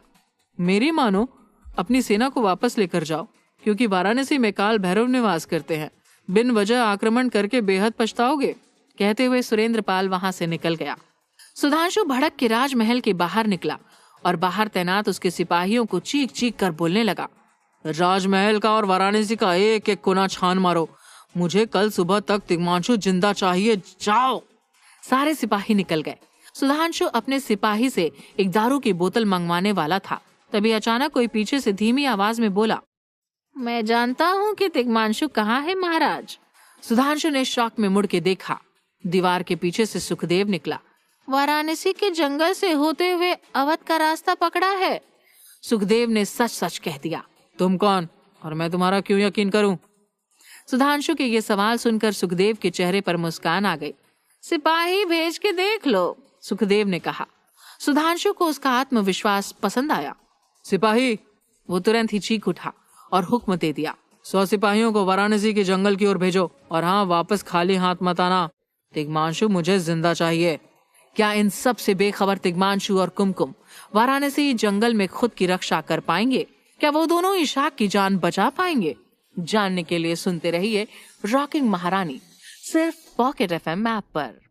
मेरी मानो अपनी सेना को वापस लेकर जाओ, क्योंकि वाराणसी में काल भैरव निवास करते हैं। बिन वजह आक्रमण करके बेहद पछताओगे।
कहते हुए सुरेंद्रपाल वहां से निकल गया। सुधांशु भड़क के राजमहल के बाहर निकला और बाहर तैनात उसके सिपाहियों को चीख चीख कर बोलने लगा,
राजमहल का और वाराणसी का एक एक कोना छान मारो। मुझे कल सुबह तक तिग्मांशु जिंदा चाहिए। जाओ।
सारे सिपाही निकल गए। सुधांशु अपने सिपाही से एक दारू की बोतल मंगवाने वाला था, तभी अचानक कोई पीछे से धीमी आवाज में बोला, मैं जानता हूँ कि तिग्मांशु कहाँ है महाराज। सुधांशु ने शौक में मुड़ के देखा। दीवार के पीछे से सुखदेव निकला। वाराणसी के जंगल से होते हुए अवध का रास्ता पकड़ा है। सुखदेव ने सच सच कह दिया।
तुम कौन और मैं तुम्हारा क्यों यकीन करूं?
सुधांशु के ये सवाल सुनकर सुखदेव के चेहरे पर मुस्कान आ गई। सिपाही भेज के देख लो, सुखदेव ने कहा। सुधांशु को उसका आत्मविश्वास पसंद आया।
सिपाही!
वो तुरंत ही चीख उठा और हुक्म दे दिया,
100 सिपाहियों को वाराणसी के जंगल की ओर भेजो और हाँ, वापस खाली हाथ मत आना। तिग्मांशु मुझे जिंदा चाहिए।
क्या इन सब से बेखबर तिग्मांशु और कुमकुम वाराणसी जंगल में खुद की रक्षा कर पाएंगे? क्या वो दोनों इशाक की जान बचा पाएंगे? जानने के लिए सुनते रहिए रॉकिंग महारानी, सिर्फ पॉकेट FM ऐप पर।